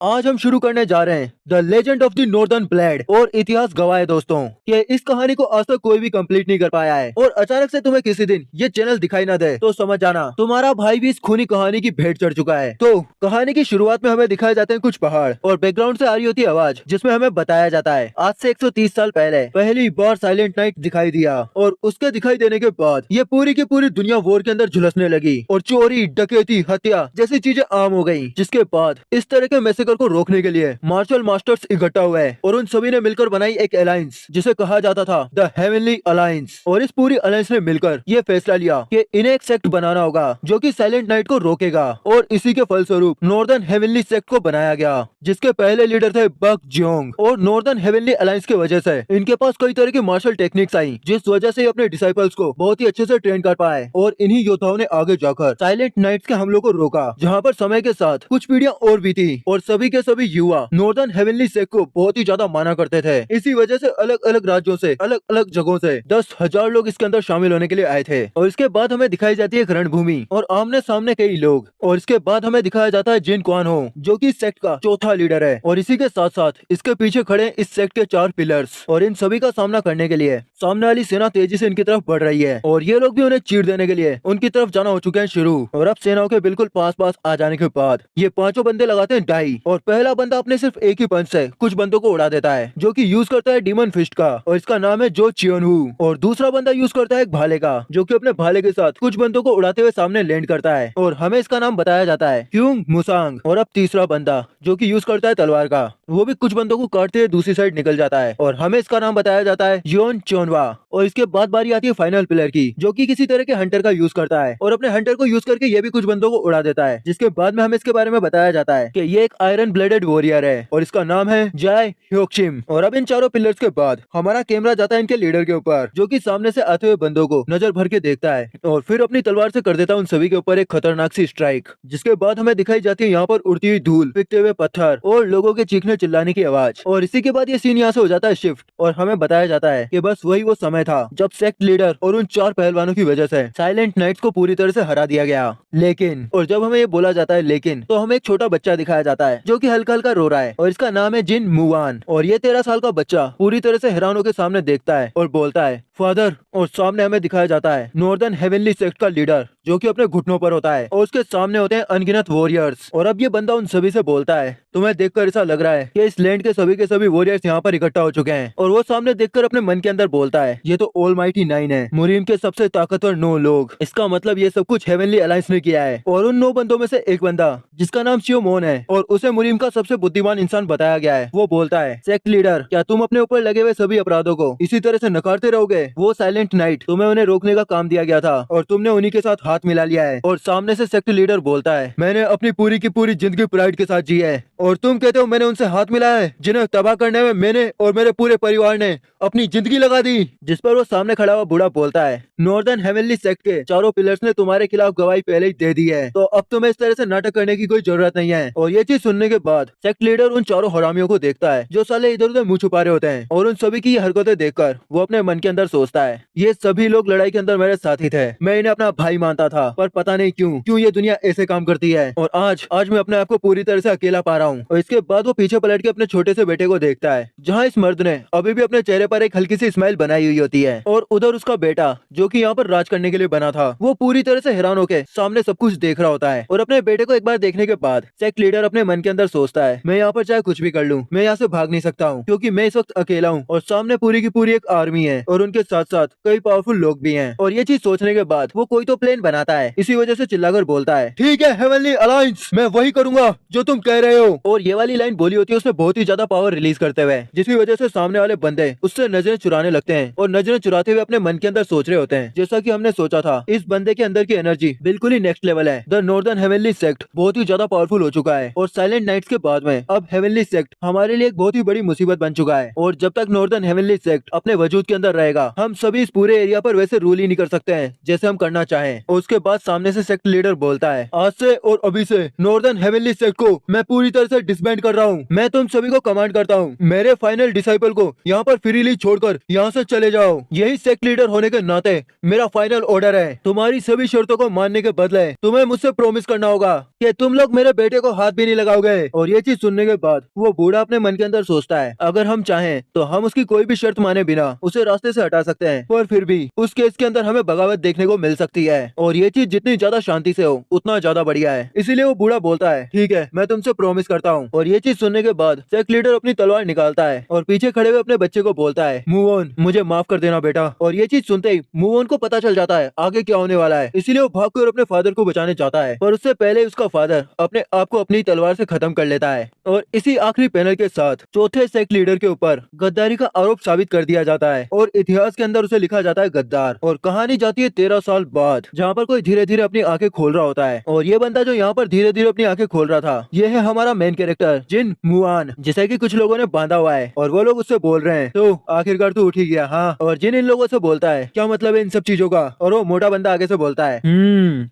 आज हम शुरू करने जा रहे हैं the legend of the northern blade. और इतिहास गवाह है दोस्तों कि इस कहानी को आज तक कोई भी कंप्लीट नहीं कर पाया है। और अचानक से तुम्हें किसी दिन ये चैनल दिखाई ना दे तो समझ जाना तुम्हारा भाई भी इस खूनी कहानी की भेंट चढ़ चुका है। तो कहानी की शुरुआत में हमें दिखाए जाते हैं कुछ पहाड़ और बैकग्राउंड से आ रही होती है आवाज, जिसमें हमें बताया जाता है आज से 130 साल पहले पहली बार साइलेंट नाइट दिखाई दिया। और उसके दिखाई देने के बाद ये पूरी की पूरी दुनिया वॉर के अंदर झुलसने लगी और चोरी, डकैती, हत्या जैसी चीजें आम हो गयी। जिसके बाद इस तरह के मैसेकर को रोकने के लिए मार्शल मास्टर्स इकट्ठा हुए और उन सभी ने मिलकर बनाई एक अलायंस जिसे कहा जाता था द हेवनली अलायंस। और इस पूरी अलायंस ने मिलकर ये फैसला लिया कि इन्हें एक सेक्ट बनाना होगा जो कि साइलेंट नाइट को रोकेगा। और इसी के फलस्वरूप नॉर्दर्न हेवनली सेक्ट को बनाया गया, जिसके पहले लीडर थे बक जियोंग। और नॉर्दर्न हेवनली अलायंस की वजह से इनके पास कई तरह की मार्शल टेक्निक्स आई, जिस वजह से अपने डिसाइपल्स को बहुत ही अच्छे से ट्रेन कर पाए। और इन्हीं योद्धाओं ने आगे जाकर साइलेंट नाइट्स के हमलों को रोका, जहाँ पर समय के साथ कुछ पीढ़ियां और भी थी और सभी के सभी युवा नॉर्दर्न हेवनली सेक्ट को बहुत ही ज्यादा माना करते थे। इसी वजह से अलग अलग राज्यों से, अलग अलग जगहों से 10,000 लोग इसके अंदर शामिल होने के लिए आए थे। और इसके बाद हमें दिखाई जाती है एक रणभूमि और आमने सामने कई लोग। और इसके बाद हमें दिखाया जाता है जिन क्वान हो, जो कि इस सेक्ट का चौथा लीडर है। और इसी के साथ साथ इसके पीछे खड़े इस सेक्ट के 4 पिलर्स। और इन सभी का सामना करने के लिए सामने वाली सेना तेजी से इनकी तरफ बढ़ रही है और ये लोग भी उन्हें चीर देने के लिए उनकी तरफ जाना हो चुके हैं शुरू। और अब सेनाओं के बिल्कुल पास पास आ जाने के बाद ये पांचों बंदे लगाते हैं डाई। और पहला बंदा अपने सिर्फ एक ही पंच से कुछ बंदों को उड़ा देता है, जो कि यूज करता है डीमन फिस्ट का और इसका नाम है जो चियोनहू। और दूसरा बंदा यूज करता है एक भाले का, जो कि अपने भाले के साथ कुछ बंदों को उड़ाते हुए सामने लैंड करता है और हमें इसका नाम बताया जाता है क्यूंग मुसांग। और अब तीसरा बंदा जो कि यूज करता है तलवार का, वो भी कुछ बंदों को काटते हुए दूसरी साइड निकल जाता है और हमें इसका नाम बताया जाता है योन चोनवा। और इसके बाद बारी आती है फाइनल प्लेयर की, जो कि किसी तरह के हंटर का यूज करता है और अपने हंटर को यूज करके ये भी कुछ बंदों को उड़ा देता है। जिसके बाद में हमें इसके बारे में बताया जाता है कि ये एक आयरन ब्लेडेड वॉरियर है और इसका नाम है जाय ह्योक्शिम। और अब इन चारों पिलर्स के बाद हमारा कैमरा जाता है इनके लीडर के ऊपर, जो कि सामने से आते हुए बंदों को नजर भर के देखता है और फिर अपनी तलवार से कर देता है उन सभी के ऊपर एक खतरनाक सी स्ट्राइक। जिसके बाद हमें दिखाई जाती है यहाँ पर उड़ती हुई धूल, पिघते हुए पत्थर और लोगों के चीखने चिल्लाने की आवाज। और इसी के बाद ये सीन यहाँ से हो जाता है शिफ्ट और हमें बताया जाता है कि बस वही वो समय था जब सेक्ट लीडर और उन 4 पहलवानों की वजह से साइलेंट नाइट्स को पूरी तरह से हरा दिया गया। लेकिन, और जब हमें ये बोला जाता है लेकिन, तो हमें एक छोटा बच्चा दिखाया जाता है जो कि हल्का हल्का रो रहा है और इसका नाम है जिन मुवान। और ये 13 साल का बच्चा पूरी तरह से हैरानों के सामने देखता है और बोलता है फादर। और सामने हमें दिखाया जाता है नॉर्दर्न हेवनली सेक्ट का लीडर, जो कि अपने घुटनों पर होता है और उसके सामने होते हैं अनगिनत वॉरियर्स। और अब ये बंदा उन सभी से बोलता है तुम्हें देखकर ऐसा लग रहा है कि इस लैंड के सभी वॉरियर्स यहाँ पर इकट्ठा हो चुके हैं। और वो सामने देखकर अपने मन के अंदर बोलता है ये तो ऑलमाइटी 9 है, मुरीम के सबसे ताकतवर 9 लोग। इसका मतलब ये सब कुछ हेवनली अलायंस ने किया है। और उन 9 बंदों में से एक बंदा जिसका नाम शियोमोन है और उसे मुरीम का सबसे बुद्धिमान इंसान बताया गया है, वो बोलता है सेक्ट लीडर, क्या तुम अपने ऊपर लगे हुए सभी अपराधों को इसी तरह से नकारते रहोगे? वो साइलेंट नाइट, तुम्हें उन्हें रोकने का काम दिया गया था और तुमने उन्हीं के साथ हाथ मिला लिया है। और सामने से सेक्ट लीडर बोलता है मैंने अपनी पूरी की पूरी जिंदगी प्राइड के साथ जी है और तुम कहते हो मैंने उनसे हाथ मिलाया है जिन्हें तबाह करने में मैंने और मेरे पूरे परिवार ने अपनी जिंदगी लगा दी। जिस पर वो सामने खड़ा हुआ बूढ़ा बोलता है नॉर्दर्न हेवनली सेक्ट के चारों पिलर्स ने तुम्हारे खिलाफ गवाही पहले ही दे दी है, तो अब तुम्हें इस तरह से नाटक करने की कोई जरूरत नहीं है। और ये चीज सुनने के बाद सेक्ट लीडर उन चारों हरामियों को देखता है जो साले इधर उधर मुंह छुपा रहे होते हैं और उन सभी की हरकतें देखकर वो अपने मन के अंदर सोचता है ये सभी लोग लड़ाई के अंदर मेरे साथी थे, मैं इन्हें अपना भाई मानता था, पर पता नहीं क्यों ये दुनिया ऐसे काम करती है। और आज मैं अपने आप को पूरी तरह से अकेला पा रहा हूँ। और इसके बाद वो पीछे पलट के अपने छोटे से बेटे को देखता है, जहाँ इस मर्द ने अभी भी अपने चेहरे पर एक हल्की सी स्माइल बनाई हुई होती है। और उधर उसका बेटा जो कि यहाँ पर राज करने के लिए बना था, वो पूरी तरह से हैरान होकर सामने सब कुछ देख रहा होता है। और अपने बेटे को एक बार देखने के बाद सेक्ट लीडर अपने मन के अंदर सोचता है मैं यहाँ पर चाहे कुछ भी कर लूँ, मैं यहाँ से भाग नहीं सकता हूँ, क्योंकि मैं इस वक्त अकेला हूँ और सामने पूरी की पूरी एक आर्मी है और उनके साथ साथ कई पावरफुल लोग भी हैं। और ये चीज सोचने के बाद वो कोई तो प्लान बनाता है, इसी वजह से चिल्लाकर बोलता है ठीक है हेवनली अलायंस, मैं वही करूंगा जो तुम कह रहे हो। और ये वाली लाइन बोली होती है उसमें बहुत ही ज्यादा पावर रिलीज करते हुए, जिसकी वजह से सामने वाले बंदे उससे नजरें चुराने लगते हैं और नजरें चुराते हुए अपने मन के अंदर सोच रहे होते हैं जैसा कि हमने सोचा था इस बंदे के अंदर की एनर्जी बिल्कुल ही नेक्स्ट लेवल है। द नॉर्दर्न हेवनली सेक्ट बहुत ही ज्यादा पावरफुल हो चुका है और साइलेंट नाइट्स के बाद में अब हेवनली सेक्ट हमारे लिए एक बहुत ही बड़ी मुसीबत बन चुका है। और जब तक नॉर्दर्न हेवनली सेक्ट अपने वजूद के अंदर रहेगा हम सभी इस पूरे एरिया पर वैसे रूल ही नहीं कर सकते हैं जैसे हम करना चाहें। और उसके बाद सामने से सेक्ट लीडर बोलता है, आज से और अभी से नॉर्दर्न हेवनली सेक्ट को मैं पूरी तरह से डिसबैंड कर रहा हूँ। मैं तुम सभी को कमांड करता हूँ, मेरे फाइनल डिसाइपल को यहाँ पर फ्रीली छोड़कर यहाँ से चले जाओ। यही सेक्ट लीडर होने के नाते मेरा फाइनल ऑर्डर है। तुम्हारी सभी शर्तों को मानने के बदले तुम्हें मुझसे प्रॉमिस करना होगा कि तुम लोग मेरे बेटे को हाथ भी नहीं लगाओगे। और ये चीज सुनने के बाद वो बूढ़ा अपने मन के अंदर सोचता है, अगर हम चाहें तो हम उसकी कोई भी शर्त माने बिना उसे रास्ते से हटा सकते हैं, पर फिर भी उस केस के अंदर हमें बगावत देखने को मिल सकती है। और ये चीज जितनी ज्यादा शांति से हो उतना ज्यादा बढ़िया है। इसीलिए वो बूढ़ा बोलता है, ठीक है, मैं तुमसे प्रॉमिस करता हूँ। और ये चीज सुनने के बाद सेक्ट लीडर अपनी तलवार निकालता है और पीछे खड़े हुए अपने बच्चे को बोलता है, मूव ऑन, मुझे माफ कर देना बेटा। और ये चीज सुनते ही मूव ऑन को पता चल जाता है आगे क्या होने वाला है। इसीलिए वो भागकर अपने फादर को बचाने चाहता है, पर उससे पहले उसका फादर अपने आप को अपनी तलवार से खत्म कर लेता है। और इसी आखिरी पैनल के साथ चौथे सेक्ट लीडर के ऊपर गद्दारी का आरोप साबित कर दिया जाता है और इतिहास के अंदर उसे लिखा जाता है गद्दार। और कहानी जाती है 13 साल बाद, जहाँ पर कोई धीरे धीरे अपनी आंखें खोल रहा होता है। और ये बंदा जो यहाँ पर धीरे धीरे अपनी आंखें खोल रहा था, ये है हमारा मेन कैरेक्टर जिन मुआन, जिसे कि कुछ लोगों ने बांधा हुआ है। और वो लोग उससे बोल रहे हैं, तो आखिरकार तू उठ ही गया, हाँ। और जिन इन लोगों से बोलता है, क्या मतलब है इन सब चीजों का। और वो मोटा बंदा आगे से बोलता है,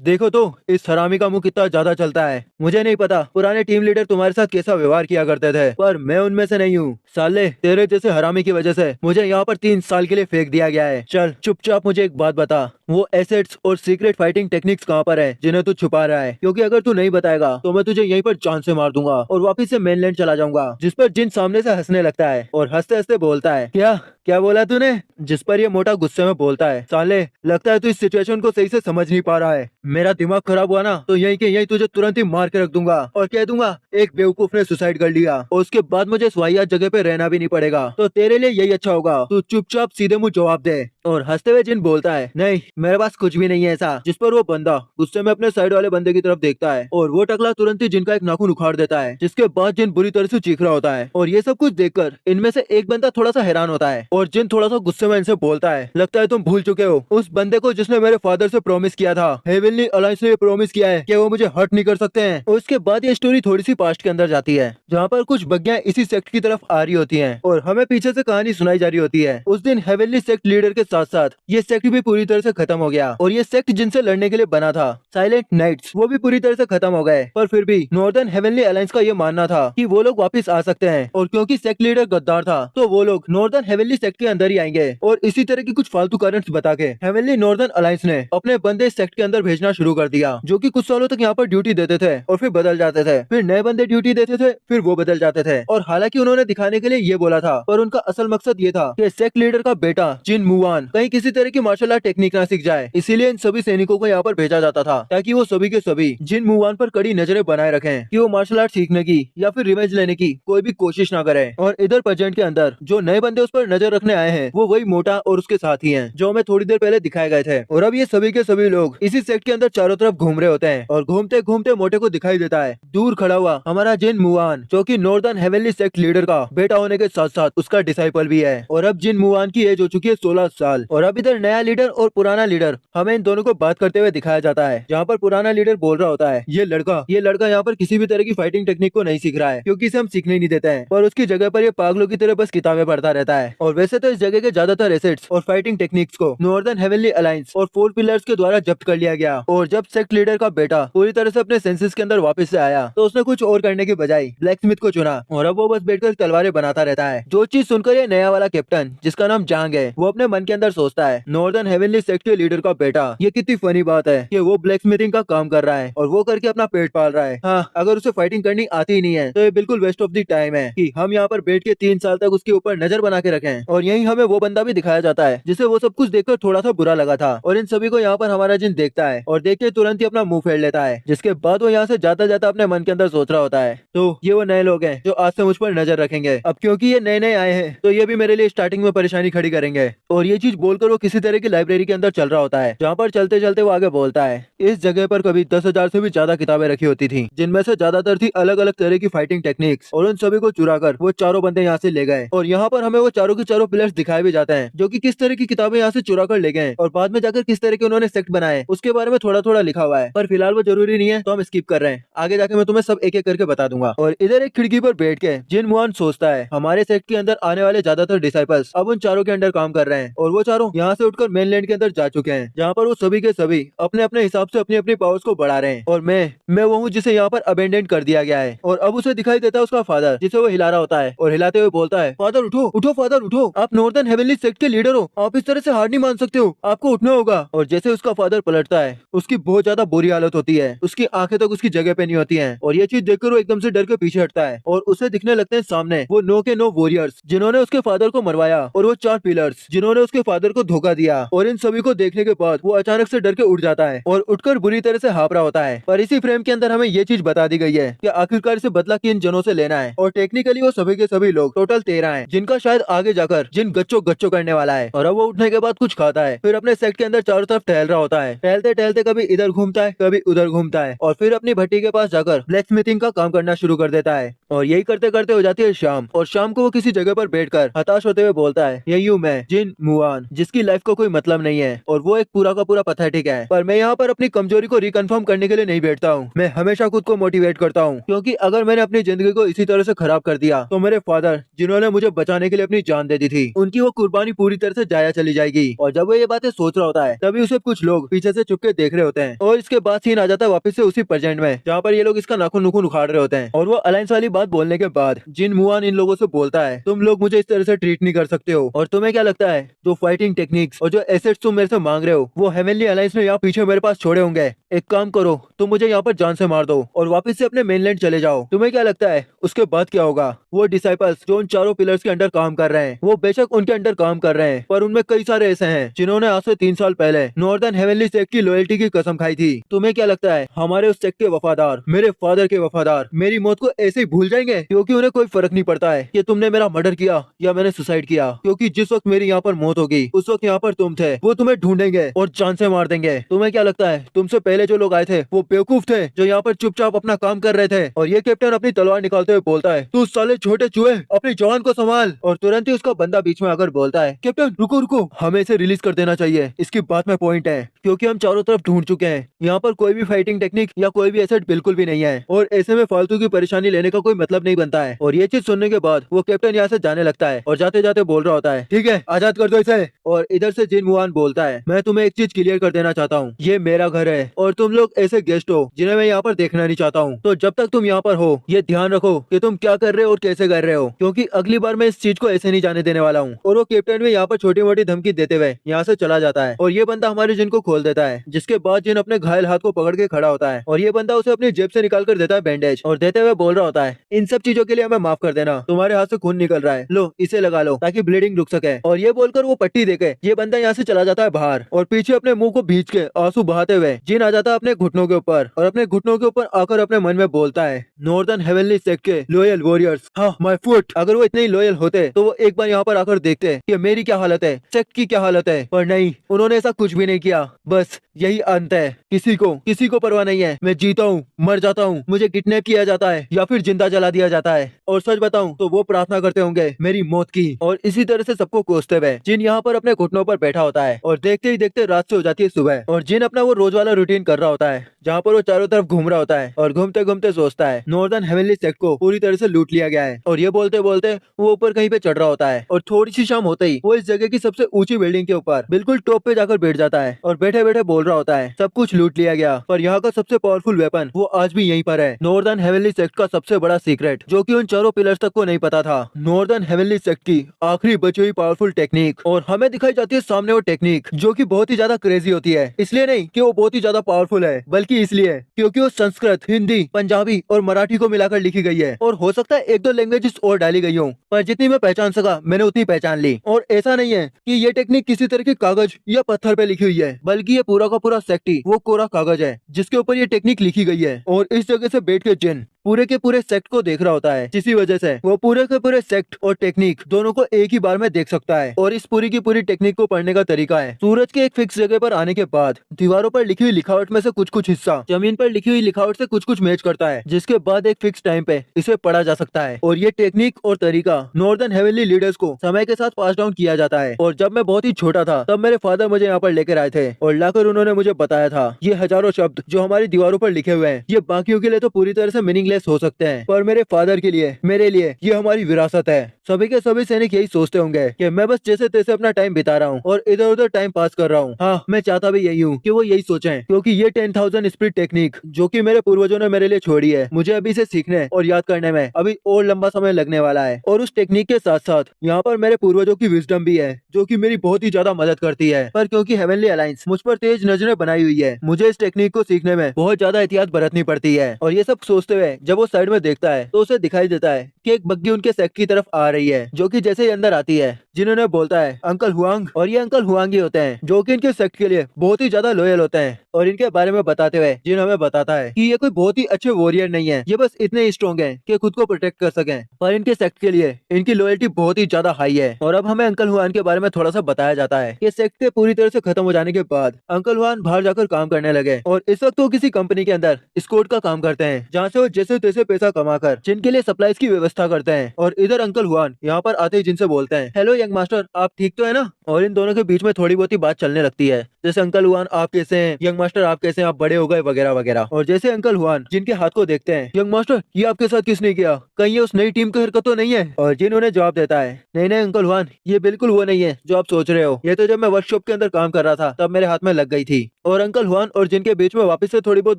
देखो तो इस हरामी का मुंह कितना ज्यादा चलता है। मुझे नहीं पता पुराने टीम लीडर तुम्हारे साथ कैसा व्यवहार किया करते थे, पर मैं उनमें से नहीं हूँ। साले तेरे जैसे हरामी की वजह से मुझे यहाँ पर 3 साल के लिए फेंक दिया गया है। चल चुपचाप मुझे एक बात बता, वो एसेट्स और सीक्रेट फाइटिंग टेक्निक्स कहाँ पर है जिन्हें तू छुपा रहा है, क्योंकि अगर तू नहीं बताएगा तो मैं तुझे यहीं पर जान से मार दूंगा और वापिस से मेनलैंड चला जाऊंगा। जिस पर जिन सामने से हंसने लगता है और हंसते हंसते बोलता है, क्या क्या बोला तूने। जिस पर ये मोटा गुस्से में बोलता है, साले लगता है तू इस सिचुएशन को सही से समझ नहीं पा रहा है। मेरा दिमाग खराब हुआ ना तो यहीं के यहीं तुझे तुरंत ही मार के रख दूंगा और कह दूंगा एक बेवकूफ ने सुसाइड कर लिया, और उसके बाद मुझे इस वाहियात जगह पे रहना भी नहीं पड़ेगा। तो तेरे लिए यही अच्छा होगा, तू चुपचाप सीधे मुंह जवाब दे। और हंसते हुए जिन बोलता है, नहीं मेरे पास कुछ भी नहीं है ऐसा। जिस पर वो बंदा गुस्से में अपने साइड वाले बंदे की तरफ देखता है और वो टकला तुरंत ही जिनका एक नाखून उखाड़ देता है, जिसके बाद जिन बुरी तरह से चीख रहा होता है। और ये सब कुछ देखकर इनमें से एक बंदा थोड़ा सा हैरान होता है और जिन थोड़ा सा गुस्से में इनसे बोलता है, लगता है तुम भूल चुके हो उस बंदे को जिसने मेरे फादर से प्रॉमिस किया था। हेवनली अलायंस ने प्रॉमिस किया है कि वो मुझे हर्ट नहीं कर सकते हैं। और उसके बाद ये स्टोरी थोड़ी सी पास्ट के अंदर जाती है, जहाँ पर कुछ बग्गियां इसी सेक्ट की तरफ आ रही होती हैं और हमें पीछे से कहानी सुनाई जा रही होती है। उस दिन हेवनली सेक्ट लीडर के साथ साथ ये सेक्ट भी पूरी तरह से खत्म हो गया और ये सेक्ट जिनसे लड़ने के लिए बना था साइलेंट नाइट्स, वो भी पूरी तरह से खत्म हो गए। पर फिर भी नॉर्दर्न हेवनली अलायंस का ये मानना था कि वो लोग वापस आ सकते हैं, और क्योंकि सेक्ट लीडर गद्दार था तो वो लोग नॉर्दर्न हेवनली सेक्ट के अंदर ही आएंगे। और इसी तरह की कुछ फालतू करंट्स बता के हेवनली नॉर्दर्न अलायंस ने अपने बंदे सेक्ट के अंदर भेजना शुरू कर दिया, जो कि कुछ सालों तक यहाँ पर ड्यूटी देते थे और फिर बदल जाते थे, फिर नए बंदे ड्यूटी देते थे, फिर वो बदल जाते थे। और हालांकि उन्होंने दिखाने के लिए ये बोला था, पर उनका असल मकसद ये था कि सेक्ट लीडर का बेटा जिन मुआन कहीं किसी तरह की मार्शल आर्ट टेक्निक ना सीख जाए, इसीलिए इन सभी सैनिकों को यहाँ पर भेजा जाता था ताकि वो सभी के सभी जिन मुआन पर कड़ी नजरें बनाए रखें कि वो मार्शल आर्ट सीखने की या फिर रिवेंज लेने की कोई भी कोशिश ना करे। और इधर प्रेजेंट के अंदर जो नए बंदे उस पर नजर रखने आए हैं वो वही मोटा और उसके साथी हैं जो हमें थोड़ी देर पहले दिखाए गए थे। और अब ये सभी के सभी लोग इसी सेक्ट के अंदर चारों तरफ घूम रहे होते हैं और घूमते घूमते मोटे को दिखाई देता है दूर खड़ा हुआ हमारा जिन मुआन, जो कि नॉर्दर्न हेवनली सेक्ट लीडर का बेटा होने के साथ साथ उसका डिसाइपल भी है। और अब जिन मुआन की एज हो चुकी है 16 साल। और अब इधर नया लीडर और पुराना लीडर हमें इन दोनों को बात करते हुए दिखाया जाता है, जहाँ पर पुराना लीडर बोल रहा होता है, ये लड़का यहाँ पर किसी भी तरह की फाइटिंग टेक्निक को नहीं सीख रहा है क्योंकि इसे हम सीखने ही नहीं देते हैं, पर उसकी जगह पर ये पागलों की तरह बस किताबें पढ़ता रहता है। और वैसे तो इस जगह के ज्यादातर एसेट्स और फाइटिंग टेक्निक्स को नॉर्दर्न हेवनली अलायंस और 4 पिलर्स के द्वारा जब्त कर लिया गया। और जब सेक्ट लीडर का बेटा पूरी तरह से अपने सेंसेस के अंदर वापस से आया तो उसने कुछ और करने के बजाय ब्लैकस्मिथ को चुना और अब वो बस बैठकर तलवारें बनाता रहता है। जो चीज सुनकर ये नया वाला कैप्टन जिसका नाम जांग है वो अपने मन के अंदर सोचता है, नॉर्दर्न हेवनली सेक्ट के लीडर का बेटा, ये कितनी फनी बात है कि वो ब्लैकस्मिथिंग का काम कर रहा है और वो करके अपना पेट पाल रहा है। हाँ, अगर उसे फाइटिंग करनी आती ही नहीं है तो ये बिल्कुल वेस्ट ऑफ द टाइम है कि हम यहाँ पर बैठ के 3 साल तक उसके ऊपर नजर बना के रखें। और यही हमें वो बंदा भी दिखाया जाता है जिसे वो सब कुछ देखकर थोड़ा सा बुरा लगा था। और इन सभी को यहाँ पर हमारा जिन देखता है और देख के तुरंत ही अपना मुंह फेर लेता है, जिसके बाद वो यहाँ से जाता जाता अपने मन के अंदर सोच रहा होता है, तो ये वो नए लोग हैं जो आज से मुझ पर नजर रखेंगे। अब क्योंकि ये नए नए आए हैं तो ये भी मेरे लिए स्टार्टिंग में परेशानी खड़ी करेंगे। और ये चीज बोलकर वो किसी तरह की लाइब्रेरी के अंदर चल रहा होता है, जहाँ पर चलते चलते वो आगे बोलता है, इस जगह पर कभी 10,000 से भी ज्यादा किताबें रखी होती थी, जिनमें से ज्यादातर थी अलग अलग तरह की फाइटिंग टेक्निक्स। और उन सभी को चुरा कर वो चारों बंदे यहाँ से ले गए और यहाँ पर हमें वो चारों की चारों चारों पिलर्स दिखाए भी जाते हैं, जो कि किस तरह की किताबें यहाँ से चुरा कर ले गए हैं और बाद में जाकर किस तरह के उन्होंने सेक्ट बनाए उसके बारे में थोड़ा थोड़ा लिखा हुआ है, पर फिलहाल वो जरूरी नहीं है तो हम स्किप कर रहे हैं। आगे जाके मैं तुम्हें सब एक एक करके बता दूंगा। और इधर एक खिड़की पर बैठ के जिन मुआन सोचता है हमारे सेक्ट के अंदर आने वाले ज्यादातर डिसाइपल्स अब उन चारों के अंडर काम कर रहे हैं और वो चारों यहाँ से उठकर मेनलैंड के अंदर जा चुके हैं, जहाँ पर वो सभी के सभी अपने अपने हिसाब से अपनी अपनी पावर्स को बढ़ा रहे हैं। और मैं वो हूँ जिसे यहाँ पर अबेंडेंट कर दिया गया है। और अब उसे दिखाई देता है उसका फादर, जिसे वो हिला रहा होता है और हिलाते हुए बोलता है, फादर उठो उठो फादर उठो, आप नॉर्दर्न हेवनली सेक्ट के लीडर हो, आप इस तरह से हार नहीं मान सकते हो, आपको उठना होगा। और जैसे उसका फादर पलटता है उसकी बहुत ज्यादा बुरी हालत होती है, उसकी आंखें तक उसकी जगह पे नहीं होती हैं और ये चीज देखकर वो एकदम से डर के पीछे हटता है और उसे दिखने लगते हैं सामने वो 9 के 9 वॉरियर्स जिन्होंने उसके फादर को मरवाया और वो 4 पिलर्स जिन्होंने उसके फादर को धोखा दिया। और इन सभी को देखने के बाद वो अचानक से डर के उठ जाता है और उठकर बुरी तरह से हाँफ रहा होता है। पर इसी फ्रेम के अंदर हमें ये चीज बता दी गई है कि आखिरकार इसे बदला किन जनों से लेना है और टेक्निकली वो सभी के सभी लोग टोटल 13 हैं, जिनका शायद आगे जाकर जिन गच्चो गच्चो करने वाला है। और अब वो उठने के बाद कुछ खाता है, फिर अपने सेक्ट के अंदर चारों तरफ टहल रहा होता है। टहलते टहलते कभी इधर घूमता है कभी उधर घूमता है और फिर अपनी भट्टी के पास जाकर ब्लैक स्मिथिंग का काम करना शुरू कर देता है। और यही करते करते हो जाती है शाम और शाम को वो किसी जगह पर बैठकर हताश होते हुए बोलता है, यही हूँ मैं जिन मुआन, जिसकी लाइफ को कोई मतलब नहीं है और वो एक पूरा का पूरा पथेटिक है। पर मैं यहाँ पर अपनी कमजोरी को रिकन्फर्म करने के लिए नहीं बैठता हूँ, मैं हमेशा खुद को मोटिवेट करता हूँ, क्योंकि अगर मैंने अपनी जिंदगी को इसी तरह से खराब कर दिया तो मेरे फादर जिन्होंने मुझे बचाने के लिए अपनी जान दे दी थी उनकी वो कुर्बानी पूरी तरह से जाया चली जाएगी। और जब वो ये बातें सोच रहा होता है तभी उसे कुछ लोग पीछे से चुपके देख रहे होते हैं और इसके बाद सीन आ जाता है वापस से उसी प्रेजेंट में, जहाँ पर ये लोग इसका नाखून नुखून उखाड़ रहे होते हैं। और वो अलायंस वाली बात बोलने के बाद जिन मुआन इन लोगों से बोलता है, तुम लोग मुझे इस तरह से ट्रीट नहीं कर सकते हो और तुम्हें क्या लगता है जो फाइटिंग टेक्निक्स और जो एसेट्स तुम मेरे से मांग रहे हो वो हेवनली अलायंस ने यहाँ पीछे मेरे पास छोड़े होंगे। एक काम करो, तुम मुझे यहाँ पर जान से मार दो और वापस से अपने मेनलैंड चले जाओ। तुम्हें क्या लगता है उसके बाद क्या होगा? वो डिसाइपल्स जो उन चारों पिलर्स के अंडर काम कर रहे हैं वो बेशक उनके अंडर काम कर रहे हैं, पर उनमें कई सारे ऐसे हैं जिन्होंने आज से 3 साल पहले नॉर्दर्न हेवनली सेक्ट की लॉयल्टी की कसम खाई थी। तुम्हें क्या लगता है हमारे उस सेक्ट के वफादार, मेरे फादर के वफादार मेरी मौत को ऐसे ही भूल जाएंगे? क्योंकि उन्हें कोई फर्क नहीं पड़ता है कि तुमने मेरा मर्डर किया या मैंने सुसाइड किया, क्योंकि जिस वक्त मेरी यहाँ पर मौत होगी उस वक्त यहाँ पर तुम थे। वो तुम्हें ढूंढेंगे और जान से मार देंगे। तुम्हें क्या लगता है तुमसे पहले जो लोग आए थे वो बेवकूफ थे जो यहाँ पर चुपचाप अपना काम कर रहे थे? और ये कैप्टन अपनी तलवार निकालते हुए बोलता है, तू साले छोटे चूहे अपनी जवान को संभाल। और तुरंत ही उसका बंदा बीच में आकर बोलता है, कैप्टन रुको रुको, हमें इसे रिलीज कर देना चाहिए, इसकी बात में पॉइंट है, क्योंकि हम चारों तरफ ढूंढ चुके हैं, यहाँ पर कोई भी फाइटिंग टेक्निक या कोई भी एसेट बिल्कुल भी नहीं है और ऐसे में फालतू की परेशानी लेने का कोई मतलब नहीं बनता है। और ये चीज सुनने के बाद वो कैप्टन यहाँ से जाने लगता है और जाते जाते बोल रहा होता है, ठीक है आजाद कर दो इसे। और इधर से जिन मुआन बोलता है, मैं तुम्हें एक चीज क्लियर कर देना चाहता हूँ, ये मेरा घर है और तुम लोग ऐसे गेस्ट हो जिन्हें मैं यहाँ पर देखना नहीं चाहता हूँ। तो जब तक तुम यहाँ पर हो ये ध्यान रखो कि तुम क्या कर रहे हो और कैसे कर रहे हो, क्योंकि अगली बार मैं इस चीज को ऐसे नहीं जाने देने वाला हूँ। और वो कैप्टन में यहाँ पर छोटी मोटी धमकी देते हुए यहाँ से चला जाता है और ये बंदा हमारे जिन को खोल देता है, जिसके बाद जिन अपने घायल हाथ को पकड़ के खड़ा होता है और ये बंदा उसे अपनी जेब से निकाल कर देता है बैंडेज और देते हुए बोल रहा होता है, इन सब चीजों के लिए हमें माफ कर देना, तुम्हारे हाथ से खून निकल रहा है, लो इसे लगा लो ताकि ब्लीडिंग रुक सके। और ये बोलकर वो पट्टी देके ये बंदा यहाँ से चला जाता है बाहर और पीछे अपने मुंह को भींच के आंसू बहाते हुए जिन आ जाता है अपने घुटनों के ऊपर और अपने घुटनों के ऊपर आकर अपने मन में बोलता है, नॉर्दर्न हेवनली सेक्ट के लॉयल वॉरियर्स, हाँ माय फुट। अगर वो इतने ही लॉयल होते तो वो एक बार यहाँ पर आकर देखते कि मेरी क्या हालत है, सेक्ट की क्या हालत है, पर नहीं, उन्होंने ऐसा कुछ भी नहीं किया। बस यही अंत है, किसी को परवाह नहीं है, मैं जीता हूँ मर जाता हूँ, मुझे किडनैप किया जाता है या फिर जिंदा जला दिया जाता है, और सच बताऊं तो वो प्रार्थना करते होंगे मेरी मौत की। और इसी तरह से सबको कोसते हुए जिन यहाँ पर अपने घुटनों पर बैठा होता है और देखते ही देखते रात से हो जाती है सुबह और जिन अपना वो रोज वाला रूटीन कर रहा होता है जहाँ पर वो चारों तरफ घूम रहा होता है और घूमते घूमते सोचता है नॉर्दर्न हेवनली सेक्ट को पूरी तरह से लूट लिया गया है। और ये बोलते बोलते वो ऊपर कहीं पे चढ़ रहा होता है और थोड़ी सी शाम होते ही वो इस जगह की सबसे ऊंची बिल्डिंग के ऊपर बिल्कुल टॉप पे जाकर बैठ जाता है और बैठे बैठे बोल रहा होता है, सब कुछ लूट लिया गया पर यहाँ का सबसे पावरफुल वेपन वो आज भी यहीं पर है, नॉर्दर्न हेवनली सेक्ट का सबसे बड़ा सीक्रेट जो कि उन चारों पिलर्स तक को नहीं पता था, नॉर्दर्न हेवनली सेक्ट की आखिरी बची हुई पावरफुल टेक्निक। और हमें दिखाई जाती है सामने वो टेक्निक जो कि बहुत ही ज्यादा क्रेजी होती है, इसलिए नहीं कि वो बहुत ही ज्यादा पावरफुल है बल्कि इसलिए क्योंकि वो संस्कृत, हिंदी, पंजाबी और मराठी को मिलाकर लिखी गई है और हो सकता है 1-2 लैंग्वेजेस और डाली गई हो, पर जितनी मैं पहचान सका मैंने उतनी पहचान ली। और ऐसा नहीं है कि ये टेक्निक किसी तरह के कागज या पत्थर पे लिखी हुई है, बल्कि ये पूरा का पूरा सेक्ट ही वो कोरा कागज है जिसके ऊपर ये टेक्निक लिखी गई है। और इस जगह से बैठ के जिन पूरे के पूरे सेक्ट को देख रहा होता है, जिसी वजह से वो पूरे के पूरे सेक्ट और टेक्निक दोनों को एक ही बार में देख सकता है। और इस पूरी की पूरी टेक्निक को पढ़ने का तरीका है, सूरज के एक फिक्स जगह पर आने के बाद दीवारों पर लिखी हुई लिखावट में से कुछ कुछ हिस्सा जमीन पर लिखी हुई लिखावट से कुछ कुछ मैच करता है, जिसके बाद एक फिक्स टाइम पे इसे पढ़ा जा सकता है। और ये टेक्निक और तरीका नॉर्दर्न हेवनली लीडर्स को समय के साथ पास डाउन किया जाता है। और जब मैं बहुत ही छोटा था तब मेरे फादर मुझे यहाँ पर लेकर आए थे और लाकर उन्होंने मुझे बताया था ये हजारों शब्द जो हमारी दीवारों पर लिखे हुए हैं ये बाकियों के लिए तो पूरी तरह से मीनिंगलेस हो सकते हैं, पर मेरे फादर के लिए, मेरे लिए ये हमारी विरासत है। सभी के सभी सैनिक यही सोचते होंगे कि मैं बस जैसे तैसे अपना टाइम बिता रहा हूँ और इधर उधर टाइम पास कर रहा हूँ। हाँ, मैं चाहता भी यही हूँ कि वो यही सोचें, क्योंकि ये 10,000 स्पिरिट टेक्निक जो कि मेरे पूर्वजों ने मेरे लिए छोड़ी है, मुझे अभी से सीखने और याद करने में अभी और लंबा समय लगने वाला है। और उस टेक्निक के साथ साथ यहाँ पर मेरे पूर्वजों की विजडम भी है जो कि मेरी बहुत ही ज्यादा मदद करती है। पर क्योंकि हेवनली अलायंस मुझ पर तेज नजरें बनाई हुई है, मुझे इस टेक्निक को सीखने में बहुत ज्यादा एहतियात बरतनी पड़ती है। और ये सब सोचते हुए जब वो साइड में देखता है तो उसे दिखाई देता है कि एक बग्गी उनके सेक्ट की तरफ आ रही है, जो कि जैसे ही अंदर आती है जिन्होंने बोलता है अंकल हुआंग। और ये अंकल हुआंग ही होते हैं जो कि इनके सेक्ट के लिए बहुत ही ज्यादा लॉयल होते हैं। और इनके बारे में बताते हुए जिन हमें बताता है कि ये कोई बहुत ही अच्छे वॉरियर नहीं है, ये बस इतने ही स्ट्रॉन्ग हैं कि खुद को प्रोटेक्ट कर सकें, पर इनके सेक्ट के लिए इनकी लॉयल्टी बहुत ही ज्यादा हाई है। और अब हमें अंकल हुआन के बारे में थोड़ा सा बताया जाता है कि सेक्ट के पूरी तरह से खत्म हो जाने के बाद अंकल हुआन बाहर जाकर काम करने लगे। और इस वक्त वो किसी कंपनी के अंदर स्कॉट का काम करते हैं, जहाँ से वो जैसे तैसे पैसा कमाकर जिनके लिए सप्लाईज की व्यवस्था करते हैं। और इधर अंकल हुआन यहाँ पर आते ही जिनसे बोलते हैं हेलो यंग मास्टर, आप ठीक तो है ना। और इन दोनों के बीच में थोड़ी बहुत ही बात चलने लगती है, जैसे अंकल हुआन आप कैसे हैं, यंग मास्टर आप कैसे हैं, आप बड़े हो गए वगैरह वगैरह। और जैसे अंकल हुआन जिनके हाथ को देखते हैं, यंग मास्टर ये आपके साथ किसने किया, कहीं ये उस नई टीम की हरकत तो नहीं है। और जिन उन्हें जवाब देता है नहीं नहीं अंकल हुआन, ये बिल्कुल वो नहीं है जो आप सोच रहे हो, ये तो जब मैं वर्कशॉप के अंदर काम कर रहा था तब मेरे हाथ में लग गई थी। और अंकल हुआन और जिनके बीच में वापस से थोड़ी बहुत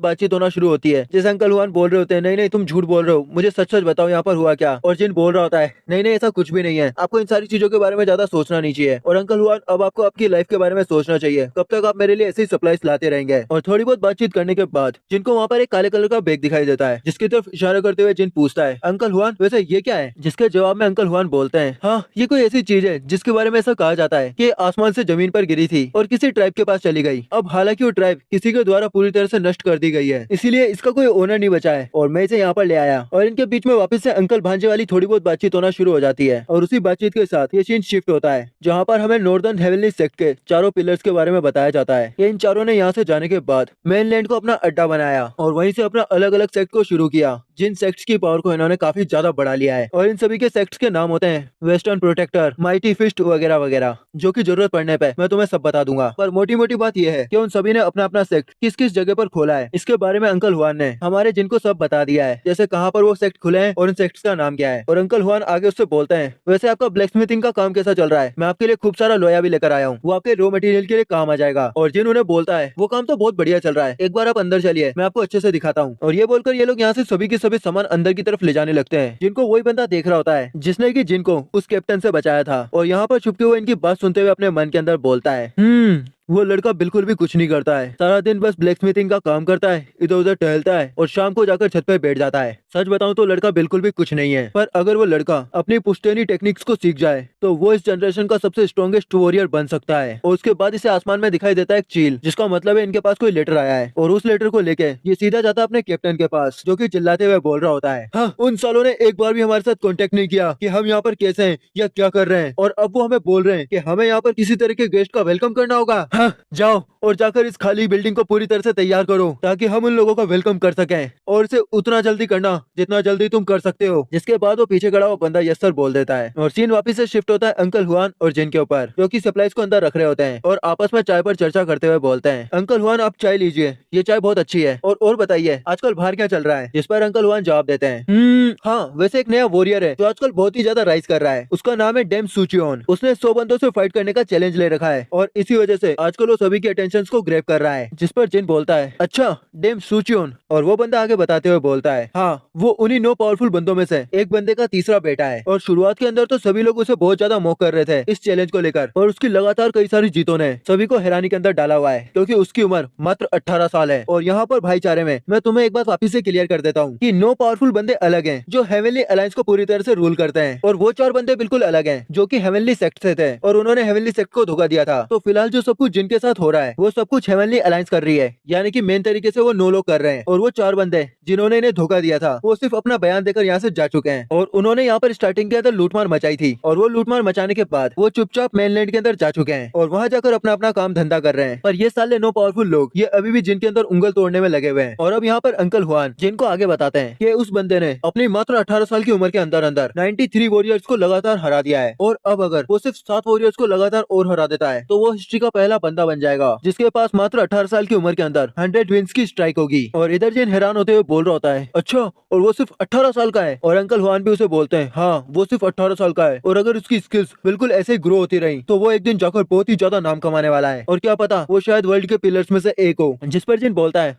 बातचीत होना शुरू होती है, जैसे अंकल हुआन बोल रहे होते हैं नहीं नहीं तुम झूठ बोल रहे हो, मुझे सच सच बताओ यहाँ पर हुआ क्या। और जिन बोल रहा होता है नहीं नहीं ऐसा कुछ भी नहीं है, आपको इन सारी चीजों के बारे में ज्यादा सोचना नहीं चाहिए। और अंकल हुआन अब आपको आपकी लाइफ के बारे में सोचना चाहिए, कब तक आप मेरे लिए ऐसे ही सप्लाईज लाते रहेंगे। और थोड़ी बहुत बातचीत करने के बाद जिनको वहाँ पर एक काले कलर का बैग दिखाई देता है, जिसकी तरफ इशारा करते हुए जिन पूछता है अंकल हुआन वैसे ये क्या है, जिसके जवाब में अंकल हुआन बोलते हैं हाँ ये कोई ऐसी चीज है जिसके बारे में ऐसा कहा जाता है कि आसमान से जमीन पर गिरी थी और किसी ट्राइब के पास चली गई। अब हालांकि वो ट्राइब किसी के द्वारा पूरी तरह से नष्ट कर दी गई है, इसीलिए इसका कोई ओनर नहीं बचा है और मैं इसे यहाँ पर ले आया। और इनके बीच में वापस से अंकल भांजे वाली थोड़ी बहुत बातचीत होना शुरू हो जाती है। और उसी बातचीत के साथ ये सीन शिफ्ट होता है, जहाँ पर हमें नॉर्दर्न हेवनली सेक्ट के चारों पिलर्स के बारे में बताया जाता है कि इन चारों ने यहाँ से जाने के बाद मेनलैंड को अपना अड्डा बनाया और वहीं से अपना अलग अलग सेक्ट को शुरू किया, जिन सेक्ट्स की पावर को इन्होंने काफी ज्यादा बढ़ा लिया है। और इन सभी के सेक्ट्स के नाम होते हैं वेस्टर्न प्रोटेक्टर, माइटी फिस्ट वगैरह वगैरह, जो कि जरूरत पड़ने पे मैं तुम्हें सब बता दूंगा। पर मोटी मोटी बात यह है कि उन सभी ने अपना अपना सेक्ट किस किस जगह पर खोला है, इसके बारे में अंकल हुआन ने हमारे जिनको सब बता दिया है, जैसे कहाँ पर वो सेक्ट खुले हैं और इन सेक्ट्स का नाम क्या है। और अंकल हुआन आगे उससे बोलते हैं वैसे आपका ब्लैक स्मिथिंग का काम कैसा चल रहा है, मैं आपके लिए खूब सारा लोया भी लेकर आया हूँ, वो आपके रॉ मटेरियल के लिए काम आ जाएगा। और जिन उन्हें बोलता है वो काम तो बहुत बढ़िया चल रहा है, एक बार आप अंदर चलिए मैं आपको अच्छे से दिखाता हूँ। और ये बोलकर ये लोग यहाँ से सभी के सभी सामान अंदर की तरफ ले जाने लगते हैं, जिनको वही बंदा देख रहा होता है जिसने की जिनको उस कैप्टन से बचाया था। और यहाँ पर छुपके हुए इनकी बात सुनते हुए अपने मन के अंदर बोलता है वो लड़का बिल्कुल भी कुछ नहीं करता है, सारा दिन बस ब्लैक स्मिथिंग का काम करता है, इधर उधर टहलता है और शाम को जाकर छत पे बैठ जाता है। सच बताऊं तो लड़का बिल्कुल भी कुछ नहीं है, पर अगर वो लड़का अपनी पुश्तैनी टेक्निक्स को सीख जाए तो वो इस जनरेशन का सबसे स्ट्रॉन्गेस्ट वॉरियर बन सकता है। और उसके बाद इसे आसमान में दिखाई देता है एक चील, जिसका मतलब है इनके पास कोई लेटर आया है। और उस लेटर को लेके ये सीधा जाता है अपने कैप्टन के पास, जो कि चिल्लाते हुए बोल रहा होता है हाँ उन सालों ने एक बार भी हमारे साथ कॉन्टेक्ट नहीं किया कि हम यहाँ पर कैसे हैं या क्या कर रहे हैं, और अब वो हमें बोल रहे हैं कि हमें यहाँ पर किसी तरह के गेस्ट का वेलकम करना होगा। हाँ जाओ और जाकर इस खाली बिल्डिंग को पूरी तरह से तैयार करो ताकि हम उन लोगों का वेलकम कर सकें, और इसे उतना जल्दी करना जितना जल्दी तुम कर सकते हो। जिसके बाद वो पीछे खड़ा वो बंदा यस सर बोल देता है और सीन वापस से शिफ्ट होता है अंकल हुआन और जिन के ऊपर, जो कि सप्लाईज को अंदर रख रहे होते हैं और आपस में चाय पर चर्चा करते हुए बोलते हैं अंकल हुआन आप चाय लीजिए, ये चाय बहुत अच्छी है, और बताइए आजकल बाहर क्या चल रहा है। जिस पर अंकल हुआन जवाब देते हैं हाँ वैसे एक नया वॉरियर है जो आजकल बहुत ही ज्यादा राइज कर रहा है, उसका नाम है डेम सूचियोन, उसने 100 बंदों से फाइट करने का चैलेंज ले रखा है और इसी वजह से आजकल वो सभी के अटेंशन को ग्रैब कर रहा है। जिस पर जिन बोलता है अच्छा डेम सूचियोन, और वो बंदा आगे बताते हुए बोलता है हाँ वो उन्हीं 9 पावरफुल बंदों में से एक बंदे का तीसरा बेटा है, और शुरुआत के अंदर तो सभी लोग उसे बहुत ज्यादा मॉक कर रहे थे इस चैलेंज को लेकर, और उसकी लगातार कई सारी जीतों ने सभी को हैरानी के अंदर डाला हुआ है, क्योंकि उसकी उम्र मात्र 18 साल है। और यहाँ पर भाईचारे में मैं तुम्हें एक बात वापिस से क्लियर कर देता हूँ कि 9 पावरफुल बंदे अलग हैं जो हेवनली अलायंस को पूरी तरह से रूल करते हैं, और वो 4 बंदे बिल्कुल अलग हैं जो कि हेवनली सेक्ट से थे और उन्होंने हेवनली सेक्ट को धोखा दिया था। तो फिलहाल जो सब कुछ जिनके साथ हो रहा है वो सब कुछ हेवनली अलायंस कर रही है, यानी कि मेन तरीके से वो 9 लोग कर रहे हैं, और वो 4 बंदे जिन्होंने इन्हें धोखा दिया था वो सिर्फ अपना बयान देकर यहाँ से जा चुके हैं और उन्होंने यहाँ पर स्टार्टिंग के अंदर लूटमार मचाई थी और वो लूटमार मचाने के बाद वो चुपचाप मेनलैंड के अंदर जा चुके हैं और वहाँ जाकर अपना अपना काम धंधा कर रहे हैं। पर ये साले नो पावरफुल लोग ये अभी भी जिनके अंदर उंगल तोड़ने में लगे हुए हैं। और अब यहाँ पर अंकल हुआन जिनको आगे बताते हैं कि उस बंदे ने अपनी मात्र 18 साल की उम्र के अंदर अंदर 93 वॉरियर्स को लगातार हरा दिया है और अब अगर वो सिर्फ 7 वॉरियर्स को लगातार और हरा देता है तो वो हिस्ट्री का पहला बंदा बन जाएगा जिसके पास मात्र 18 साल की उम्र के अंदर 100 विंस की स्ट्राइक होगी। और इधर जिन हैरान होते हुए बोल रहा होता है अच्छा और वो सिर्फ 18 साल का है। और अंकल हुआन भी उसे बोलते हैं हाँ वो सिर्फ 18 साल का है और अगर उसकी स्किल्स बिल्कुल ऐसे ही ग्रो होती रही तो वो एक दिन जाकर बहुत ही ज्यादा नाम कमाने वाला है और क्या पता वो शायद वर्ल्ड के पिलर्स में से एक हो। जिस पर जिन बोलता है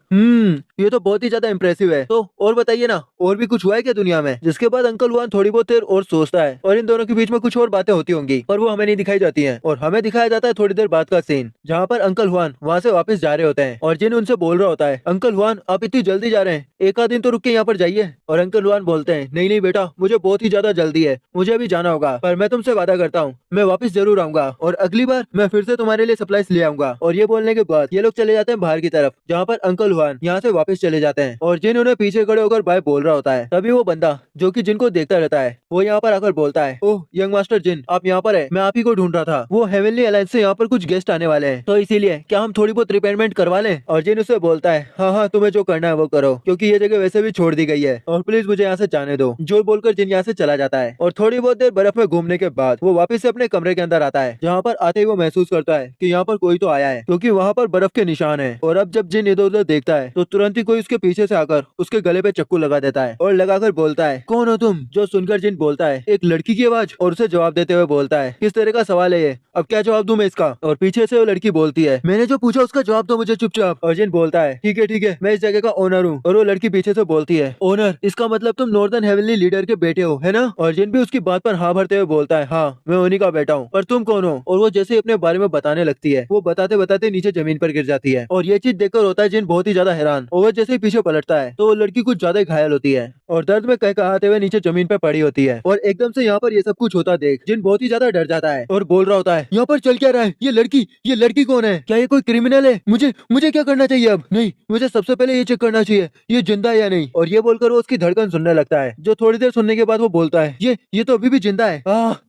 ये तो बहुत ही ज्यादा इम्प्रेसिव है, तो और बताइए ना और भी कुछ हुआ है क्या दुनिया में। जिसके बाद अंकल हुआन थोड़ी बहुत देर और सोचता है और इन दोनों के बीच में कुछ और बातें होती होंगी पर वो हमें नहीं दिखाई जाती हैं और हमें दिखाया जाता है थोड़ी देर बाद का सीन जहाँ पर अंकल हुआन वहाँ से वापस जा रहे होते हैं और जिन उनसे बोल रहा होता है अंकल हुआन आप इतनी जल्दी जा रहे हैं एक आध दिन तो रुक के यहाँ पर जाइए। और अंकल हुआन बोलते हैं नहीं नहीं बेटा मुझे बहुत ही ज्यादा जल्दी है मुझे अभी जाना होगा पर मैं तुमसे वादा करता हूँ मैं वापस जरूर आऊंगा और अगली बार मैं फिर से तुम्हारे लिए सप्लाईज ले आऊंगा। और ये बोलने के बाद ये लोग चले जाते हैं बाहर की तरफ जहाँ पर अंकल हुआन यहाँ से वापस चले जाते हैं और जिन उन्हें पीछे खड़े होकर बाय बोल रहा होता है तभी वो बंदा जो कि जिनको देखता रहता है वो यहाँ पर आकर बोलता है ओह यंग मास्टर जिन आप यहाँ पर है मैं आप ही को ढूंढ रहा था। वो हेवनली अलायंस से यहाँ पर कुछ गेस्ट आने वाले हैं तो इसीलिए क्या हम थोड़ी बहुत रिपेयरमेंट करवा लें। और जिन उसे बोलता है हाँ हाँ तुम्हें जो करना है वो करो क्योंकि ये जगह वैसे भी छोड़ दी गई है और प्लीज मुझे यहाँ से जाने दो। जो बोलकर जिन यहाँ से चला जाता है और थोड़ी बहुत देर बर्फ में घूमने के बाद वो वापस से अपने कमरे के अंदर आता है जहाँ पर आते ही वो महसूस करता है कि यहाँ पर कोई तो आया है क्योंकि वहाँ पर बर्फ के निशान है। और अब जब जिन इधर उधर देखता है तो तुरंत ही कोई उसके पीछे से आकर उसके गले पे चक्कू लगा देता है और लगाकर बोलता है कौन हो तुम। जो सुनकर जिन बोलता है एक लड़की की आवाज और उसे जवाब देते हुए बोलता है किस तरह का सवाल है ये अब क्या जवाब दूं मैं इसका। और पीछे से वो लड़की बोलती है मैंने जो पूछा उसका जवाब दो मुझे चुपचाप। और जिन बोलता है ठीक है मैं इस जगह का ओनर हूँ। और वो लड़की पीछे से बोलती है ओनर इसका मतलब तुम नॉर्दर्न हेवनली लीडर के बेटे हो है ना। और जिन भी उसकी बात पर हाँ भरते हुए बोलता है हाँ मैं उन्हीं का बेटा हूँ पर तुम कौन हो। और वो जैसे ही अपने बारे में बताने लगती है वो बताते बताते नीचे जमीन पर गिर जाती है और ये चीज देखकर होता है जिन बहुत ही ज्यादा हैरान। और वो जैसे ही पीछे पलटता है तो वो लड़की कुछ ज्यादा घायल होती है और दर्द में कह कहाते हुए नीचे जमीन पर पड़ी होती है। और एकदम से यहाँ पर ये सब कुछ होता देख जिन बहुत ही ज्यादा डर जाता है और बोल रहा होता है यहाँ पर चल क्या रहा है ये लड़की कौन है क्या ये कोई क्रिमिनल है मुझे क्या करना चाहिए अब। नहीं मुझे सबसे पहले ये चेक करना चाहिए ये जिंदा है या नहीं। और ये बोलकर वो उसकी धड़कन सुनने लगता है जो थोड़ी देर सुनने के बाद वो बोलता है ये तो अभी भी जिंदा है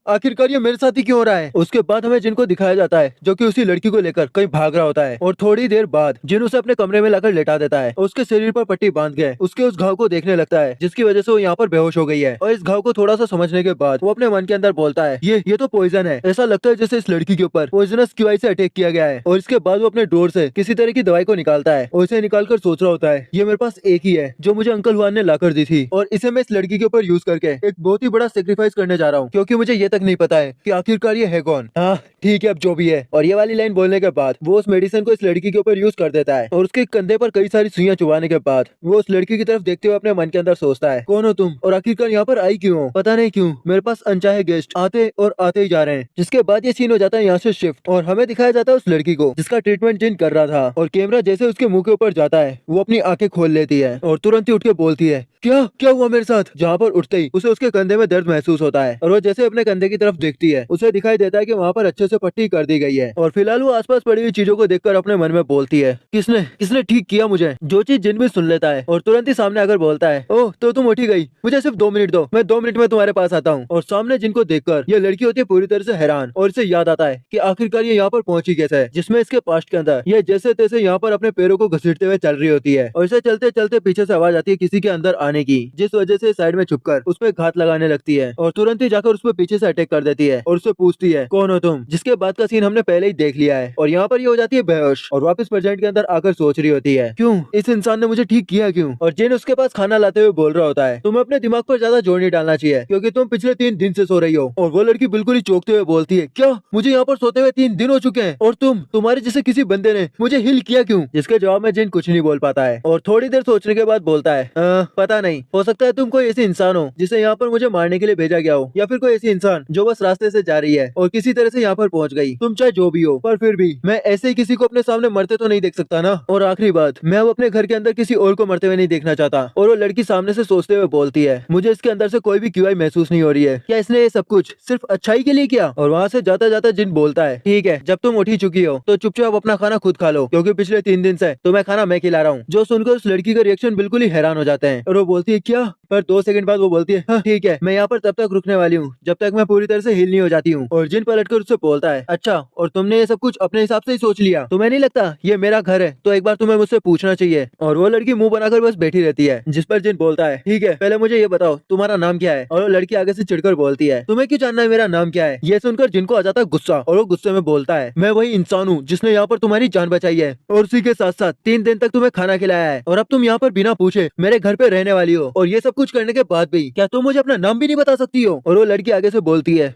आखिरकार ये मेरे साथ ही क्यों हो रहा है। उसके बाद हमें जिनको दिखाया जाता है जो कि उसी लड़की को लेकर कहीं भाग रहा होता है और थोड़ी देर बाद जिन उसे अपने कमरे में लाकर लेटा देता है और उसके शरीर पर पट्टी बांध के उसके उस घाव को देखने लगता है जिसकी वजह से वो यहाँ पर बेहोश हो गई है। और इस घाव को थोड़ा सा समझने के बाद वो अपने मन के अंदर बोलता है ये तो पॉइजन है। ऐसा लगता है जैसे इस लड़की के ऊपर पॉइजनस क्यूआई से अटैक किया गया है। और इसके बाद वो अपने ड्रॉर से किसी तरह की दवाई को निकालता है और इसे निकालकर सोच रहा होता है ये मेरे पास एक ही है जो मुझे अंकल हुआन ने लाकर दी थी और इसे मैं इस लड़की के ऊपर यूज करके एक बहुत ही बड़ा सेक्रीफाइस करने जा रहा हूँ क्योंकि मुझे ये तक नहीं पता है कि आखिरकार ये है कौन। हाँ ठीक है अब जो भी है। और ये वाली लाइन बोलने के बाद वो उस मेडिसिन को इस लड़की के ऊपर यूज कर देता है और उसके कंधे पर कई सारी सुइयां चुभाने के बाद वो उस लड़की की तरफ देखते हुए अपने मन के अंदर सोचता है कौन हो तुम और आखिरकार यहाँ पर आई क्यों हो। पता नहीं क्यों मेरे पास अनचाहे गेस्ट आते और आते ही जा रहे हैं। जिसके बाद ये सीन हो जाता है यहाँ से शिफ्ट और हमें दिखाया जाता है उस लड़की को जिसका ट्रीटमेंट जिन कर रहा था और कैमरा जैसे उसके मुंह के ऊपर जाता है वो अपनी आंखें खोल लेती है और तुरंत ही उठ के बोलती है क्या हुआ मेरे साथ। जहाँ पर उठते ही उसे उसके कंधे में दर्द महसूस होता है और वो जैसे अपने कंधे की तरफ देखती है उसे दिखाई देता है कि वहाँ पर अच्छे से पट्टी कर दी गई है। और फिलहाल वो आसपास पड़ी हुई चीजों को देखकर अपने मन में बोलती है किसने ठीक किया मुझे। जो चीज जिन भी सुन लेता है और तुरंत ही सामने आकर बोलता है ओह तो तुम उठी गई मुझे सिर्फ 2 मिनट दो मैं 2 मिनट में तुम्हारे पास आता हूँ। और सामने जिनको देखकर ये लड़की होती है पूरी तरह से हैरान और इसे याद आता है कि आखिरकार ये यहाँ पर पहुंची कैसे है जिसमें इसके पास्ट के अंदर ये जैसे तैसे यहाँ पर अपने पैरों को घसीटते हुए चल रही होती है। और इसे चलते चलते पीछे से आवाज आती है किसी के अंदर आने की जिस वजह से साइड में छुपकर उस पर घात लगाने लगती है और तुरंत ही जाकर उस पर पीछे से अटैक कर देती है और उससे पूछती है कौन हो तुम। जिसके बाद का सीन हमने पहले ही देख लिया है और यहाँ पर ये हो जाती है बेहोश और वापस प्रेजेंट के अंदर आकर सोच रही होती है क्यों इस इंसान ने मुझे ठीक किया क्यों। और जिन उसके पास खाना लाते हुए बोल रहा होता है तुम्हें अपने दिमाग पर ज्यादा जोर नहीं डालना चाहिए क्योंकि तुम पिछले 3 दिन से सो रही हो। और वो लड़की बिल्कुल ही चौंकते हुए बोलती है क्या मुझे यहाँ पर सोते हुए 3 दिन हो चुके हैं और तुम्हारे जैसे किसी बंदे ने मुझे हिल किया क्यों। जिसके जवाब में जिन कुछ नहीं बोल पाता है और थोड़ी देर सोचने के बाद बोलता है पता नहीं हो सकता है तुम कोई ऐसे इंसान हो जिसे यहाँ पर मुझे मारने के लिए भेजा गया हो या फिर कोई ऐसी इंसान जो बस रास्ते से से जा रही है और किसी तरह से यहाँ पर पहुँच गई। तुम चाहे जो भी हो, पर फिर भी मैं ऐसे ही किसी को अपने सामने मरते तो नहीं देख सकता ना। और आखिरी बात, मैं अब अपने घर के अंदर किसी और को मरते हुए नहीं देखना चाहता। और वो लड़की सामने से सोचते हुए बोलती है, मुझे इसके अंदर से कोई भी क्यूआई महसूस नहीं हो रही है। क्या इसने ये सब कुछ सिर्फ अच्छाई के लिए किया? और वहाँ से जाता जाता जिन बोलता है, ठीक है, जब तुम उठ ही चुकी हो तो चुपचाप अपना खाना खुद खा लो, क्योंकि पिछले 3 दिन से तुम्हें खाना मैं खिला रहा हूँ। जो सुनकर उस लड़की का रिएक्शन बिल्कुल ही हैरान हो जाते हैं और वो बोलती है, क्या? पर 2 सेकंड बाद वो बोलती है, हाँ ठीक है, मैं यहाँ पर तब तक रुकने वाली हूँ जब तक मैं पूरी तरह से हील नहीं हो जाती हूँ। और जिन पलटकर उससे बोलता है, अच्छा, और तुमने ये सब कुछ अपने हिसाब से ही सोच लिया? तुम्हें नहीं लगता ये मेरा घर है? तो एक बार तुम्हें मुझसे पूछना चाहिए। और वो लड़की मुंह बनाकर बस बैठी रहती है, जिस पर जिन बोलता है, ठीक है, पहले मुझे ये बताओ तुम्हारा नाम क्या है? और वो लड़की आगे से चिढ़कर बोलती है, तुम्हें क्यों जानना है मेरा नाम क्या है? ये सुनकर जिनको आ जाता है गुस्सा और वो गुस्से में बोलता है, मैं वही इंसान हूँ जिसने यहाँ पर तुम्हारी जान बचाई है और उसी के साथ साथ 3 दिन तक तुम्हें खाना खिलाया है, और अब तुम यहाँ पर बिना पूछे मेरे घर पे रहने वाली हो। और ये सब कुछ करने के बाद भी क्या तुम मुझे अपना नाम भी नहीं बता सकती हो? और वो लड़की आगे से बोलती है,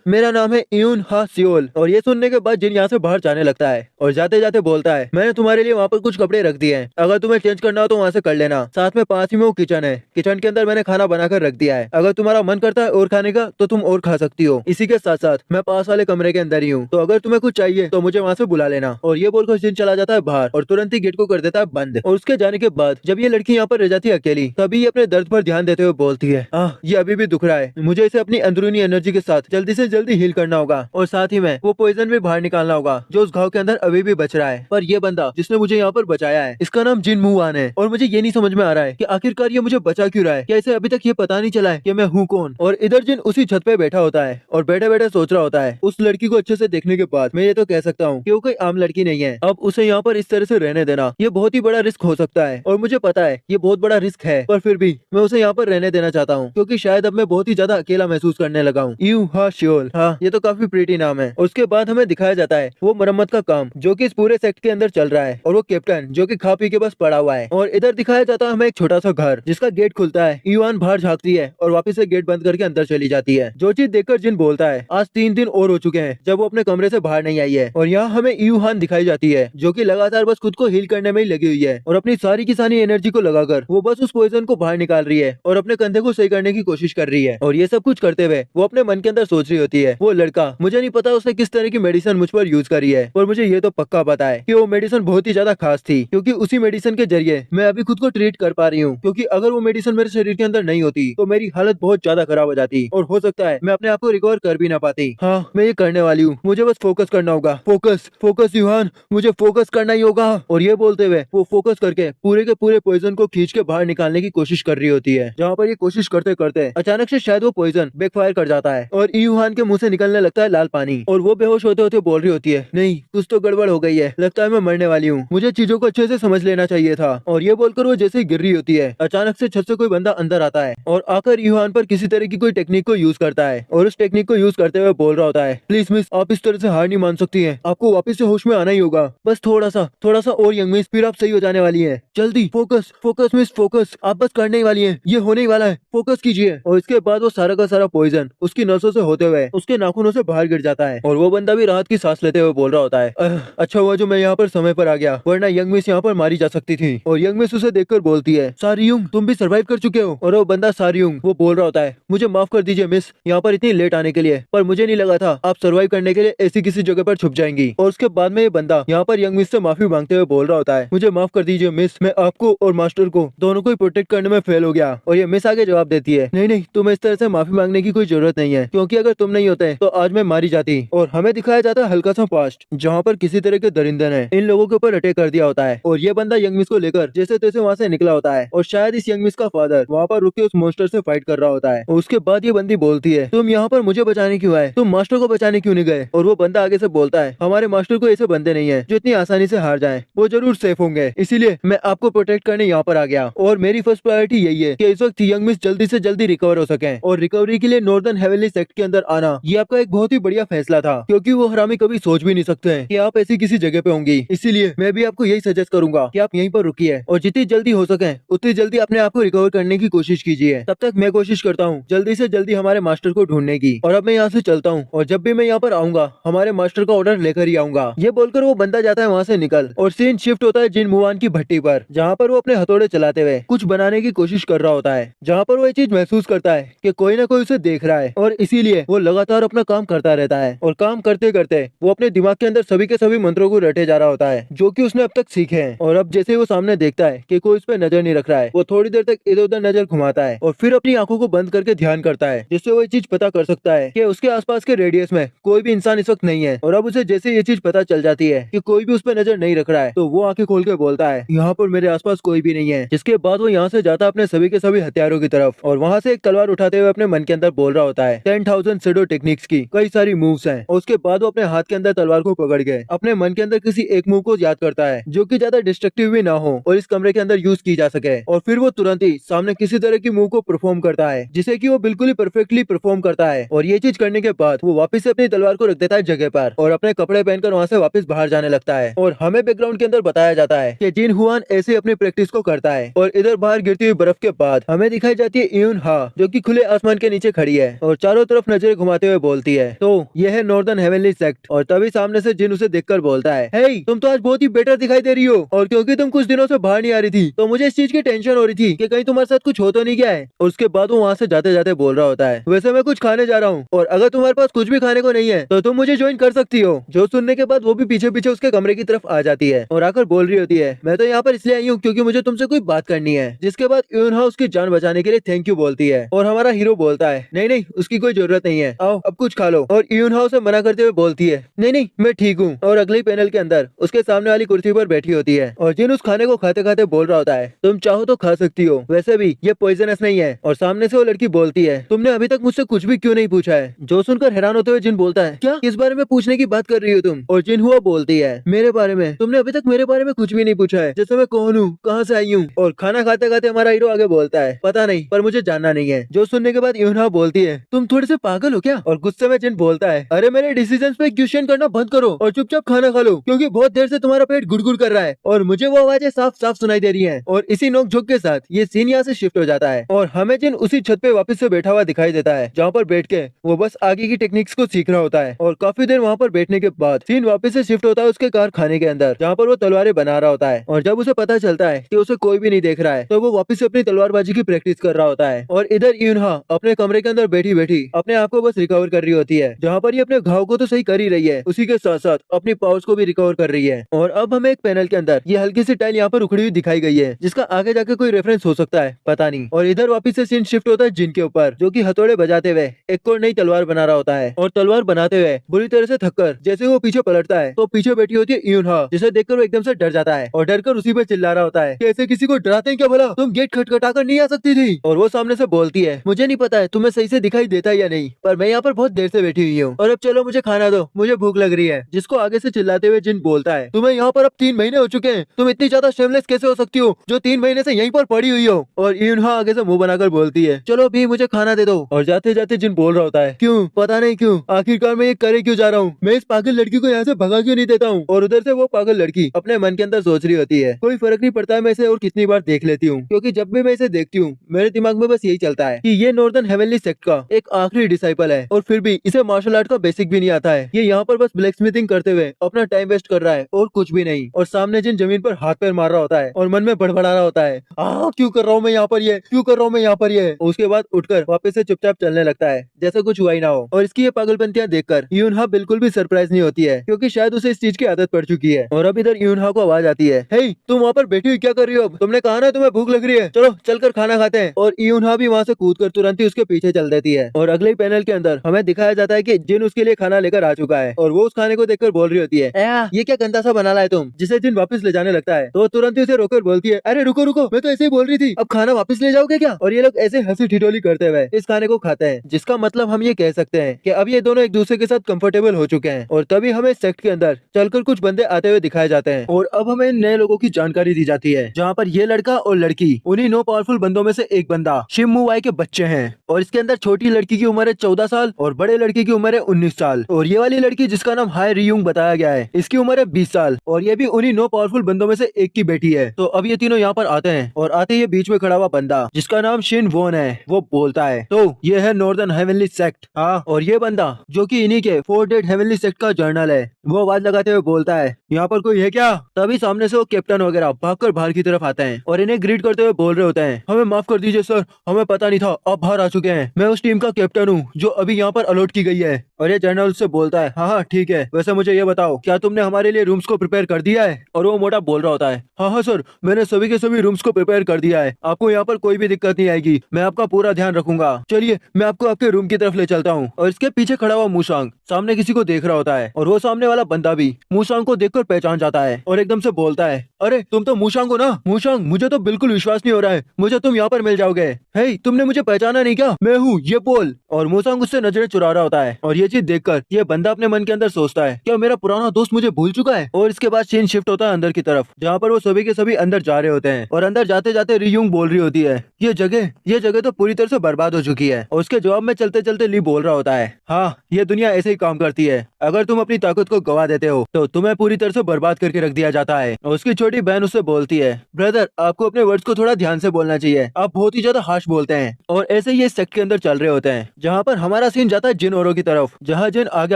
मेरा नाम है यून हा सियोल। और ये सुनने के बाद जिन यहाँ से बाहर जाने लगता है और जाते जाते बोलता है, मैंने तुम्हारे लिए वहाँ पर कुछ कपड़े रख दिए हैं, अगर तुम्हें चेंज करना हो तो वहाँ से कर लेना। साथ में पास ही में वो किचन है, किचन के अंदर मैंने खाना बनाकर रख दिया है, अगर तुम्हारा मन करता है और खाने का तो तुम और खा सकती हो। इसी के साथ साथ मैं पास वाले कमरे के अंदर ही हूँ, तो अगर तुम्हें कुछ चाहिए तो मुझे वहाँ से बुला लेना। और ये बोलकर जिन चला जाता है बाहर और तुरंत ही गेट को कर देता है बंद। और उसके जाने के बाद जब ये लड़की यहाँ पर रह जाती है अकेली, तभी ये अपने दर्द पर ध्यान देते हुए बोलती है, ये अभी भी दुख रहा है, मुझे इसे अपनी अंदरूनी एनर्जी के साथ जल्दी से जल्दी हील करना होगा और साथ ही में वो पॉइजन भी बाहर निकालना होगा जो उस घाव के अंदर अभी भी बच रहा है। पर ये बंदा जिसने मुझे यहाँ पर बचाया है, इसका नाम जिन मुआन है और मुझे ये नहीं समझ में आ रहा है कि आखिरकार ये मुझे बचा क्यों रहा है। क्या इसे अभी तक ये पता नहीं चला है कि मैं हूँ कौन? और इधर जिन उसी छत पे बैठा होता है और बैठे बैठे सोच रहा होता है। उस लड़की को अच्छे से देखने के बाद मैं ये तो कह सकता हूँ कि वो कोई आम लड़की नहीं है। अब उसे यहाँ पर इस तरह से रहने देना ये बहुत ही बड़ा रिस्क हो सकता है और मुझे पता है ये बहुत बड़ा रिस्क है, पर फिर भी मैं उसे यहाँ पर रहने देना चाहता हूँ, क्योंकि शायद अब मैं बहुत ही ज्यादा अकेला महसूस करने लगा हूँ। यू हा श्योल, हाँ ये तो काफी प्रीटी नाम है। उसके बाद हमें दिखाया जाता है वो मरम्मत का काम जो कि इस पूरे सेक्ट के अंदर चल रहा है, और वो कैप्टन जो कि खा पी के बस पड़ा हुआ है। और इधर दिखाया जाता है हमें एक छोटा सा घर जिसका गेट खुलता है, यूआन बाहर झांकती है और वापस से गेट बंद करके अंदर चली जाती है। जो चीज देखकर जिन बोलता है, आज 3 दिन और हो चुके हैं जब वो अपने कमरे से बाहर नहीं आई है। और यहाँ हमें यूहान दिखाई जाती है जो कि लगातार बस खुद को हील करने में ही लगी हुई है और अपनी सारी की सारी एनर्जी को लगाकर वो बस उस पॉइजन को बाहर निकाल रही है और अपने कंधे को सही करने की कोशिश कर रही है। और ये सब कुछ करते हुए वो अपने मन के अंदर सोच रही होती है, वो लड़का, मुझे नहीं पता उसने किस तरह की मेडिसिन मुझ पर यूज करी है, पर मुझे ये तो पक्का पता है कि वो मेडिसिन बहुत ही ज्यादा खास थी, क्योंकि उसी मेडिसिन के जरिए मैं अभी खुद को ट्रीट कर पा रही हूँ। क्योंकि अगर वो मेडिसिन मेरे शरीर के अंदर नहीं होती तो मेरी हालत बहुत ज्यादा खराब हो जाती और हो सकता है मैं अपने आप को रिकवर कर भी ना पाती। हाँ मैं ये करने वाली हूँ, मुझे बस फोकस करना होगा। फोकस फोकस यूहान, मुझे फोकस करना ही होगा। और ये बोलते हुए वो फोकस करके पूरे के पूरे पॉइजन को खींच के बाहर निकालने की कोशिश कर रही होती है। जहाँ पर ये कोशिश करते करते अचानक से शायद वो पॉइजन बैकफायर कर जाता है और यूहान के मुंह से निकलने लगता है लाल पानी और वो बेहोश होते होते बोल रही होती है, नहीं कुछ तो गड़बड़ हो गई है, लगता है मैं मरने वाली हूँ, मुझे चीजों को अच्छे से समझ लेना चाहिए था। और ये बोलकर वो जैसे ही गिर रही होती है, अचानक से छत से कोई बंदा अंदर आता है और आकर यूहान पर किसी तरह की कोई टेक्निक को यूज करता है और उस टेक्निक को यूज करते हुए बोल रहा होता है, प्लीज मिस आप इस तरह से हार नहीं मान सकती है, आपको वापस से होश में आना ही होगा, बस थोड़ा सा और यंग मिस, फिर आप सही हो जाने वाली है, जल्दी फोकस फोकस मिस फोकस, आप बस करने ही वाली है, ये होने ही वाला है, फोकस कीजिए। और इसके बाद वो सारा का सारा पॉइजन उसकी नसों से होते हुए उसके नाखूनों से बाहर गिर जाता है और वो बंदा भी राहत की सांस लेते हुए बोल रहा होता है, अच्छा हुआ जो मैं यहाँ पर समय पर आ गया, वरना यंग मिस यहाँ पर मारी जा सकती थी। और यंग मिस उसे देखकर बोलती है, सारियुंग तुम भी सर्वाइव कर चुके हो। और वो बंदा सारियुंग वो बोल रहा होता है, मुझे माफ कर दीजिए मिस यहाँ पर इतनी लेट आने के लिए, पर मुझे नहीं लगा था आप सर्वाइव करने के लिए ऐसी किसी जगह पर छुप जाएंगी। और उसके बाद में ये बंदा यहाँ पर यंग मिस से माफी मांगते हुए बोल रहा होता है, मुझे माफ कर दीजिए मिस, मैं आपको और मास्टर को दोनों को ही प्रोटेक्ट करने में फेल हो गया। और ये मिस आगे जवाब देती है, नहीं नहीं तुम्हें इस तरह से माफी मांगने की कोई जरूरत नहीं है, क्योंकि अगर तुम नहीं होते तो आज मैं मारी जाती। और हमें दिखाया जाता है हल्का सा पास्ट जहाँ पर किसी तरह के दरिंदे ने इन लोगों के ऊपर अटैक कर दिया होता है और ये बंदा यंग मिस को लेकर जैसे तैसे वहाँ से निकला होता है और शायद इस यंग मिस का फादर वहाँ पर रुक के उस मॉन्स्टर से फाइट कर रहा होता है। और उसके बाद ये बंदी बोलती है, तुम यहाँ पर मुझे बचाने क्यों आए, तुम मास्टर को बचाने क्यों नहीं गए। और वो बंदा आगे से बोलता है, हमारे मास्टर को ऐसे बंदे नहीं है जो इतनी आसानी से हार जाएं, वो जरूर सेफ होंगे, इसीलिए मैं आपको प्रोटेक्ट करने यहाँ पर आ गया। और मेरी फर्स्ट प्रायोरिटी यही है कि इस वक्त यंग मिस जल्दी से जल्दी रिकवर हो सके और रिकवरी के लिए नॉर्दर्न हेवनली सेक्ट के अंदर आना ये आपका एक बहुत ही बढ़िया फैसला था, क्योंकि वो हरामी कभी सोच भी नहीं सकते हैं कि आप ऐसी किसी जगह पे होंगी। इसीलिए मैं भी आपको यही सजेस्ट करूंगा कि आप यहीं पर रुकिए और जितनी जल्दी हो सके उतनी जल्दी अपने आप को रिकवर करने की कोशिश कीजिए। तब तक मैं कोशिश करता हूँ जल्दी से जल्दी हमारे मास्टर को ढूंढने की। और अब मैं यहाँ से चलता हूँ और जब भी मैं यहाँ पर आऊंगा हमारे मास्टर का ऑर्डर लेकर ही आऊंगा। ये बोलकर वो बंदा जाता है वहाँ से निकल और सीन शिफ्ट होता है जिन मुआन की भट्टी पर, जहाँ पर वो अपने हथौड़े चलाते हुए कुछ बनाने की कोशिश कर रहा होता है, जहाँ पर वो ये चीज महसूस करता है कि कोई ना कोई उसे देख रहा है और इसीलिए वो लगातार अपना काम करता रहता है और काम करते करते वो अपने दिमाग के अंदर सभी के सभी मंत्रों को रटे जा रहा होता है जो कि उसने अब तक सीखे हैं। और अब जैसे वो सामने देखता है कि कोई उस पर नजर नहीं रख रहा है, वो थोड़ी देर तक इधर उधर नजर घुमाता है और फिर अपनी आंखों को बंद करके ध्यान करता है, जिससे वो ये चीज पता कर सकता है कि उसके आसपास के रेडियस में कोई भी इंसान इस वक्त नहीं है। और अब उसे जैसे ये चीज पता चल जाती है कि कोई भी उस पर नजर नहीं रख रहा है, तो वो आंखें खोल के बोलता है यहाँ पर मेरे आसपास कोई भी नहीं है। जिसके बाद वो यहाँ से जाता अपने सभी के सभी हथियारों की तरफ और वहाँ से एक तलवार उठाते हुए अपने मन के अंदर बोल रहा होता है 10,000 शेडो टेक्निक्स की कई सारी मूव्स हैं। और उसके बाद वो अपने हाथ के अंदर तलवार को पकड़ के अपने मन के अंदर किसी एक मूव को याद करता है जो कि ज्यादा डिस्ट्रक्टिव भी ना हो और इस कमरे के अंदर यूज की जा सके। और फिर वो तुरंत ही सामने किसी तरह की मूव को परफॉर्म करता है जिसे कि वो बिल्कुल ही परफेक्टली परफॉर्म करता है। और ये चीज करने के बाद वो वापस से अपनी तलवार को रख देता है जगह पर और अपने कपड़े पहनकर वहाँ से वापस बाहर जाने लगता है। और हमें बैकग्राउंड के अंदर बताया जाता है कि जिन हुआन ऐसे अपनी प्रैक्टिस को करता है। और इधर बाहर गिरती हुई बर्फ के बाद हमें दिखाई जाती है यून हा जो कि खुले आसमान के नीचे खड़ी है और चारों तरफ नजरें घुमाते हुए बोलती है तो यह है नॉर्दर्न हेवनली सेक्ट। और तभी सामने से जिन उसे देखकर बोलता है हे तुम तो आज बहुत ही बेटर दिखाई दे रही हो, और क्योंकि तुम कुछ दिनों से बाहर नहीं आ रही थी तो मुझे इस चीज की टेंशन हो रही थी कि कहीं तुम्हारे साथ कुछ हो तो नहीं गया है। और उसके बाद वो वहाँ से जाते जाते बोल रहा होता है वैसे मैं कुछ खाने जा रहा हूँ और अगर तुम्हारे पास कुछ भी खाने को नहीं है तो तुम मुझे ज्वाइन कर सकती हो। जो सुनने के बाद वो भी पीछे पीछे उसके कमरे की तरफ आ जाती है और आकर बोल रही होती है मैं तो यहाँ पर इसलिए आई हूँ क्योंकि मुझे तुमसे कोई बात करनी है। जिसके बाद यूनहा उसकी जान बचाने के लिए थैंक यू बोलती है और हमारा हीरो बोलता है नहीं नहीं उसकी कोई जरूरत नहीं है, आओ अब कुछ खा लो। और यूनहा उसे मना करते हुए बोलती है नहीं नहीं मैं ठीक हूँ। और अगले पैनल के अंदर उसके सामने वाली कुर्सी पर बैठी होती है और जिन उस खाने को खाते खाते बोल रहा होता है तुम चाहो तो खा सकती हो, वैसे भी ये पॉइजनस नहीं है। और सामने से वो लड़की बोलती है तुमने अभी तक मुझसे कुछ भी क्यों नहीं पूछा है। जो सुनकर हैरान होते हुए जिन बोलता है क्या किस बारे में पूछने की बात कर रही हो तुम। और जिन हुआ बोलती है मेरे बारे में, तुमने अभी तक मेरे बारे में कुछ भी नहीं पूछा है, जैसे मैं कौन हूँ कहाँ से आई हूँ। और खाना खाते खाते हमारा हीरो आगे बोलता है पता नहीं पर मुझे जानना नहीं है। जो सुनने के बाद यूनहा बोलती है तुम थोड़े से पागल हो क्या। और गुस्से में जिन बोलता है अरे मेरे डिसीजन पे क्वेश्चन करना बंद करो और चुपचाप खाना खा लो क्योंकि बहुत देर से तुम्हारा पेट गुड़गुड़ कर रहा है और मुझे वो आवाजें साफ साफ सुनाई दे रही है। और इसी नोक झोंक के साथ ये सीन यहाँ से शिफ्ट हो जाता है और हमें जिन उसी छत पे वापस से बैठा हुआ दिखाई देता है जहाँ पर बैठ के वो बस आगे की टेक्निक्स को सीख रहा होता है। और काफी देर वहाँ पर बैठने के बाद सीन वापस से शिफ्ट होता है उसके कारखाने के अंदर जहाँ पर वो तलवारें बना रहा होता है। और जब उसे पता चलता है कि उसे कोई भी नहीं देख रहा है तो वो वापस से अपनी तलवारबाजी की प्रैक्टिस कर रहा होता है। और इधर यूनहा अपने कमरे के अंदर बैठी बैठी अपने आप को बस रिकवर कर रही होती है, जहाँ पर ये अपने घाव को तो सही कर ही रही है उसी के साथ साथ अपनी पावर्स को भी रिकवर कर रही है। और अब हमें एक पैनल के अंदर ये हल्की सी टाइल यहाँ पर उखड़ी हुई दिखाई गई है जिसका आगे जाके कोई रेफरेंस हो सकता है पता नहीं। और इधर वापस से सीन शिफ्ट होता है जिन के ऊपर जो कि हथौड़े बजाते हुए एक और नई तलवार बना रहा होता है। और तलवार बनाते हुए बुरी तरह से थककर जैसे वो पीछे पलटता है तो पीछे बैठी होती है यूनहा जिसे देखकर वो एकदम से डर जाता है और डर कर उसी पे चिल्ला रहा होता है कि ऐसे किसी को डराते हैं क्या भला, तुम गेट खटखटा कर नहीं आ सकती थी। और वो सामने से बोलती है मुझे नहीं पता है तुम्हें सही से दिखाई देता है या नहीं पर मैं यहाँ पर बहुत देर से बैठी हुई हूँ और अब चलो मुझे खाना दो मुझे भूख लग रही है। जिसको आगे से चिल्लाते हुए जिन बोलता है तुम्हें यहाँ पर अब 3 महीने हो चुके हैं, तुम इतनी ज्यादा शेमलेस कैसे हो सकती हो जो 3 महीने से यहीं पर पड़ी हुई हो। और यूनहा आगे से मुंह बनाकर बोलती है चलो भी मुझे खाना दे दो। और जाते जाते जिन बोल रहा होता है क्यों पता नहीं क्यों आखिरकार मैं ये करे क्यों जा रहा हूँ, मैं इस पागल लड़की को यहाँ से भगा क्यों नहीं देता हूँ। और उधर से वो पागल लड़की अपने मन के अंदर सोच रही होती है कोई फर्क नहीं पड़ता है मैं इसे और कितनी बार देख लेती हूँ क्योंकि जब भी मैं इसे देखती हूँ मेरे दिमाग में बस यही चलता है कि ये नॉर्दर्न हेवनली सेक्ट का एक आखिरी डिसाइपल है और फिर भी इसे मार्शल आर्ट का बेसिक भी नहीं आता है। ये यहाँ पर बस ब्लैक स्मिथिंग करते हुए अपना टाइम वेस्ट कर रहा है और कुछ भी नहीं। और सामने जिन जमीन पर हाथ पैर मार रहा होता है और मन में बड़बड़ा रहा होता है क्यों कर रहा हूँ मैं यहाँ पर ये, क्यों कर रहा हूँ मैं यहाँ पर ये। उसके बाद उठकर वापस से चुपचाप चलने लगता है जैसे कुछ हुआ ही ना हो। और इसकी ये पागलपंतियां देखकर यूनहा बिल्कुल भी सरप्राइज नहीं होती है क्योंकि शायद उसे इस चीज की आदत पड़ चुकी है। और अब इधर यूनहा को आवाज आती है हे तुम वहाँ पर बैठी हुई क्या कर रही हो, अब तुमने कहा ना तुम्हें भूख लग रही है, चलो चलकर खाना खाते हैं। और यूनहा भी वहाँ से कूदकर तुरंत ही उसके पीछे चल देती है। और अगले पैनल के अंदर हमें दिखाया जाता है कि जिन उसके लिए खाना लेकर आ चुका है और वो उस खाने को देखकर बोल रही होती है ये क्या गंदा सा बना लाए तुम, जिसे जिन वापस ले जाने लगता है तो तुरंत ही उसे रोकर बोलती है अरे रुको रुको मैं तो ऐसे ही बोल रही थी, अब खाना वापस ले जाओगे क्या। और ये लोग ऐसे हंसी ठिठोली करते हुए इस खाने को खाते हैं जिसका मतलब हम ये कह सकते हैं कि अब ये दोनों एक दूसरे के साथ कंफर्टेबल हो चुके हैं। और तभी हमें सेक्ट के अंदर चलकर कुछ बंदे आते हुए दिखाए जाते हैं और अब हमें नए लोगों की जानकारी दी जाती है जहाँ पर ये लड़का और लड़की उन्हीं 9 पावरफुल बंदों में से एक बंदा शिमुवाई के बच्चे हैं। और इसके अंदर छोटी लड़की की उम्र है 14 साल और बड़े लड़की की उम्र है 19 साल। और ये वाली लड़की जिसका नाम हाई रियुंग बताया गया है इसकी उम्र है 20 साल और ये भी उन्हीं 9 पावरफुल बंदों में से एक की बेटी है। तो अब ये तीनों यहाँ पर आते हैं और आते ही बीच में खड़ा हुआ बंदा जिसका नाम शिन वोन है वो बोलता है तो ये है नॉर्दर्न हेवनली सेक्ट। हाँ और ये बंदा जो कि इन्हीं के 4 डेड हेवनली सेक्ट का जर्नल है वो आवाज लगाते हुए बोलता है यहाँ पर कोई है क्या। तभी सामने से वो कैप्टन वगैरह भागकर बाहर की तरफ आते हैं और इन्हें ग्रीट करते हुए बोल रहे होते हैं हमें माफ कर दीजिए सर, हमें पता नहीं था आप बाहर आ चुके हैं, मैं उस टीम का कैप्टन हूँ जो अभी यहाँ पर अलॉट की गई है। और ये जनरल उससे बोलता है, हाँ हाँ ठीक है, वैसे मुझे ये बताओ क्या तुमने हमारे लिए रूम्स को प्रिपेयर कर दिया है? और वो मोटा बोल रहा होता है, हाँ हाँ सर, मैंने सभी के सभी रूम्स को प्रिपेयर कर दिया है, आपको यहाँ पर कोई भी दिक्कत नहीं आएगी, मैं आपका पूरा ध्यान रखूंगा। चलिए मैं आपको आपके रूम की तरफ ले चलता हूँ। और इसके पीछे खड़ा हुआ मूसांग सामने किसी को देख रहा होता है और वो सामने वाला बंदा भी मूसांग को देखकर पहचान जाता है और एकदम से बोलता है, अरे तुम तो मूसांग हो ना? मूसांग, मुझे तो बिल्कुल विश्वास नहीं हो रहा है, मुझे तुम यहाँ पर मिल जाओगे। हे, तुमने मुझे पहचाना नहीं क्या? मैं हूँ, ये बोल। और मूसांग उससे नजरें चुरा रहा होता है और ये चीज देखकर ये बंदा अपने मन के अंदर सोचता है, क्या मेरा पुराना दोस्त मुझे भूल चुका है? और इसके बाद सीन शिफ्ट होता है अंदर की तरफ, जहाँ पर वो सभी के सभी अंदर जा रहे होते हैं। और अंदर जाते जाते रियूंग बोल रही होती है, ये जगह तो पूरी तरह से बर्बाद हो चुकी है। और उसके जवाब में चलते चलते ली बोल रहा होता है, हाँ ये दुनिया ऐसे ही काम करती है, अगर तुम अपनी ताकत को गवा देते हो तो तुम्हें पूरी तरह से बर्बाद करके रख दिया जाता है। और उसकी छोटी बहन उससे बोलती है, ब्रदर आपको अपने वर्ड्स को थोड़ा ध्यान से बोलना चाहिए, आप बहुत ही ज्यादा हार्श बोलते हैं। और ऐसे ही इस सेक्ट के अंदर चल रहे होते हैं, जहाँ पर हमारा सीन जाता है जिन औरों की तरफ, जहाँ जिन आगे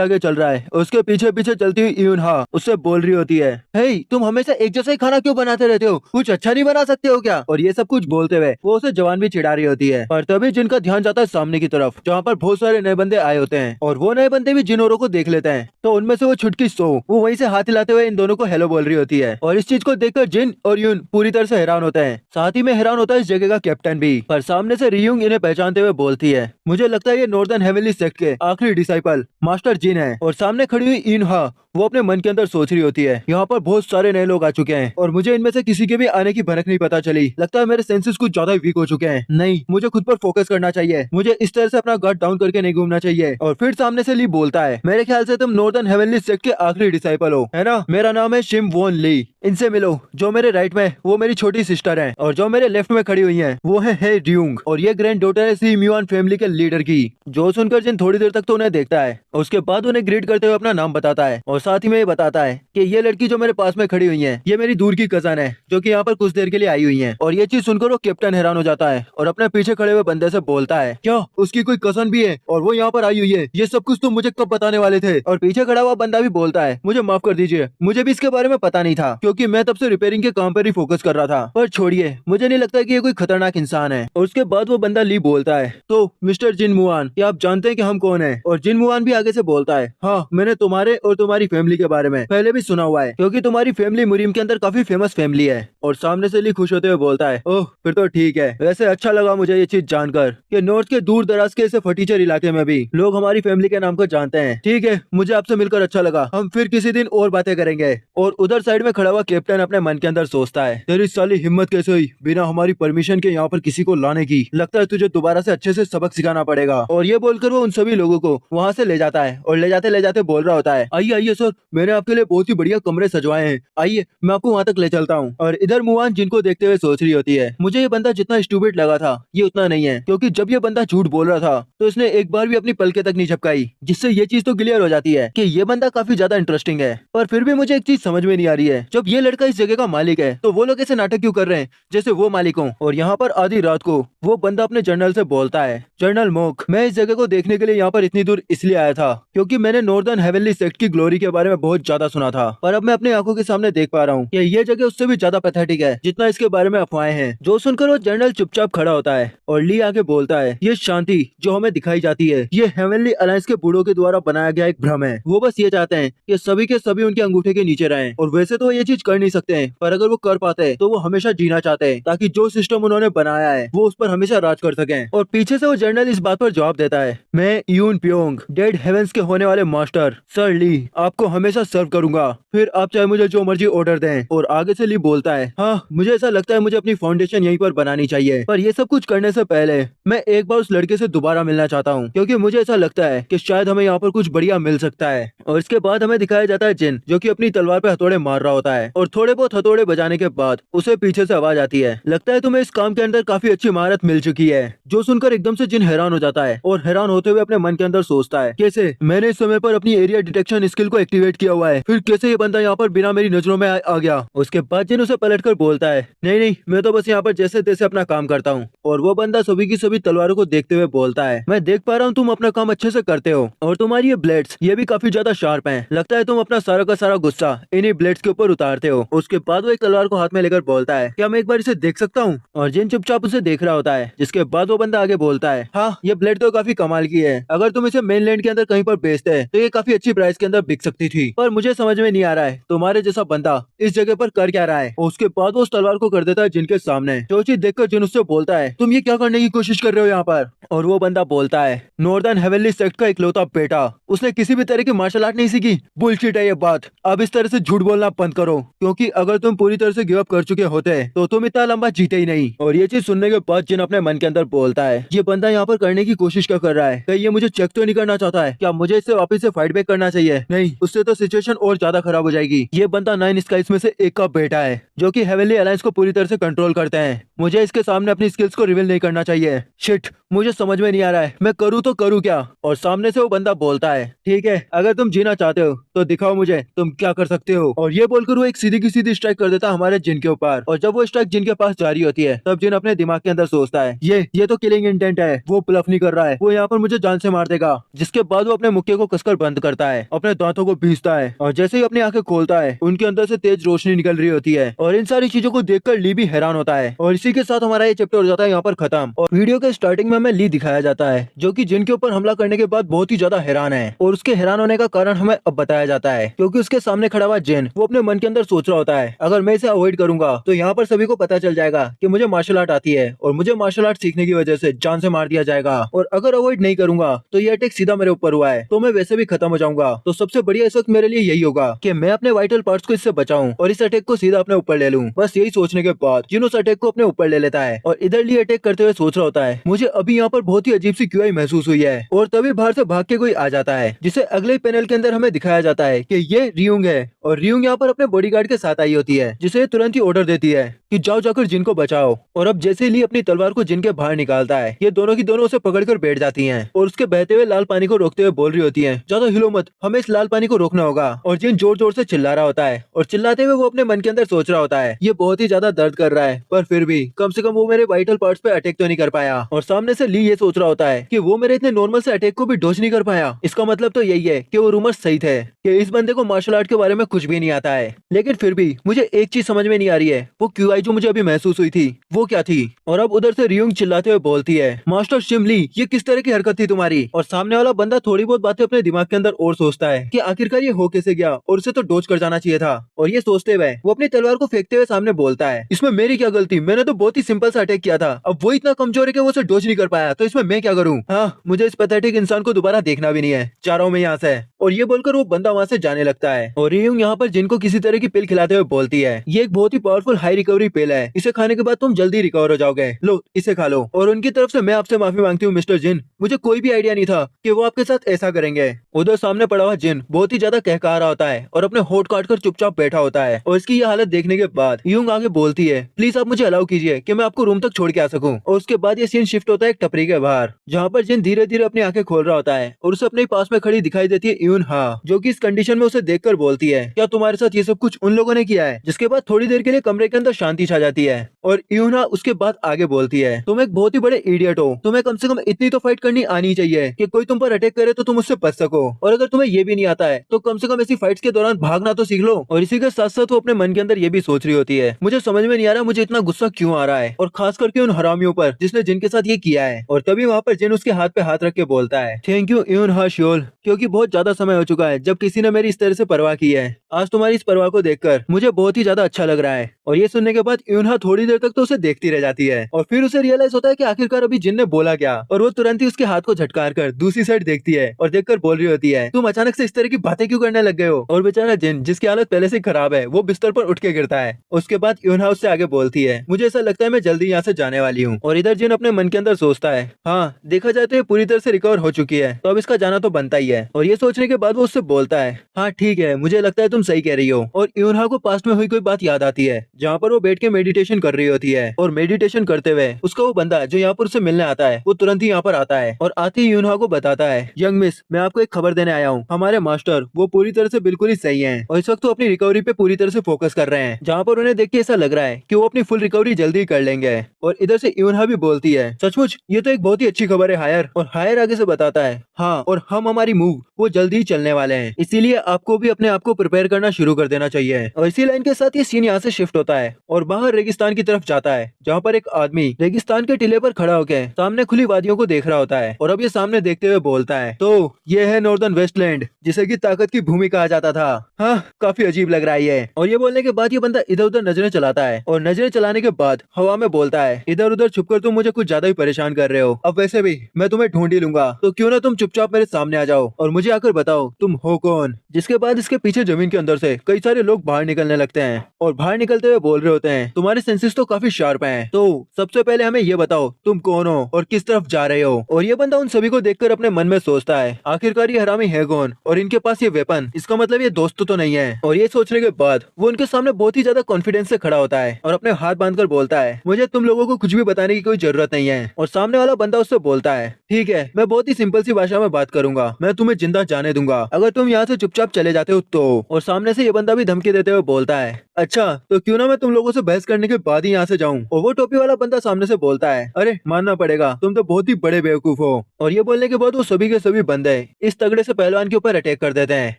आगे चल रहा है, उसके पीछे पीछे चलती हुई यूनहा उससे बोल रही होती है, हे तुम हमेशा एक जैसा ही खाना क्यों बनाते रहते हो, कुछ अच्छा नहीं बना सकते हो क्या? और ये सब कुछ बोलते हुए वो उसे जवान भी चिढ़ा रही होती है। पर तभी जिनका ध्यान जाता है सामने की तरफ, जहाँ पर बहुत सारे नए बंदे आए होते हैं और वो नए बंदे भी जिन औरों को देख लेते हैं। तो उनमें से वो छुटकी सो वो वहीं से हाथ हिलाते हुए इन दोनों को हेलो बोल रही होती है। और इस चीज को देखकर जिन और यून पूरी तरह से हैरान होते हैं, साथ ही में हैरान होता है इस जगह का कैप्टन भी। पर सामने से रियूंग इन्हें पहचानते हुए बोलती है, मुझे लगता है ये नॉर्दर्न हेवनली सेक्ट के आखिरी डिसाइपल मास्टर जिन है। और सामने खड़ी हुई इनहा वो अपने मन के अंदर सोच रही होती है, यहाँ पर बहुत सारे नए लोग आ चुके हैं और मुझे इनमें से किसी के भी आने की भनक नहीं पता चली, लगता है मेरे सेंसेस कुछ ज्यादा वीक हो चुके हैं। नहीं, मुझे खुद पर फोकस करना चाहिए, मुझे इस तरह से अपना गार्ड डाउन करके नहीं घूमना चाहिए। और फिर सामने से ली बोलता है, मेरे ख्याल से तुम नॉर्दर्न हेवनली सेक्ट के आखिरी डिसाइपल हो, है ना? मेरा नाम है शिम वोन ली, इनसे मिलो। जो मेरे राइट में वो मेरी छोटी सिस्टर है और जो मेरे लेफ्ट में खड़ी हुई है वो है हे ड्यूंग और ये ग्रैंड डॉटर है सी म्यून फैमिली के लीडर की। जो सुनकर जिन थोड़ी देर तक तो उन्हें देखता है, उसके बाद उन्हें ग्रीट करते हुए अपना नाम बताता है और साथ ही में ये बताता है कि ये लड़की जो मेरे पास में खड़ी हुई है ये मेरी दूर की कजन है जो कि यहाँ पर कुछ देर के लिए आई हुई है। और ये चीज सुनकर वो कैप्टन हैरान हो जाता है और अपने पीछे खड़े हुए बंदे से बोलता है, क्या उसकी कोई कजन भी है और वो यहाँ पर आई हुई है? ये सब कुछ तुम मुझे कब बताने वाले थे? और पीछे खड़ा हुआ बंदा भी बोलता है, मुझे माफ कर दीजिए, मुझे भी इसके बारे में पता नहीं था क्योंकि मैं तब से रिपेयरिंग के काम पर ही फोकस कर रहा था। पर छोड़िए, मुझे नहीं लगता कि ये कोई खतरनाक इंसान है। और उसके बाद वो बंदा ली बोलता है, तो मिस्टर जिन मुआन, क्या आप जानते हैं कि हम कौन है? और जिन मुआन भी आगे से बोलता है, हाँ मैंने तुम्हारे और तुम्हारी फैमिली के बारे में पहले भी सुना हुआ है क्योंकि तुम्हारी फैमिली मुरीम के अंदर काफी फेमस फैमिली है। और सामने से ली खुश होते हुए बोलता है, ओह फिर तो ठीक है, वैसे अच्छा लगा मुझे ये चीज जानकर कि नॉर्थ के दूर दराज के ऐसे फटीचर इलाके में भी लोग हमारी फैमिली के नाम को जानते हैं। ठीक है, मुझे आपसे मिलकर अच्छा लगा, हम फिर किसी दिन और बातें करेंगे। और उधर साइड में खड़ा हुआ कैप्टन अपने मन के अंदर सोचता है, तेरी साली हिम्मत कैसे हुई बिना हमारी परमिशन के यहाँ पर किसी को लाने की? लगता है तुझे दोबारा से अच्छे से सबक सिखाना पड़ेगा। और ये बोलकर वो उन सभी लोगों को वहाँ से ले जाता है और ले जाते बोल रहा होता है, आइए आइए सर, मैंने आपके लिए बहुत ही बढ़िया कमरे सजवाए हैं, आइए मैं आपको वहाँ तक ले चलता हूँ। और इधर मुआन जिनको देखते हुए सोच रही होती है, मुझे ये बंदा जितना स्टूपिड लगा था ये उतना नहीं है, क्योंकि जब ये बंदा झूठ बोल रहा था तो इसने एक बार भी अपनी पलके तक नहीं झपकाई, जिससे ये चीज तो क्लियर हो जाती है कि ये बंदा काफी ज्यादा इंटरेस्टिंग है। पर फिर भी मुझे एक चीज समझ में नहीं आ रही है, जब ये लड़का इस जगह का मालिक है तो वो लोग ऐसे नाटक क्यों कर रहे हैं जैसे वो मालिक हो? और यहाँ पर आधी रात को वो बंदा अपने जनरल से बोलता है, जनरल मोक, मैं इस जगह को देखने के लिए यहाँ पर इतनी दूर इसलिए आया था क्योंकि मैंने नॉर्दर्न हेवनली सेक्ट की ग्लोरी के बारे में बहुत ज्यादा सुना था, पर अब मैं अपने आंखों के सामने देख पा रहा हूँ कि ये जगह उससे भी ज्यादा पैथेटिक है जितना इसके बारे में अफवाहें हैं। जो सुनकर वो जनरल चुपचाप खड़ा होता है और ली आके बोलता है, ये शांति जो हमें दिखाई जाती है ये हेवनली अलायंस के बूढ़ों के द्वारा बनाया गया एक भ्रम है। वो बस ये चाहते हैं कि सभी के सभी उनके अंगूठे के नीचे रहें, और वैसे तो ये चीज कर नहीं सकते हैं, पर अगर वो कर पाते हैं तो वो हमेशा जीना चाहते हैं ताकि जो सिस्टम उन्होंने बनाया है वो उस पर हमेशा राज कर सकें। और पीछे से वो जनरल इस बात पर जवाब देता है, मैं यून प्योंग, डेड हेवेंस के होने वाले मास्टर सर ली, आपको हमेशा सर्व करूंगा, फिर आप चाहे मुझे जो मर्जी ऑर्डर दें। और आगे से ली बोलता है, हाँ मुझे ऐसा लगता है मुझे अपनी फाउंडेशन यहीं पर बनानी चाहिए, पर ये सब कुछ करने से पहले मैं एक बार उस लड़के से दोबारा मिलना चाहता हूँ क्योंकि मुझे ऐसा लगता है कि शायद हमें यहाँ पर कुछ बढ़िया मिल सकता है। और इसके बाद हमें दिखाया जाता है जिन, जो कि अपनी तलवार पे हथौड़े मार रहा होता है और थोड़े बहुत हथौड़े बजाने के बाद उसे पीछे से आवाज आती है, लगता है तुम्हें इस काम के अंदर काफी अच्छी महारत मिल चुकी है। जो सुनकर एकदम से जिन हैरान हो जाता है और हैरान होते हुए अपने मन के अंदर सोचता है, कैसे मैंने इस समय पर अपनी एरिया डिटेक्शन स्किल को एक्टिवेट किया हुआ है, फिर कैसे ये बंदा यहाँ पर बिना मेरी नजरों में आ गया। उसके बाद जिन उसे पलटकर बोलता है, नहीं नहीं, मैं तो बस यहाँ पर जैसे तैसे अपना काम करता हूँ। और वो बंदा सभी की सभी तलवारों को देखते हुए बोलता है, मैं देख पा रहा हूँ तुम अपना काम अच्छे से करते हो और तुम्हारी ये ब्लेड्स ये भी काफी ज्यादा शार्प हैं, लगता है तुम अपना सारा का सारा गुस्सा इन्हीं ब्लेड्स के ऊपर उतारते हो। उसके बाद वो एक तलवार को हाथ में लेकर बोलता है, क्या मैं एक बार इसे देख सकता हूँ? और जिन चुपचाप उसे देख रहा होता है, जिसके बाद वो बंदा आगे बोलता है, हाँ हाँ, ये ब्लेड तो काफी कमाल की है। अगर तुम इसे मेनलैंड के अंदर कहीं पर बेचते हैं तो ये काफी अच्छी प्राइस के अंदर बिक सकती थी। पर मुझे समझ में नहीं आ रहा है तुम्हारे जैसा बंदा इस जगह पर कर क्या रहा है। और उसके बाद वो उस तलवार को कर देता है जिन के सामने। जो चीज देखकर जिन उससे बोलता है तुम ये क्या करने की कोशिश कर रहे हो यहाँ पर। और वो बंदा बोलता है नॉर्दर्न हेवनली सेक्ट का इकलौता बेटा, उसने किसी भी तरह की मार्शल आर्ट नहीं सीखी। बुलशिट है ये बात। अब इस तरह से झूठ बोलना बंद करो, क्योंकि अगर तुम पूरी तरह से गिव अप कर चुके होते तो तुम इतना लंबा जीते ही नहीं। और ये चीज सुनने के बाद जिन अपने मन के अंदर बोलता है ये बंदा यहाँ पर करने की कोशिश क्या कर रहा है। कहीं ये मुझे चेक तो नहीं करना चाहता है क्या? मुझे इससे वापस से फाइट बैक करना चाहिए। नहीं, उससे तो सिचुएशन और ज्यादा खराब हो जाएगी। ये बंदा 9 स्काइज में से एक का बेटा है जो कि हेवनली अलायंस को पूरी तरह से कंट्रोल करते हैं। मुझे इसके सामने अपनी स्किल्स को रिवील नहीं करना चाहिए। शिट, मुझे समझ में नहीं आ रहा है मैं करूँ तो करूँ क्या। और सामने से वो बंदा बोलता है ठीक है, अगर तुम जीना चाहते हो तो दिखाओ मुझे तुम क्या कर सकते हो। और ये बोलकर वो एक सीधी की सीधी स्ट्राइक कर देता है हमारे जिन के ऊपर। और जब वो स्ट्राइक जिन के पास जारी होती है तब जिन अपने दिमाग के अंदर सोचता है ये तो किलिंग इंटेंट है, वो ब्लफ नहीं कर रहा है, वो यहाँ पर मुझे जान से मार देगा। जिसके बाद वो अपने मुक्के को कसकर बंद करता है, अपने दांतों को भींचता है और जैसे ही अपनी आंखें खोलता है उनके अंदर से तेज रोशनी निकल रही होती है। और इन सारी चीजों को देखकर ली भी हैरान होता है। और इसी के साथ हमारा ये चैप्टर हो जाता है यहाँ पर खत्म। और वीडियो के स्टार्टिंग में हमें ली दिखाया जाता है जो कि जिन के ऊपर हमला करने के बाद बहुत ही ज्यादा हैरान है। और उसके हैरान होने का कारण हमें अब बताया जाता है, क्योंकि उसके सामने खड़ा हुआ जिन वो अपने मन के अंदर सोच रहा होता है अगर मैं इसे अवॉइड करूंगा तो यहाँ पर सभी को पता चल जाएगा कि मुझे मार्शल आर्ट आती है और मुझे मार्शल आर्ट सीखने की वजह से जान से मार दिया जाएगा। और अगर अवॉइड नहीं करूंगा तो ये अटैक सीधा मेरे ऊपर हुआ है तो मैं वैसे भी खत्म हो जाऊंगा। तो सबसे बढ़िया इस वक्त मेरे लिए यही होगा कि मैं अपने वाइटल पार्ट्स को इससे बचाऊं और इस अटैक को सीधा अपने ऊपर ले लूं। बस यही सोचने के बाद जिन उस अटैक को अपने ऊपर ले लेता है और इधर लिए अटैक करते हुए सोच रहा होता है मुझे अभी यहाँ पर बहुत ही अजीब सी क्यूआई महसूस हुई है। और तभी बाहर से भाग के कोई आ जाता है जिसे अगले पैनल के अंदर हमें दिखाया जाता है कि ये रियुंग है। और रियुंग यहाँ पर अपने बॉडीगार्ड के साथ आई होती है जिसे तुरंत ही ऑर्डर देती है कि जाओ जाकर जिन को बचाओ। और अब जैसे ली अपनी तलवार को जिन के बाहर निकालता है ये दोनों की दोनों उसे पकड़कर बैठ जाती हैं और उसके बहते हुए लाल पानी को रोकते हुए बोल रही होती हैं ज्यादा हिलो मत, हमें इस लाल पानी को रोकना होगा। और जिन जोर जोर से चिल्ला रहा होता है और चिल्लाते हुए वो अपने मन के अंदर सोच रहा होता है ये बहुत ही ज्यादा दर्द कर रहा है पर फिर भी कम से कम वो मेरे वाइटल पार्ट्स पे अटैक तो नहीं कर पाया। और सामने से ली ये सोच रहा होता है कि वो मेरे इतने नॉर्मल से अटैक को भी डॉज नहीं कर पाया। इसका मतलब तो यही है कि वो रूमर सही थे कि इस बंदे को मार्शल आर्ट के बारे में कुछ भी नहीं आता है। लेकिन फिर भी मुझे एक चीज समझ में नहीं आ रही है वो क्यूआई जो मुझे अभी महसूस हुई थी वो क्या थी। और अब उधर से रियुंग चिल्लाते हुए बोलती है मास्टर शिमली ये किस तरह की हरकत थी तुम्हारी। और सामने वाला बंदा थोड़ी बहुत बातें अपने दिमाग के अंदर और सोचता है कि आखिरकार ये हो कैसे गया और उसे तो डॉज कर जाना चाहिए था। और ये सोचते हुए वो अपनी तलवार को फेंकते हुए सामने बोलता है इसमें मेरी क्या गलती, मैंने तो बहुत ही सिंपल सा अटैक किया था, अब वो इतना कमजोर है कि वो उसे डॉज नहीं कर पाया तो इसमें मैं क्या करूँ। हाँ, मुझे इस पैथेटिक इंसान को दोबारा देखना भी नहीं है, जा रहा हूँ मैं यहाँ से। और ये बोलकर वो बंदा वहाँ से जाने लगता है। और रियुंग यहाँ पर जिनको किसी तरह की पिल खिलाते हुए बोलती है ये एक बहुत ही पावरफुल हाई रिकवरी पिल है, इसे खाने के बाद तुम जल्दी रिकवर हो जाओगे, लो इसे खा लो। और उनकी तरफ से मैं आपसे माफी मांगती हूँ मिस्टर जिन, मुझे कोई भी आइडिया नहीं था कि वो आपके साथ ऐसा करेंगे। उधर सामने पड़ा हुआ जिन बहुत ही ज्यादा कहका रहा होता है और अपने होठ काट कर चुपचाप बैठा होता है। और इसकी ये हालत देखने के बाद युंग आगे बोलती है प्लीज आप मुझे अलाउ कीजिए कि मैं आपको रूम तक छोड़ के आ सकूं। और उसके बाद ये सीन शिफ्ट होता है एक टपरी के बाहर जहाँ पर जिन धीरे धीरे अपनी आंखें खोल रहा होता है और उसे अपने पास में खड़ी दिखाई देती है यून हा, जो कि इस कंडीशन में उसे देखकर बोलती है क्या तुम्हारे साथ ये सब कुछ उन लोगों ने किया है। जिसके बाद थोड़ी देर के लिए कमरे के अंदर शांति छा जाती है और यून हा उसके बाद आगे बोलती है तुम एक बहुत ही बड़े इडियट हो, तुम्हें कम से कम इतनी तो फाइट करनी आनी चाहिए कि कोई तुम पर अटैक करे तो तुम उससे बच सको। और अगर तुम्हें ये भी नहीं आता है तो कम से कम ऐसी फाइट्स के दौरान भागना तो सीख लो। और इसी के साथ साथ वो अपने मन के अंदर ये भी सोच रही होती है मुझे समझ में नहीं आ रहा मुझे इतना गुस्सा क्यों आ रहा है, और खास करके उन हरामियों पर जिसने जिनके साथ ये किया है। और तभी वहाँ पर जिन उसके हाथ पे हाथ रख के बोलता है थैंक यू यून हा श्योल, क्योंकि बहुत ज्यादा समय हो चुका है जब किसी ने मेरी इस तरह से परवाह की है। आज तुम्हारी इस परवाह को देखकर मुझे बहुत ही ज्यादा अच्छा लग रहा है। और ये सुनने के बाद यूनहा थोड़ी देर तक तो उसे देखती रह जाती है और फिर उसे रियलाइज होता है कि आखिरकार अभी जिन ने बोला क्या। और वो तुरंत ही उसके हाथ को झटकार कर दूसरी साइड देखती है और देखकर बोल रही होती है तुम अचानक से इस तरह की बातें क्यों करने लग गए हो। और बेचारा जिन जिसकी हालत पहले से खराब है वो बिस्तर पर उठ के गिरता है। उसके बाद यूनहा उससे आगे बोलती है मुझे ऐसा लगता है मैं जल्दी यहाँ से जाने वाली हूँ। और इधर जिन अपने मन के अंदर सोचता है हाँ देखा जाए तो ये पूरी तरह से रिकवर हो चुकी है तो अब इसका जाना तो बनता ही है। और ये सोचने के बाद वो उससे बोलता है हाँ ठीक है मुझे लगता है तुम सही कह रही हो। और यूनहा को पास्ट में हुई कोई बात याद आती है जहाँ पर वो बैठ के मेडिटेशन कर रही होती है। और मेडिटेशन करते हुए उसका वो बंदा जो यहाँ पर उससे मिलने आता है वो तुरंत ही यहाँ पर आता है और आते ही यूनहा को बताता है यंग मिस मैं आपको एक खबर देने आया हूँ, हमारे मास्टर वो पूरी तरह से बिल्कुल ही सही हैं और इस वक्त वो अपनी रिकवरी पे पूरी तरह से फोकस कर रहे हैं, जहाँ पर उन्हें देख के ऐसा लग रहा है कि वो अपनी फुल रिकवरी जल्दी ही कर लेंगे। और इधर से यूनहा भी बोलती है सचमुच ये तो एक बहुत ही अच्छी खबर है हायर। और हायर आगे से बताता है हाँ, और हम हमारी मूव वो जल्दी ही चलने वाले हैं, इसीलिए आपको भी अपने आप को प्रिपेयर करना शुरू कर देना चाहिए। और इसी लाइन के साथ ये सीन यहाँ से शिफ्ट होता है और बाहर रेगिस्तान की तरफ जाता है, जहाँ पर एक आदमी रेगिस्तान के टीले पर खड़ा होकर सामने खुली वादियों को देख रहा होता है और अब ये सामने देखते हुए बोलता है, तो ये है नॉर्दर्न वेस्टलैंड, जिसे की ताकत की भूमि कहा जाता था। हाँ, काफी अजीब लग रहा है ये। और ये बोलने के बाद ये बंदा इधर उधर नजरें चलाता है और नजरें चलाने के बाद हवा में बोलता है, इधर उधर छुपकर तुम मुझे कुछ ज्यादा ही परेशान कर रहे हो। अब वैसे भी मैं तुम्हें ढूंढ ही लूंगा, तो क्यों ना तुम चुपचाप मेरे सामने आ जाओ और मुझे आकर बताओ तुम हो कौन। जिसके बाद इसके पीछे जमीन के अंदर से कई सारे लोग बाहर निकलने लगते हैं और बाहर निकलते हुए बोल रहे होते हैं, तुम्हारे सेंसेस तो काफी शार्प हैं, तो सबसे पहले हमें ये बताओ तुम कौन हो और किस तरफ जा रहे हो। और ये बंदा उन सभी को देखकर अपने मन में सोचता है, आखिरकार ये हरामी है कौन और इनके पास ये वेपन, इसका मतलब ये दोस्त तो नहीं है। और ये सोचने के बाद वो उनके सामने बहुत ही ज्यादा कॉन्फिडेंस से खड़ा होता है और अपने हाथ बांधकर बोलता है, मुझे तुम लोगों को कुछ भी बताने की कोई जरूरत नहीं है। और सामने वाला बंदा उससे बोलता है, ठीक है, मैं बहुत ही सिंपल सी भाषा में बात करूंगा, मैं तुम्हें जिंदा जाने दूंगा अगर तुम यहाँ से चुपचाप चले जाते हो तो। और सामने से ये बंदा भी धमकी देते हुए बोलता है, अच्छा तो क्यों ना मैं तुम लोगों से बहस करने के बाद ही यहाँ से जाऊँ। और वो टोपी वाला बंदा सामने से बोलता है, अरे मानना पड़ेगा, तुम तो बहुत ही बड़े बेवकूफ हो। और ये बोलने के बाद वो सभी के सभी बंदे इस तगड़े से पहलवान के ऊपर अटैक कर देते हैं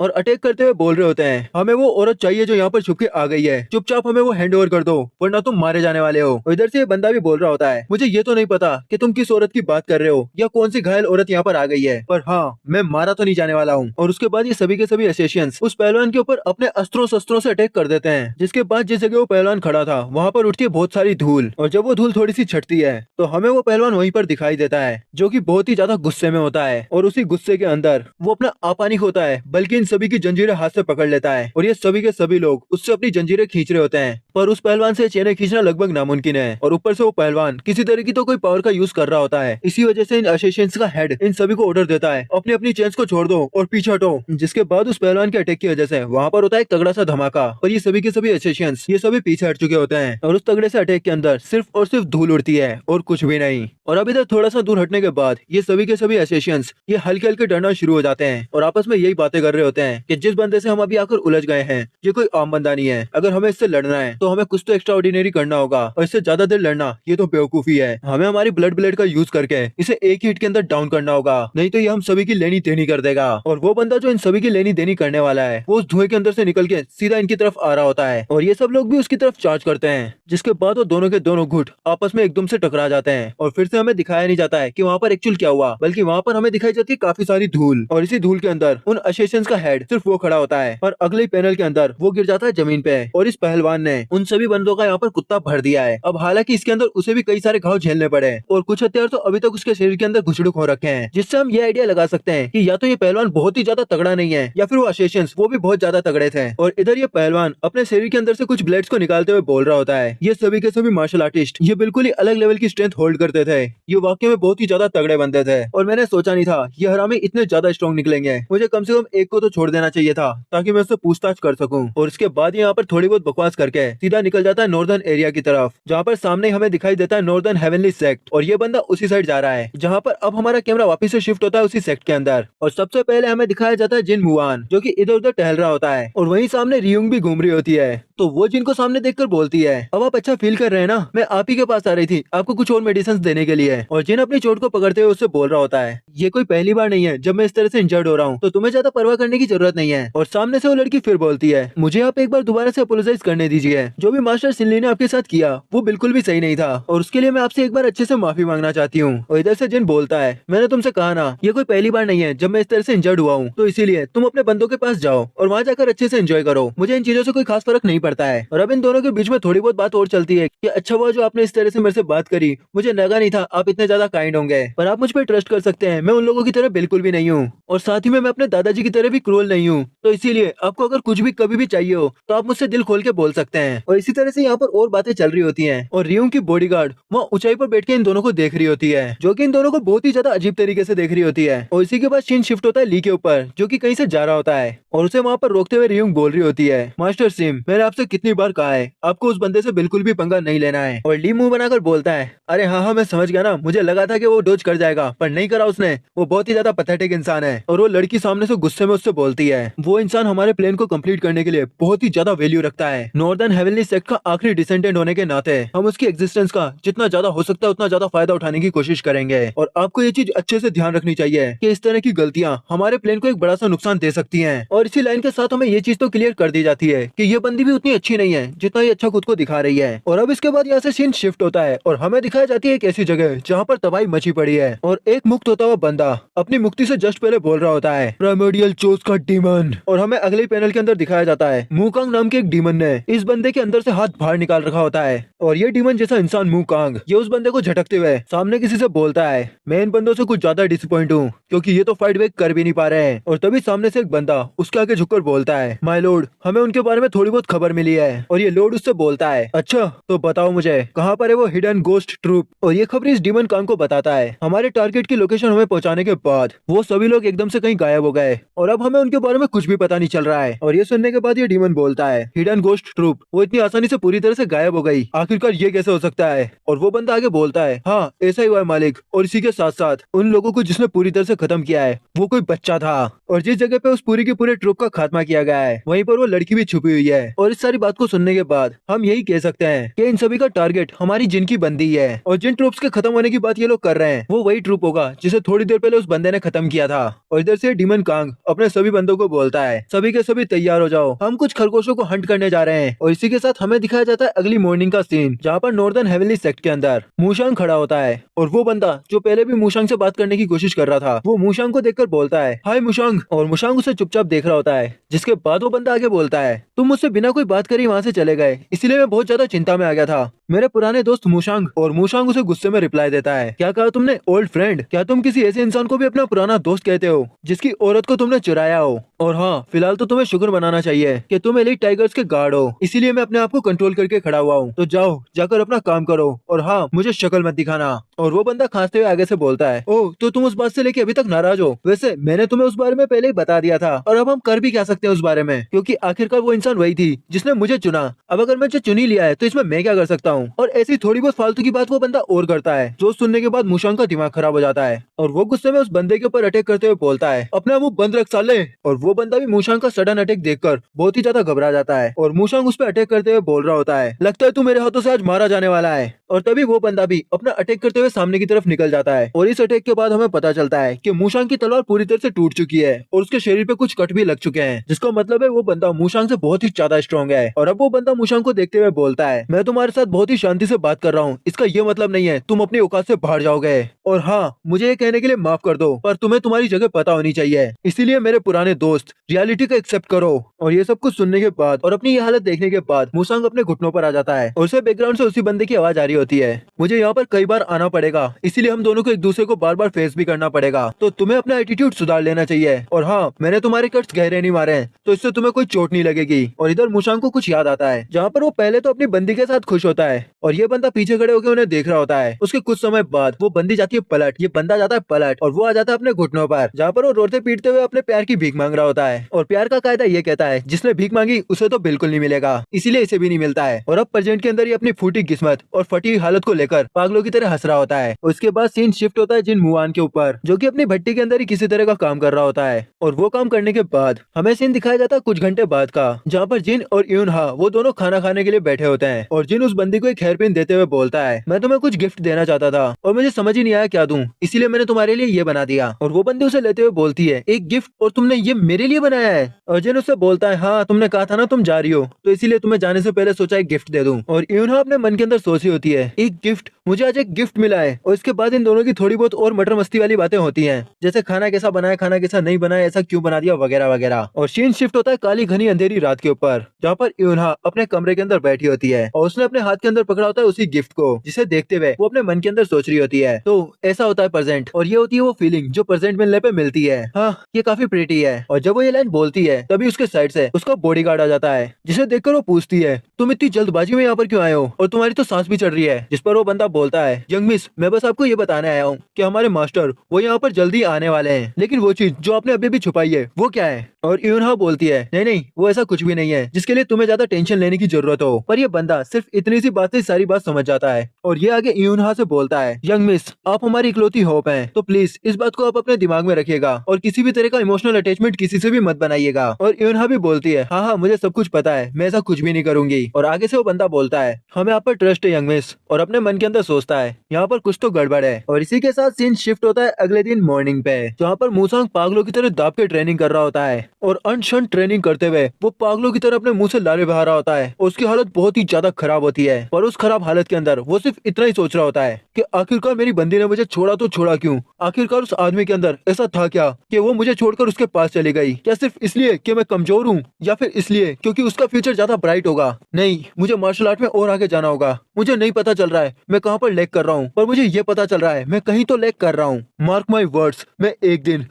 और अटैक करते हुए बोल रहे होते हैं, हमें वो औरत चाहिए जो यहाँ पर छुप के आ गई है, चुपचाप हमें वो हैंड ओवर कर दो वरना तुम मारे जाने वाले हो। और इधर से ये बंदा भी बोल रहा होता है, मुझे ये तो नहीं पता कि तुम किस औरत की बात कर रहे हो या कौन सी घायल औरत यहाँ पर आ गई है, पर हाँ मैं मारा तो नहीं जाने वाला हूँ। और उसके बाद ये सभी के सभी एसेसियंस उस पहलवान के ऊपर अपने अस्त्रों शस्त्रों से अटैक कर देते हैं। जिसके बाद जिस जगह वो पहलवान खड़ा था वहाँ पर उठती है बहुत सारी धूल और जब वो धूल थोड़ी सी छटती है तो हमें वो पहलवान वहीं पर दिखाई देता है, जो कि बहुत ही ज्यादा गुस्से में होता है और उसी गुस्से के अंदर वो अपना आपा नहीं खोता है बल्कि इन सभी की जंजीरें हाथ से पकड़ लेता है और ये सभी के सभी लोग उससे अपनी जंजीरें खींच रहे होते हैं। पर उस पहलवान से चेनें खींचना लगभग नामुमकिन है और ऊपर से वो पहलवान किसी तरह की तो कोई पावर का यूज कर रहा होता है। इसी वजह से इन एसेसियंस का हेड इन सभी को ऑर्डर देता है, अपनी अपनी चेन्स को छोड़ दो और पीछे हटो। जिसके बाद उस पहलवान के अटैक की वजह से वहाँ पर होता है एक तगड़ा सा धमाका और ये सभी के सभी एसेसियंस ये सभी पीछे हट चुके होते हैं और उस तगड़े से अटैक के अंदर सिर्फ और सिर्फ धूल उड़ती है और कुछ भी नहीं। और अब इधर थोड़ा सा दूर हटने के बाद ये सभी के सभी एसेसियंस ये हल्के हल्के डरना शुरू हो जाते हैं और आपस में यही बातें कर रहे होते हैं कि जिस बंदे से हम अभी आकर उलझ गए हैं ये कोई आम बंदा नहीं है, अगर हमें इससे लड़ना है तो हमें कुछ तो एक्स्ट्रा ऑर्डिनरी करना होगा और इससे ज्यादा देर लड़ना ये तो बेवकूफी है। हमें हमारी ब्लड का यूज करके इसे एक ही हिट के अंदर डाउन करना होगा, नहीं तो ये हम सभी की लेनी देनी कर देगा। और वो बंदा जो इन सभी की लेनी देनी करने वाला है वो उस धुएं के अंदर से निकल के सीधा इनकी तरफ आ रहा होता है और ये सब लोग भी उसकी तरफ चार्ज करते हैं। जिसके बाद वो दोनों के दोनों गुट आपस में एकदम से टकरा जाते हैं और फिर से हमें दिखाया नहीं जाता है कि वहाँ पर एक्चुअल क्या हुआ, बल्कि वहाँ पर हमें दिखाई जाती है काफी सारी धूल और इसी धूल के अंदर उन एसेसियंस का हेड सिर्फ वो खड़ा होता है और अगले पैनल के अंदर वो गिर जाता है जमीन पे और इस पहलवान ने उन सभी बंदों का यहाँ पर कुत्ता भर दिया है। अब हालांकि इसके अंदर उसे भी कई सारे घाव झेलने पड़े और कुछ हथियार तो अभी तक उसके शरीर के अंदर घुसड़ुक हो रखे हैं, जिससे हम ये आइडिया लगा सकते हैं कि या तो ये पहलवान बहुत ही ज्यादा तगड़ा नहीं है या फिर वो एसेसियंस वो भी बहुत ज्यादा तगड़े थे। और इधर ये पहलवान अपने शरीर के अंदर से कुछ ब्लेड्स को निकालते हुए बोल रहा होता है, ये सभी के सभी मार्शल आर्टिस्ट ये बिल्कुल ही अलग लेवल की स्ट्रेंथ होल्ड करते थे, ये वाकई में बहुत ही ज्यादा तगड़े बनते थे और मैंने सोचा नहीं था ये हरामी इतने ज्यादा स्ट्रॉन्ग निकलेंगे। मुझे कम से कम एक को तो छोड़ देना चाहिए था ताकि मैं उससे पूछताछ कर सकूं। और इसके बाद यहाँ पर थोड़ी बहुत बकवास करके सीधा निकल जाता है नॉर्दर्न एरिया की तरफ, जहाँ पर सामने हमें दिखाई देता है नॉर्दर्न हेवनली सेक्ट और ये बंदा उसी साइड जा रहा है जहाँ पर अब हमारा कैमरा वापस से शिफ्ट होता है उसी सेक्ट के अंदर। और सबसे पहले हमें दिखाया जाता है जिन मुआन, जो कि इधर उधर टहल रहा होता है और वहीं सामने रियुंग भी घूम रही होती है। तो वो जिनको सामने देखकर बोलती है, अब आप अच्छा फील कर रहे हैं ना, मैं आप ही के पास आ रही थी आपको कुछ और मेडिसिन देने के लिए। और जिन अपनी चोट को पकड़ते हुए उससे बोल रहा होता है, ये कोई पहली बार नहीं है जब मैं इस तरह से इंजर्ड हो रहा हूँ, तो तुम्हें ज्यादा परवाह करने की जरूरत नहीं है। और सामने से वो लड़की फिर बोलती है, मुझे आप एक बार दोबारा से अपोलोजाइज करने दीजिए, जो भी मास्टर सिनली ने आपके साथ किया वो बिल्कुल भी सही नहीं था और उसके लिए मैं आपसे एक बार अच्छे से माफी मांगना चाहती हूँ। और इधर से जिन बोलता है, मैंने तुमसे कहा ना ये कोई पहली बार नहीं है जब मैं इस तरह से इंजर्ड हुआ हूँ, तो इसीलिए तुम अपने बंदों के पास जाओ और वहाँ जाकर अच्छे से एंजॉय करो, मुझे इन चीजों से कोई खास फर्क नहीं पड़ता है। और अब इन दोनों के बीच में थोड़ी बहुत बात और चलती है कि अच्छा हुआ जो आपने इस तरह से मेरे से बात करी, मुझे लगा नहीं था आप इतने ज्यादा काइंड होंगे, पर आप मुझ पर ट्रस्ट कर सकते हैं, मैं उन लोगों की तरह बिल्कुल भी नहीं हूँ और साथ ही में मैं अपने दादाजी की तरह भी क्रूअल नहीं हूँ, तो इसीलिए आपको अगर कुछ भी कभी भी चाहिए हो तो आप मुझसे दिल खोल के बोल सकते हैं। और इसी तरह से यहाँ पर और बातें चल रही होती हैं और रियुंग की बॉडीगार्ड वहाँ ऊंचाई पर बैठ के इन दोनों को देख रही होती है, जो कि इन दोनों को बहुत ही ज्यादा अजीब तरीके से देख रही होती है। और इसी के बाद सीन शिफ्ट होता है ली के ऊपर, जो कि कहीं से जा रहा होता है और उसे वहाँ पर रोकते हुए रियुंग बोल रही होती है, मास्टर सिम, मैंने आपसे कितनी बार कहा है आपको उस बंदे से बिल्कुल भी पंगा नहीं लेना है। और ली मुंह बनाकर बोलता है, अरे हाँ हाँ मैं समझ गया ना, मुझे लगा था कि वो डोज कर जाएगा पर नहीं करा उसने। वो बहुत ही ज्यादा पैथेटिक इंसान है। और वो लड़की सामने से गुस्से में उससे बोलती है, वो इंसान हमारे प्लान को कंप्लीट करने के लिए बहुत ही ज्यादा वैल्यू रखता है। नॉर्दर्न हेवनली सेक्ट का आखिरी डिसेंडेंट होने के नाते हम उसकी एग्जिस्टेंस का जितना ज्यादा हो सकता है उतना ज्यादा फायदा उठाने की कोशिश करेंगे। और आपको ये चीज अच्छे से ध्यान रखनी चाहिए कि इस तरह की गलतियां हमारे प्लान को एक बड़ा सा नुकसान दे सकती हैं। और इसी लाइन के साथ हमें ये चीज तो क्लियर कर दी जाती है कि ये बंदी भी उतनी अच्छी नहीं है जितना ये अच्छा खुद को दिखा रही है। और अब इसके बाद यहाँ से सीन शिफ्ट होता है और हमें दिखाई जाती है एक ऐसी जगह जहाँ पर तबाही मची पड़ी है और एक मुक्त होता हुआ बंदा अपनी मुक्ति से जस्ट पहले बोल रहा होता है, प्राइमोर्डियल चोज का डीमन। और हमें अगले पैनल के अंदर दिखाया जाता है मुकांग नाम के एक डीमन ने इस बंदे के अंदर से हाथ बाहर निकाल रखा होता है। और ये डीमन जैसा इंसान मुकांग ये उस बंदे को झटकते हुए सामने किसी से बोलता है, मैं इन बंदों से कुछ ज्यादा डिसअपॉइंट हूँ क्योंकि ये तो फाइट बैक कर भी नहीं पा रहे हैं। और तभी सामने से एक बंदा उसके आगे झुककर बोलता है, माय लॉर्ड, हमें उनके बारे में थोड़ी बहुत खबर मिली है। और ये लॉर्ड उससे बोलता है, अच्छा तो बताओ मुझे कहाँ पर है वो हिडन गोस्ट ट्रूप। और ये खबर इस डीमन कांग को बताता है हमारे टारगेट की लोकेशन हमें पहुंचाने के बाद वो सभी लोग एकदम से कहीं गायब हो गए और अब हमें उनके बारे में कुछ भी पता नहीं चल रहा है। और ये सुनने के बाद ये डीमन बोलता है, हिडन गोस्ट ट्रूप वो इतनी आसानी से पूरी तरह से गायब हो गई, आखिरकार ये कैसे हो सकता है। और वो बंदा आगे बोलता है, हाँ ऐसा ही हुआ है मालिक, और इसी के साथ साथ उन लोगों को जिसने पूरी तरह से खत्म किया है वो कोई बच्चा था। और जिस जगह पे उस पूरी के पूरे ट्रूप का खात्मा किया गया है वहीं पर वो लड़की भी छुपी हुई है। और इस सारी बात को सुनने के बाद हम यही कह सकते हैं कि इन सभी का टारगेट हमारी जिन की बंदी है। और जिन ट्रूप्स के खत्म होने की बात ये लोग कर रहे हैं वो वही ट्रूप होगा जिसे थोड़ी देर पहले उस बंदे ने खत्म किया था। और इधर से डीमन कांग अपने सभी बंदों को बोलता है, सभी के सभी तैयार हो जाओ, हम कुछ खरगोशों को हंट करने जा रहे हैं। और इसी के साथ हमें दिखाया जाता है अगली मॉर्निंग का सीन जहाँ पर नॉर्दर्न हेवनली सेक्ट के अंदर मूशांग खड़ा होता है। और वो बंदा जो पहले भी मूशांग से बात करने की कोशिश कर रहा था वो मूशांग को देखकर बोलता है, हाय मूशांग। और मूशांग उसे चुपचाप देख रहा होता है, जिसके बाद वो बंदा आगे बोलता है, तुम मुझसे बिना कोई बात करे वहाँ से चले गए, इसलिए मैं बहुत ज्यादा चिंता में आ गया था, मेरे पुराने दोस्त मूशांग। और मूशांग उसे गुस्से में रिप्लाई देता है, क्या कहा तुमने ओल्ड फ्रेंड, क्या तुम किसी ऐसे इंसान को भी अपना पुराना दोस्त कहते हो जिसकी औरत को तुमने चुराया हो। और हाँ फिलहाल तो तुम्हें शुक्र मनाना चाहिए कि तुम एलीट टाइगर्स के गार्ड हो, इसीलिए मैं अपने आप को कंट्रोल करके खड़ा हुआ हूँ, तो जाओ जाकर अपना काम करो और हाँ मुझे शक्ल मत दिखाना। और वो बंदा खांसते हुए आगे से बोलता है, ओह तो तुम उस बात से लेके अभी तक नाराज हो, वैसे मैंने तुम्हें उस बारे में पहले ही बता दिया था और अब हम कर भी क्या सकते हैं उस बारे में, क्योंकि आखिरकार वो इंसान वही थी जिसने मुझे चुना, अब अगर मैं चुन ही लिया है तो इसमें मैं क्या कर सकता हूँ। और ऐसी थोड़ी बहुत फालतू की बात वो बंदा और करता है जो सुनने के बाद मूशांग का दिमाग खराब हो जाता है और वो गुस्से में उस बंदे के ऊपर अटैक करते हुए बोलता है, अपना मुंह बंद रख साले। और वो बंदा भी मूशांग का सडन अटैक देखकर बहुत ही ज्यादा घबरा जाता है और मूशांग उस पर अटैक करते हुए बोल रहा होता है, लगता है तू मेरे हाथों से आज मारा जाने वाला है। और तभी वो बंदा भी अपना अटैक करते हुए सामने की तरफ निकल जाता है। और इस अटैक के बाद हमें पता चलता है कि मूशांग की तलवार पूरी तरह से टूट चुकी है और उसके शरीर पे कुछ कट भी लग चुके हैं, जिसका मतलब है वो बंदा मूशांग से बहुत ही ज्यादा स्ट्रॉन्ग है। और अब वो बंदा मूशांग को देखते हुए बोलता है, मैं तुम्हारे साथ बहुत ही शांति से बात कर रहा हूँ, इसका ये मतलब नहीं है तुम अपनी औकात से बाहर जाओगे। और हाँ मुझे ये कहने के लिए माफ कर दो पर तुम्हें तुम्हारी जगह पता होनी चाहिए, इसीलिए मेरे पुराने दोस्त रियलिटी का एक्सेप्ट करो। और ये सब कुछ सुनने के बाद और अपनी ये हालत देखने के बाद मूशांग अपने घुटनों पर आ जाता है और उसे बैकग्राउंड से उसी बंदे की आवाज आ रही होती है, मुझे यहाँ पर कई बार आना पड़ेगा, इसीलिए हम दोनों को एक दूसरे को बार बार फेस भी करना पड़ेगा, तो तुम्हें अपना एटीट्यूड सुधार लेना चाहिए। और हाँ मैंने तुम्हारे कट्स गहरे नहीं मारे हैं तो इससे तुम्हें कोई चोट नहीं लगेगी। और इधर मूशांग को कुछ याद आता है जहाँ पर वो पहले तो अपनी बंदी के साथ खुश होता है और ये बंदा पीछे खड़े होकर उन्हें देख रहा होता है। उसके कुछ समय बाद वो बंदी जाती है पलट, ये बंदा जाता है पलट और वो आ जाता है अपने घुटनों पर, जहाँ पर वो रोते पीटते हुए अपने प्यार की भीख मांग रहा होता है। और प्यार का कायदा ये कहता है जिसने भीख मांगी उसे तो बिल्कुल नहीं मिलेगा, इसीलिए इसे भी नहीं मिलता है। और अब प्रेजेंट के अंदर ये अपनी फूटी किस्मत और फटी हुई हालत को लेकर पागलों की तरह हंस रहा होता है। उसके बाद सीन शिफ्ट होता है जिन मुआन के ऊपर, जो कि अपनी भट्टी के अंदर ही किसी तरह का काम कर रहा होता है। और वो काम करने के बाद हमें सीन दिखाया जाता है कुछ घंटे बाद का, जहाँ पर जिन और यूनहा वो दोनों खाना खाने के लिए बैठे होते हैं। और जिन उस बंदी को एक हेयरपिन देते हुए बोलता है, मैं तुम्हें कुछ गिफ्ट देना चाहता था और मुझे समझ ही नहीं आया क्या दूं, इसीलिए मैंने तुम्हारे लिए ये बना दिया। और वो बंदी उसे लेते हुए बोलती है, एक गिफ्ट, और तुमने ये मेरे लिए बनाया है। और जिन उससे बोलता है, हाँ तुमने कहा था ना तुम जा रही हो, तो इसीलिए तुम्हें जाने से पहले सोचा एक गिफ्ट दे दूं। और यूनहा अपने मन के अंदर सोच रही होती है, एक गिफ्ट, मुझे आज एक गिफ्ट मिला है। और इसके बाद इन दोनों की थोड़ी बहुत और मटर मस्ती वाली बातें होती हैं, जैसे खाना कैसा बनाया, खाना कैसा नहीं बनाया, ऐसा क्यों बना दिया, वगैरह वगैरह। और सीन शिफ्ट होता है काली घनी अंधेरी रात के ऊपर, जहाँ पर यूनहा अपने कमरे के अंदर बैठी होती है और उसने अपने हाथ के अंदर पकड़ा होता है उसी गिफ्ट को, जिसे देखते हुए वो अपने मन के अंदर सोच रही होती है। तो ऐसा होता है प्रेजेंट, और ये होती है वो फीलिंग जो प्रेजेंट मिलने पे मिलती है। हाँ ये काफी प्रीटी है। और जब वो ये लाइन बोलती है तभी उसके साइड से उसका बॉडीगार्ड आ जाता है, जिसे देखकर वो पूछती है तुम इतनी जल्दबाजी में यहाँ पर क्यों आए हो और तुम्हारी तो सांस भी चढ़ रही है। जिस पर वो बंदा बोलता है यंग मिस, मैं बस आपको ये बताने आया हूँ कि हमारे मास्टर वो यहाँ पर जल्दी आने वाले हैं, लेकिन वो चीज जो आपने अभी भी छुपाई है वो क्या है। और यूनहा बोलती है नहीं नहीं, वो ऐसा कुछ भी नहीं है जिसके लिए तुम्हें ज्यादा टेंशन लेने की जरूरत हो। पर ये बंदा सिर्फ इतनी सी बात से सारी बात समझ जाता है और ये आगे यूनहा से बोलता है यंग मिस, आप हमारी इकलौती होप हैं, तो प्लीज इस बात को आप अपने दिमाग में रखिएगा और किसी भी तरह का इमोशनल अटैचमेंट किसी से भी मत बनाइएगा। और यूनहा भी बोलती है हाँ हाँ मुझे सब कुछ पता है, मैं ऐसा कुछ भी नहीं करूंगी। और आगे से वो बंदा बोलता है हमें आप पर ट्रस्ट है यंग मिस, और अपने मन के अंदर सोचता है यहाँ पर कुछ तो गड़बड़ है। और इसी के साथ सीन शिफ्ट होता है अगले दिन मॉर्निंग पे, जहाँ पर मूसांग पागलों की तरह दाब के ट्रेनिंग कर रहा होता है और अनशन ट्रेनिंग करते हुए वो पागलों की तरह अपने मुंह से लारे बहा रहा होता है और उसकी हालत बहुत ही ज्यादा खराब होती है। पर उस खराब हालत के अंदर वो सिर्फ इतना ही सोच रहा होता है कि आखिरकार मेरी बंदी ने मुझे छोड़ा तो छोड़ा क्यों, आखिरकार उस आदमी के अंदर ऐसा था क्या कि वो मुझे छोड़कर उसके पास चली गई, क्या सिर्फ इसलिए कि मैं कमजोर हूँ या फिर इसलिए क्योंकि उसका फ्यूचर ज्यादा ब्राइट होगा। नहीं, मुझे मार्शल आर्ट में और आगे जाना होगा। मुझे नहीं पता चल रहा है मैं कहाँ पर लैग कर रहा हूँ, पर मुझे ये पता चल रहा है मैं कहीं तो लैग कर रहा हूँ। मार्क माई वर्ड्स, मैं एक दिन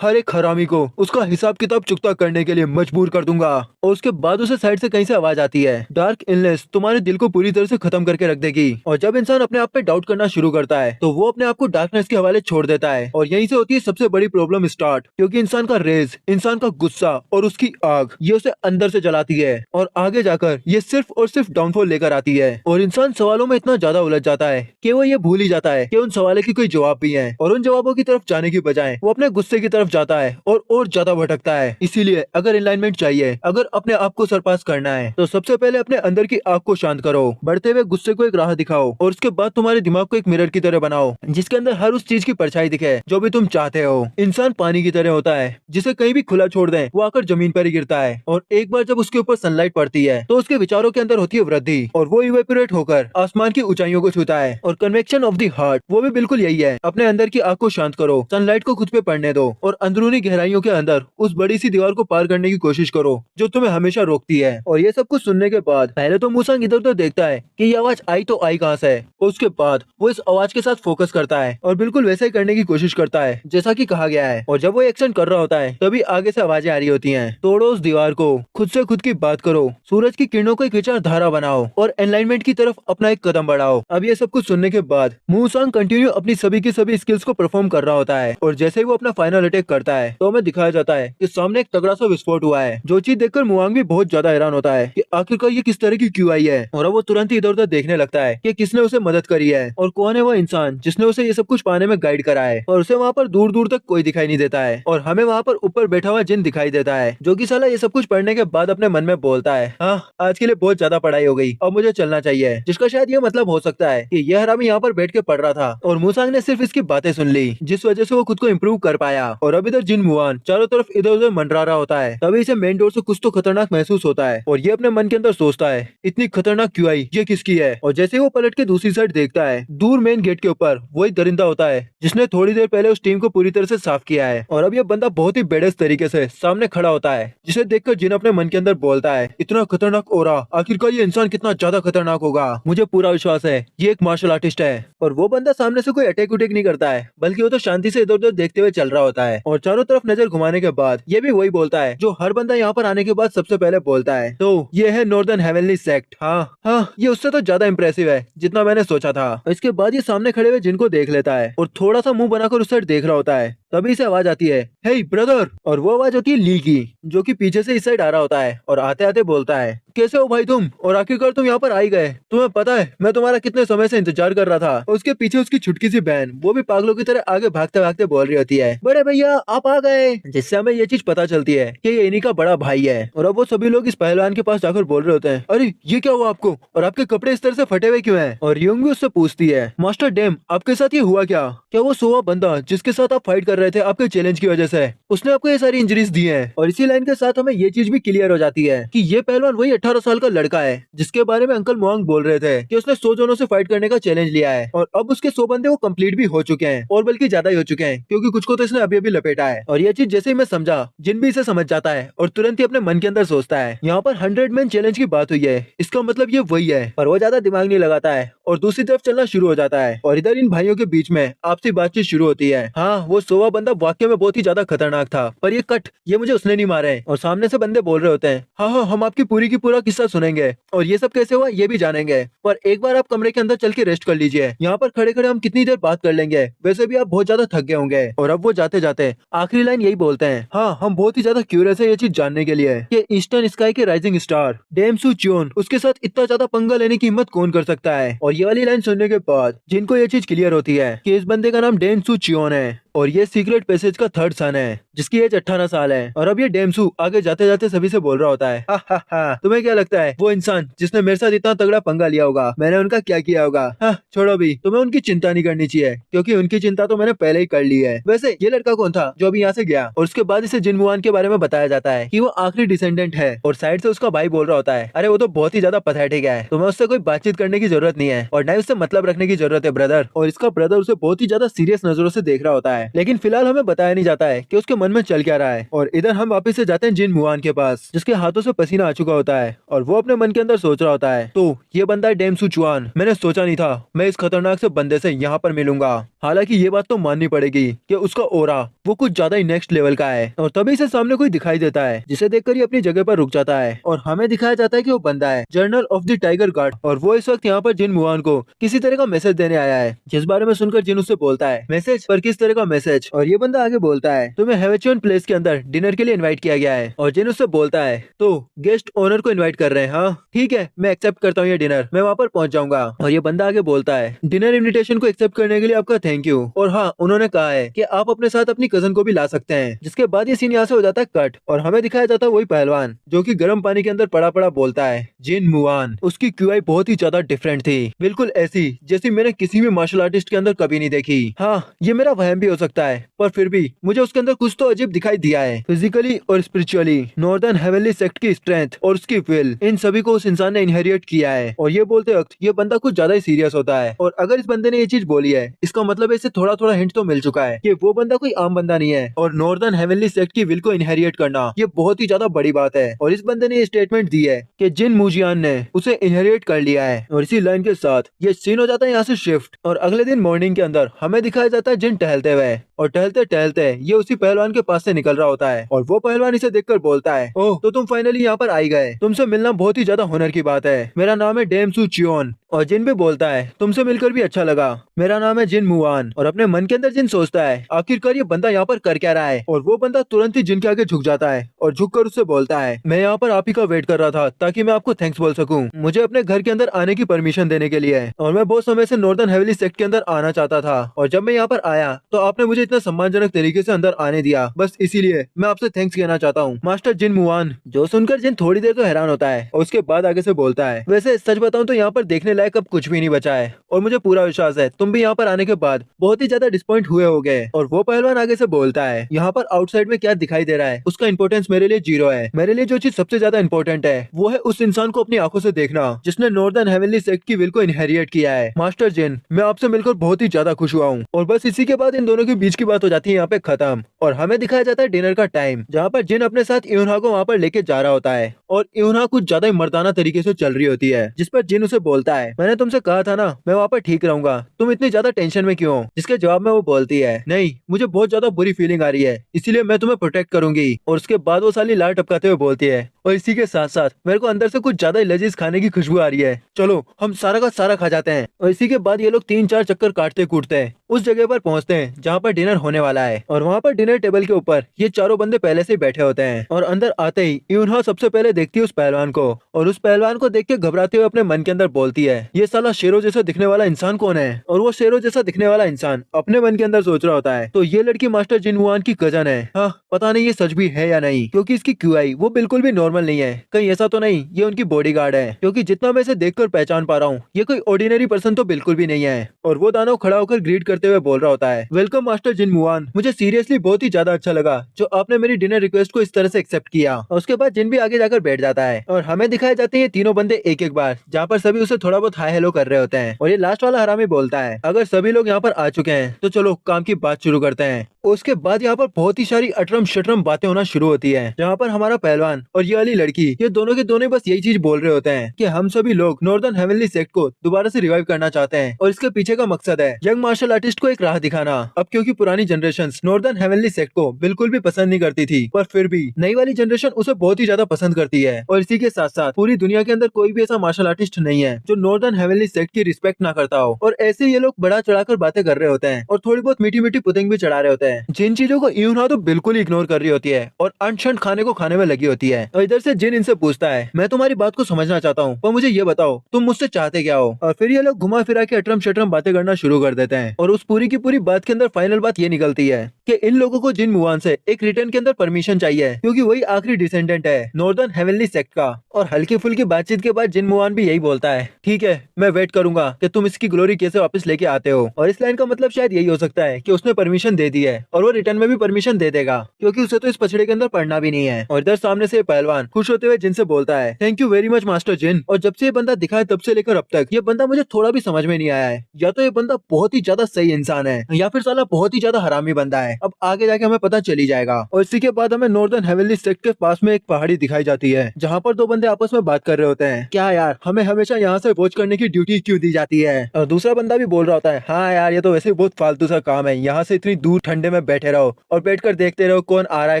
हर एक हरामी को उसका हिसाब किताब चुकता करने के लिए मजबूर कर दूंगा। और उसके बाद उसे साइड से कहीं से आवाज आती है डार्क इलनेस तुम्हारे दिल को पूरी तरह से खत्म करके रख देगी। और जब इंसान अपने आप पे डाउट करना शुरू करता है तो वो अपने आप को डार्कनेस के हवाले छोड़ देता है और यहीं से होती है सबसे बड़ी प्रॉब्लम स्टार्ट, क्योंकि इंसान का रेज, इंसान का गुस्सा और उसकी आग ये उसे अंदर से जलाती है और आगे जाकर ये सिर्फ और सिर्फ डाउनफॉल लेकर आती है। और इंसान सवालों में इतना ज्यादा उलझ जाता है कि वो ये भूल ही जाता है कि उन सवालों की कोई जवाब भी है, और उन जवाबों की तरफ जाने की बजाय वो अपने गुस्से की तरफ जाता है और ज्यादा भटकता है। इसीलिए अगर अलाइनमेंट चाहिए, अगर अपने आप को सरपास करना है तो सबसे पहले अपने अंदर की आग को शांत करो, बढ़ते हुए गुस्से को एक राह दिखाओ और उसके बाद तुम्हारे दिमाग को एक मिरर की तरह बनाओ जिसके अंदर हर उस चीज की परछाई दिखे जो भी तुम चाहते हो। इंसान पानी की तरह होता है जिसे कहीं भी खुला छोड़ दें वो आकर जमीन पर ही गिरता है, और एक बार जब उसके ऊपर सनलाइट पड़ती है तो उसके विचारों के अंदर होती है वृद्धि और वो इवेपोरेट होकर आसमान की ऊंचाइयों को छूता है। और कन्वेक्शन ऑफ द हार्ट वो भी बिल्कुल यही है, अपने अंदर की आग को शांत करो, सनलाइट को खुद पे पड़ने दो और अंदरूनी गहराइयों के अंदर उस बड़ी सी दीवार को पार करने की कोशिश करो जो तुम्हें हमेशा रोकती है। और ये सब कुछ सुनने के बाद पहले तो मूसांग इधर उधर देखता है कि ये आवाज आई तो आई कहाँ से है, और उसके बाद वो इस आवाज के साथ फोकस करता है और बिल्कुल वैसा ही करने की कोशिश करता है जैसा कि कहा गया है। और जब वो एक्शन कर रहा होता है तभी आगे से आवाजें आ रही होती हैं, तोड़ो उस दीवार को, खुद से खुद की बात करो, सूरज की किरणों को एक विचारधारा बनाओ और एनलाइनमेंट की तरफ अपना एक कदम बढ़ाओ। अब ये सब कुछ सुनने के बाद मूसांग कंटिन्यू अपनी सभी की सभी स्किल्स को परफॉर्म कर रहा होता है, और जैसे ही वो अपना फाइनल अटैक करता है तो हमें दिखाया जाता है कि सामने एक तगड़ा सा विस्फोट हुआ है, जो चीज देखकर मुआंग भी बहुत ज्यादा हैरान होता है कि आखिरकार ये किस तरह की क्यों आई है। और अब वो तुरंत ही इधर उधर देखने लगता है कि किसने उसे मदद करी है और कौन है वो इंसान जिसने उसे ये सब कुछ पाने में गाइड करा है। और उसे वहाँ पर दूर दूर तक कोई दिखाई नहीं देता है और हमें वहाँ पर ऊपर बैठा हुआ जिन दिखाई देता है, जो कि साला ये सब कुछ पढ़ने के बाद अपने मन में बोलता है हाँ आज के लिए बहुत ज्यादा पढ़ाई हो गई, अब मुझे चलना चाहिए। जिसका शायद ये मतलब हो सकता है कि यह हरामी यहाँ पर बैठ के पढ़ रहा था और मूसांग ने सिर्फ इसकी बातें सुन ली, जिस वजह से वो खुद को इम्प्रूव कर पाया। और अब इधर जिन मुआन चारों तरफ इधर उधर मंडरा रहा होता है, तभी इसे मेन डोर से कुछ तो खतरनाक महसूस होता है और ये अपने मन के अंदर सोचता है इतनी खतरनाक क्यों आई, ये किसकी है। और जैसे वो पलट के दूसरी साइड देखता है, दूर मेन गेट के ऊपर वही दरिंदा होता है जिसने थोड़ी देर पहले उस टीम को पूरी तरह से साफ किया है। और अब ये बंदा बहुत ही बेडस तरीके से सामने खड़ा होता है, जिसे देखकर जिन अपने मन के अंदर बोलता है इतना खतरनाक ओरा, आखिरकार ये इंसान कितना ज्यादा खतरनाक होगा, मुझे पूरा विश्वास है ये एक मार्शल आर्टिस्ट है। और वो बंदा सामने से कोई अटैक उटैक नहीं करता है, बल्कि वो तो शांति से इधर उधर देखते हुए चल रहा होता है और चारों तरफ नजर घुमाने के बाद ये भी वही बोलता है जो हर बंदा यहाँ पर आने के बाद सबसे पहले बोलता है, तो ये है नॉर्दर्न हेवनली सेक्ट। हाँ ये उससे तो ज्यादा इंप्रेसिव है जितना मैंने सोचा था। इसके बाद ये सामने खड़े हुए जिनको देख लेता है और थोड़ा सा मुंह बनाकर उस साइड देख रहा होता है, तभी से आवाज आती है हे ब्रदर, और वो आवाज होती है ली की, जो कि पीछे से इस साइड आ रहा होता है और आते आते बोलता है कैसे हो भाई तुम, और आखिरकार तुम यहाँ पर आ ही गए, तुम्हें पता है मैं तुम्हारा कितने समय से इंतजार कर रहा था। और उसके पीछे उसकी छुटकी सी बहन वो भी पागलों की तरह आगे भागते भागते बोल रही होती है बड़े भैया आप आ गए, जिससे हमें ये चीज पता चलती है कि ये इन्हीं का बड़ा भाई है। और अब वो सभी लोग इस पहलवान के पास जाकर बोल रहे होते हैं अरे ये क्या हुआ आपको, और आपके कपड़े इस तरह से फटे हुए क्यों हैं। और यूंग भी उससे पूछती है मास्टर डेम आपके साथ ये हुआ क्या वो सोवा बंदा जिसके साथ आप फाइट कर रहे थे आपके चैलेंज की वजह से उसने आपको ये सारी इंजरीज दी हैं। और इसी लाइन के साथ हमें ये चीज भी क्लियर हो जाती है कि ये पहलवान वही 18 साल का लड़का है जिसके बारे में अंकल मोंग बोल रहे थे कि उसने 100 जनों से फाइट करने का चैलेंज लिया है और अब उसके 100 बंदे वो कंप्लीट भी हो चुके हैं और बल्कि ज्यादा ही हो चुके हैं क्योंकि कुछ को तो इसने अभी अभी लपेटा है। और ये चीज जैसे ही मैं समझा जिन भी इसे समझ जाता है और तुरंत ही अपने मन के अंदर सोचता है यहाँ पर 100 मैन चैलेंज की बात हुई है, इसका मतलब ये वही है। पर वो ज्यादा दिमाग नहीं लगाता है और दूसरी तरफ चलना शुरू हो जाता है और इधर इन भाइयों के बीच में आपसी बातचीत शुरू होती है। हाँ, वो 100वां बंदा वाकई में बहुत ही ज्यादा खतरनाक था, पर ये कट ये मुझे उसने नहीं मारा है। और सामने से बंदे बोल रहे होते हैं हाँ हाँ हम आपकी पूरी की पूरा किस्सा सुनेंगे और ये सब कैसे हुआ ये भी जानेंगे, पर एक बार आप कमरे के अंदर चल के रेस्ट कर लीजिए, यहाँ पर खड़े खड़े हम कितनी देर बात कर लेंगे, वैसे भी आप बहुत ज्यादा थक गए होंगे। और अब वो जाते जाते आखिरी लाइन यही बोलते हैं हाँ हम बहुत ही ज्यादा क्यूरियस है ये चीज जानने के लिए कि ईस्टर्न स्काई के राइजिंग स्टार डेम सू च्योन उसके साथ इतना ज्यादा पंगा लेने की हिम्मत कौन कर सकता है। और ये वाली लाइन सुनने के बाद जिनको ये चीज क्लियर होती है कि इस बंदे का नाम डेम सू च्योन है और ये सीक्रेट पैसेज का 3rd सन है जिसकी एज 18 साल है। और अब ये डेमसू आगे जाते जाते सभी से बोल रहा होता है हा हा हा तुम्हें क्या लगता है वो इंसान जिसने मेरे साथ इतना तगड़ा पंगा लिया होगा मैंने उनका क्या किया होगा। हाँ छोड़ो भी, तुम्हें उनकी चिंता नहीं करनी चाहिए क्योंकि उनकी चिंता तो मैंने पहले ही कर ली है। वैसे ये लड़का कौन था जो अभी यहाँ से गया? और उसके बाद इसे जिन मुआन के बारे में बताया जाता है कि वो आखिरी डिसेंडेंट है और साइड से उसका भाई बोल रहा होता है अरे वो तो बहुत ही ज्यादा पैथेटिक है, तुम्हें उससे कोई बातचीत करने की जरूरत नहीं है और न उससे मतलब रखने की जरूरत है ब्रदर। और इसका ब्रदर उसे बहुत ही ज्यादा सीरियस नजरों से देख रहा होता है, लेकिन फिलहाल हमें बताया नहीं जाता है कि उसके मन में चल क्या रहा है। और इधर हम वापस से जाते हैं जिन मुआन के पास जिसके हाथों से पसीना आ चुका होता है और वो अपने मन के अंदर सोच रहा होता है तो ये बंदा है डेम सू चुआन, मैंने सोचा नहीं था मैं इस खतरनाक से बंदे से यहाँ पर मिलूंगा। हालांकि ये बात तो माननी पड़ेगी कि उसका ओरा वो कुछ ज्यादा ही नेक्स्ट लेवल का है। और तभी से सामने कोई दिखाई देता है जिसे देखकर ये अपनी जगह पर रुक जाता है और हमें दिखाया जाता है कि वो बंदा है journal of the tiger guard और वो इस वक्त यहाँ पर जिन मुआन को किसी तरह का मैसेज देने आया है, जिस बारे में सुनकर जिन उससे बोलता है मैसेज पर किस तरह का मैसेज। और ये बंदा आगे बोलता है तुम्हें हेवेचुअन प्लेस के अंदर डिनर के लिए इन्वाइट किया गया है। और जिन उससे बोलता है तो गेस्ट ओनर को इन्वाइट कर रहे हैं, हाँ ठीक है मैं एक्सेप्ट करता हूँ ये डिनर, मैं वहाँ पर पहुँच जाऊंगा। और ये बंदा आगे बोलता है डिनर इन्विटेशन को एक्सेप्ट करने के लिए आपका थैंक यू और हाँ उन्होंने कहा है कि आप अपने साथ अपनी कजन को भी ला सकते हैं। जिसके बाद ये सीन यहाँ से हो जाता है कट और हमें दिखाया जाता है वही पहलवान जो कि गर्म पानी के अंदर पड़ा पड़ा बोलता है जिन मुआन। उसकी क्यूआई बहुत ही ज्यादा डिफरेंट थी, बिल्कुल ऐसी जैसी मैंने किसी भी मार्शल आर्टिस्ट के अंदर कभी नहीं देखी। हाँ ये मेरा वहम भी हो सकता है पर फिर भी मुझे उसके अंदर कुछ तो अजीब दिखाई दिया है। फिजिकली और स्पिरिचुअली नॉर्दर्न हेवनली सेक्ट की स्ट्रेंथ और उसकी विल इन सभी को उस इंसान ने इनहेरिट किया है। और ये बोलते वक्त ये बंदा कुछ ज्यादा ही सीरियस होता है और अगर इस बंदे ने ये चीज बोली है इसका मतलब इसे थोड़ा थोड़ा हिंट तो मिल चुका है कि वो बंदा कोई आम बंदा नहीं है और नॉर्दर्न हेवनली सेक्ट की विल को इनहेरिट करना ये बहुत ही ज्यादा बड़ी बात है। और इस बंदे ने ये स्टेटमेंट दी है कि जिन मुजियान ने उसे इनहेरिट कर लिया है। और इसी लाइन के साथ ये सीन हो जाता है यहाँ से शिफ्ट और अगले दिन मॉर्निंग के अंदर हमें दिखाया जाता है जिन टहलते हुए और टहलते टहलते ये उसी पहलवान के पास से निकल रहा होता है और वो पहलवान इसे देखकर बोलता है ओह तो तुम फाइनली यहाँ पर आई गए, तुमसे मिलना बहुत ही ज्यादा हुनर की बात है, मेरा नाम है डेम सू च्योन। और जिन भी बोलता है तुमसे मिलकर भी अच्छा लगा, मेरा नाम है जिन मुआन। और अपने मन के अंदर जिन सोचता है आखिरकार ये बंदा यहाँ पर कर क्या रहा है। और वो बंदा तुरंत ही जिन के आगे झुक जाता है और झुककर उससे बोलता है मैं यहाँ पर आप ही का वेट कर रहा था ताकि मैं आपको थैंक्स बोल सकूं मुझे अपने घर के अंदर आने की परमिशन देने के लिए। और मैं बहुत समय से नॉर्दर्न हेवनली सेक्ट के अंदर आना चाहता था और जब मैं यहाँ पर आया तो आपने मुझे इतना सम्मानजनक तरीके से अंदर आने दिया, बस इसीलिए मैं आपसे थैंक्स कहना चाहता हूँ मास्टर जिन मुआन। जो सुनकर जिन थोड़ी देर तो हैरान होता है और उसके बाद आगे से बोलता है वैसे सच बताऊं तो यहाँ पर देखने लायक अब कुछ भी नहीं बचा है और मुझे पूरा विश्वास है तुम भी यहाँ पर आने के बाद बहुत ही ज्यादा डिसपॉइंट हुए होगे। और वो पहलवान आगे से बोलता है यहाँ पर आउटसाइड में क्या दिखाई दे रहा है उसका इंपॉर्टेंस मेरे लिए 0 है, मेरे लिए जो चीज सबसे ज्यादा इंपॉर्टेंट है वो है उस इंसान को अपनी आंखों से देखना जिसने नॉर्दर्न हेवनली सेक्ट की विल को इनहेरिट किया है। मास्टर जिन मैं आपसे मिलकर बहुत ही ज्यादा खुश हुआ हूँ। और बस इसी के बाद इन दोनों के बीच की बात हो जाती है यहाँ पे खत्म और हमें दिखाया जाता है डिनर का टाइम जहाँ पर जिन अपने साथ यूनहा को वहाँ पर लेके जा रहा होता है और यूनहा कुछ ज्यादा ही मर्दाना तरीके से चल रही होती है जिस पर जिन उसे बोलता है मैंने तुमसे कहा था ना मैं वहाँ पर ठीक रहूंगा, तुम इतनी ज्यादा टेंशन में क्यों हो? जिसके जवाब में वो बोलती है नहीं मुझे बहुत ज्यादा बुरी फीलिंग आ रही है इसीलिए मैं तुम्हें प्रोटेक्ट करूंगी। और उसके बाद वो साली लाल टपकाते हुए बोलती है और इसी के साथ साथ मेरे को अंदर से कुछ ज्यादा ही लजीज खाने की खुशबू आ रही है, चलो हम सारा का सारा खा जाते हैं। और इसी के बाद ये लोग 3-4 चक्कर काटते कूटते हैं उस जगह पर पहुंचते हैं जहाँ पर डिनर होने वाला है। और वहाँ पर डिनर टेबल के ऊपर ये चारों बंदे पहले से ही बैठे होते हैं और अंदर आते ही यूनहा सबसे पहले देखती है उस पहलवान को और उस पहलवान को देख के घबराते हुए अपने मन के अंदर बोलती है ये साला शेरों जैसा दिखने वाला इंसान कौन है। और वो शेरों जैसा दिखने वाला इंसान अपने मन के अंदर सोच रहा होता है तो ये लड़की मास्टर जिन मुआन की कजन है। हाँ पता नहीं ये सच भी है या नहीं क्योंकि इसकी क्यूआई वो बिल्कुल भी नॉर्मल नॉर्मल नहीं है, कहीं ऐसा तो नहीं ये उनकी बॉडीगार्ड है, क्योंकि जितना मैं इसे देखकर पहचान पा रहा हूँ ये कोई ऑर्डिनरी पर्सन तो बिल्कुल भी नहीं है। और वो दानव खड़ा होकर ग्रीट करते हुए बोल रहा होता है, वेलकम मास्टर जिन मुआन, मुझे सीरियसली बहुत ही ज्यादा अच्छा लगा जो आपने मेरी डिनर रिक्वेस्ट को इस तरह से एक्सेप्ट किया। और उसके बाद जिन भी आगे जाकर बैठ जाता है और हमें दिखाए जाते हैं तीनों बंदे एक एक बार, जहाँ पर सभी उसे थोड़ा बहुत हाई हेलो कर रहे होते हैं। और ये लास्ट वाला हरामी बोलता है, अगर सभी लोग यहाँ पर आ चुके हैं तो चलो काम की बात शुरू करते हैं। उसके बाद यहाँ पर बहुत ही सारी अटरम शटरम बातें होना शुरू होती है, जहाँ पर हमारा पहलवान और ये वाली लड़की ये दोनों के दोनों बस यही चीज बोल रहे होते हैं कि हम सभी लोग नॉर्दर्न हेवनली सेक्ट को दोबारा से रिवाइव करना चाहते हैं और इसके पीछे का मकसद है यंग मार्शल आर्टिस्ट को एक राह दिखाना। अब क्योंकि पुरानी जनरेशन नॉर्दर्न हेवनली सेक्ट को बिल्कुल भी पसंद नहीं करती थी, पर फिर भी नई वाली जनरेशन उसे बहुत ही ज्यादा पसंद करती है। और इसी के साथ साथ पूरी दुनिया के अंदर कोई भी ऐसा मार्शल आर्टिस्ट नहीं है जो नॉर्दर्न हेवनली सेक्ट की रिस्पेक्ट ना करता हो। और ऐसे ये लोग बड़ा चढ़ाकर बातें कर रहे होते हैं और थोड़ी बहुत मीठी मीठी पुतिंग भी चढ़ा रहे होते हैं, जिन चीजों को यूना तो बिल्कुल इग्नोर कर रही होती है और अनशन खाने को खाने में लगी होती है। और इधर से जिन इनसे पूछता है, मैं तुम्हारी बात को समझना चाहता हूँ पर मुझे ये बताओ तुम मुझसे चाहते क्या हो। और फिर ये लोग घुमा फिरा के अटरम शटरम बातें करना शुरू कर देते हैं और उस पूरी की पूरी बात के अंदर फाइनल बात ये निकलती है कि इन लोगों को जिन मुआन से एक रिटर्न के अंदर परमिशन चाहिए, क्योंकि वही आखिरी डिसेंडेंट है नॉर्दर्न हेवनली सेक्ट का। और हल्की फुल्की बातचीत के बाद जिन मुआन भी यही बोलता है, ठीक है मैं वेट करूंगा कि तुम इसकी ग्लोरी कैसे वापस लेके आते हो। और इस लाइन का मतलब शायद यही हो सकता है कि उसने परमिशन दे दी है और वो रिटर्न में भी परमिशन दे देगा, क्योंकि उसे तो इस पछड़े के अंदर पढ़ना भी नहीं है। और इधर सामने से पहलवान खुश होते हुए जिन से बोलता है, thank you very much master Jin. और जब से ये बंदा दिखा है तब से लेकर अब तक ये बंदा मुझे थोड़ा भी समझ में नहीं आया है, या तो ये बंदा बहुत ही ज्यादा सही इंसान है या फिर साला बहुत ही ज्यादा हरामी बंदा है। अब आगे जाके हमें पता चली जाएगा। और इसी के बाद हमें नॉर्दर्न हेवनली सेक्ट के पास में एक पहाड़ी दिखाई जाती है, जहाँ पर दो बंदे आपस में बात कर रहे होते हैं, क्या यार हमें हमेशा यहाँ से वॉच करने की ड्यूटी क्यों दी जाती है। और दूसरा बंदा भी बोल रहा होता है, हाँ यार ये तो वैसे बहुत फालतू सा काम है, यहाँ से इतनी दूर ठंडे में बैठे रहो और बैठकर देखते रहो कौन आ रहा है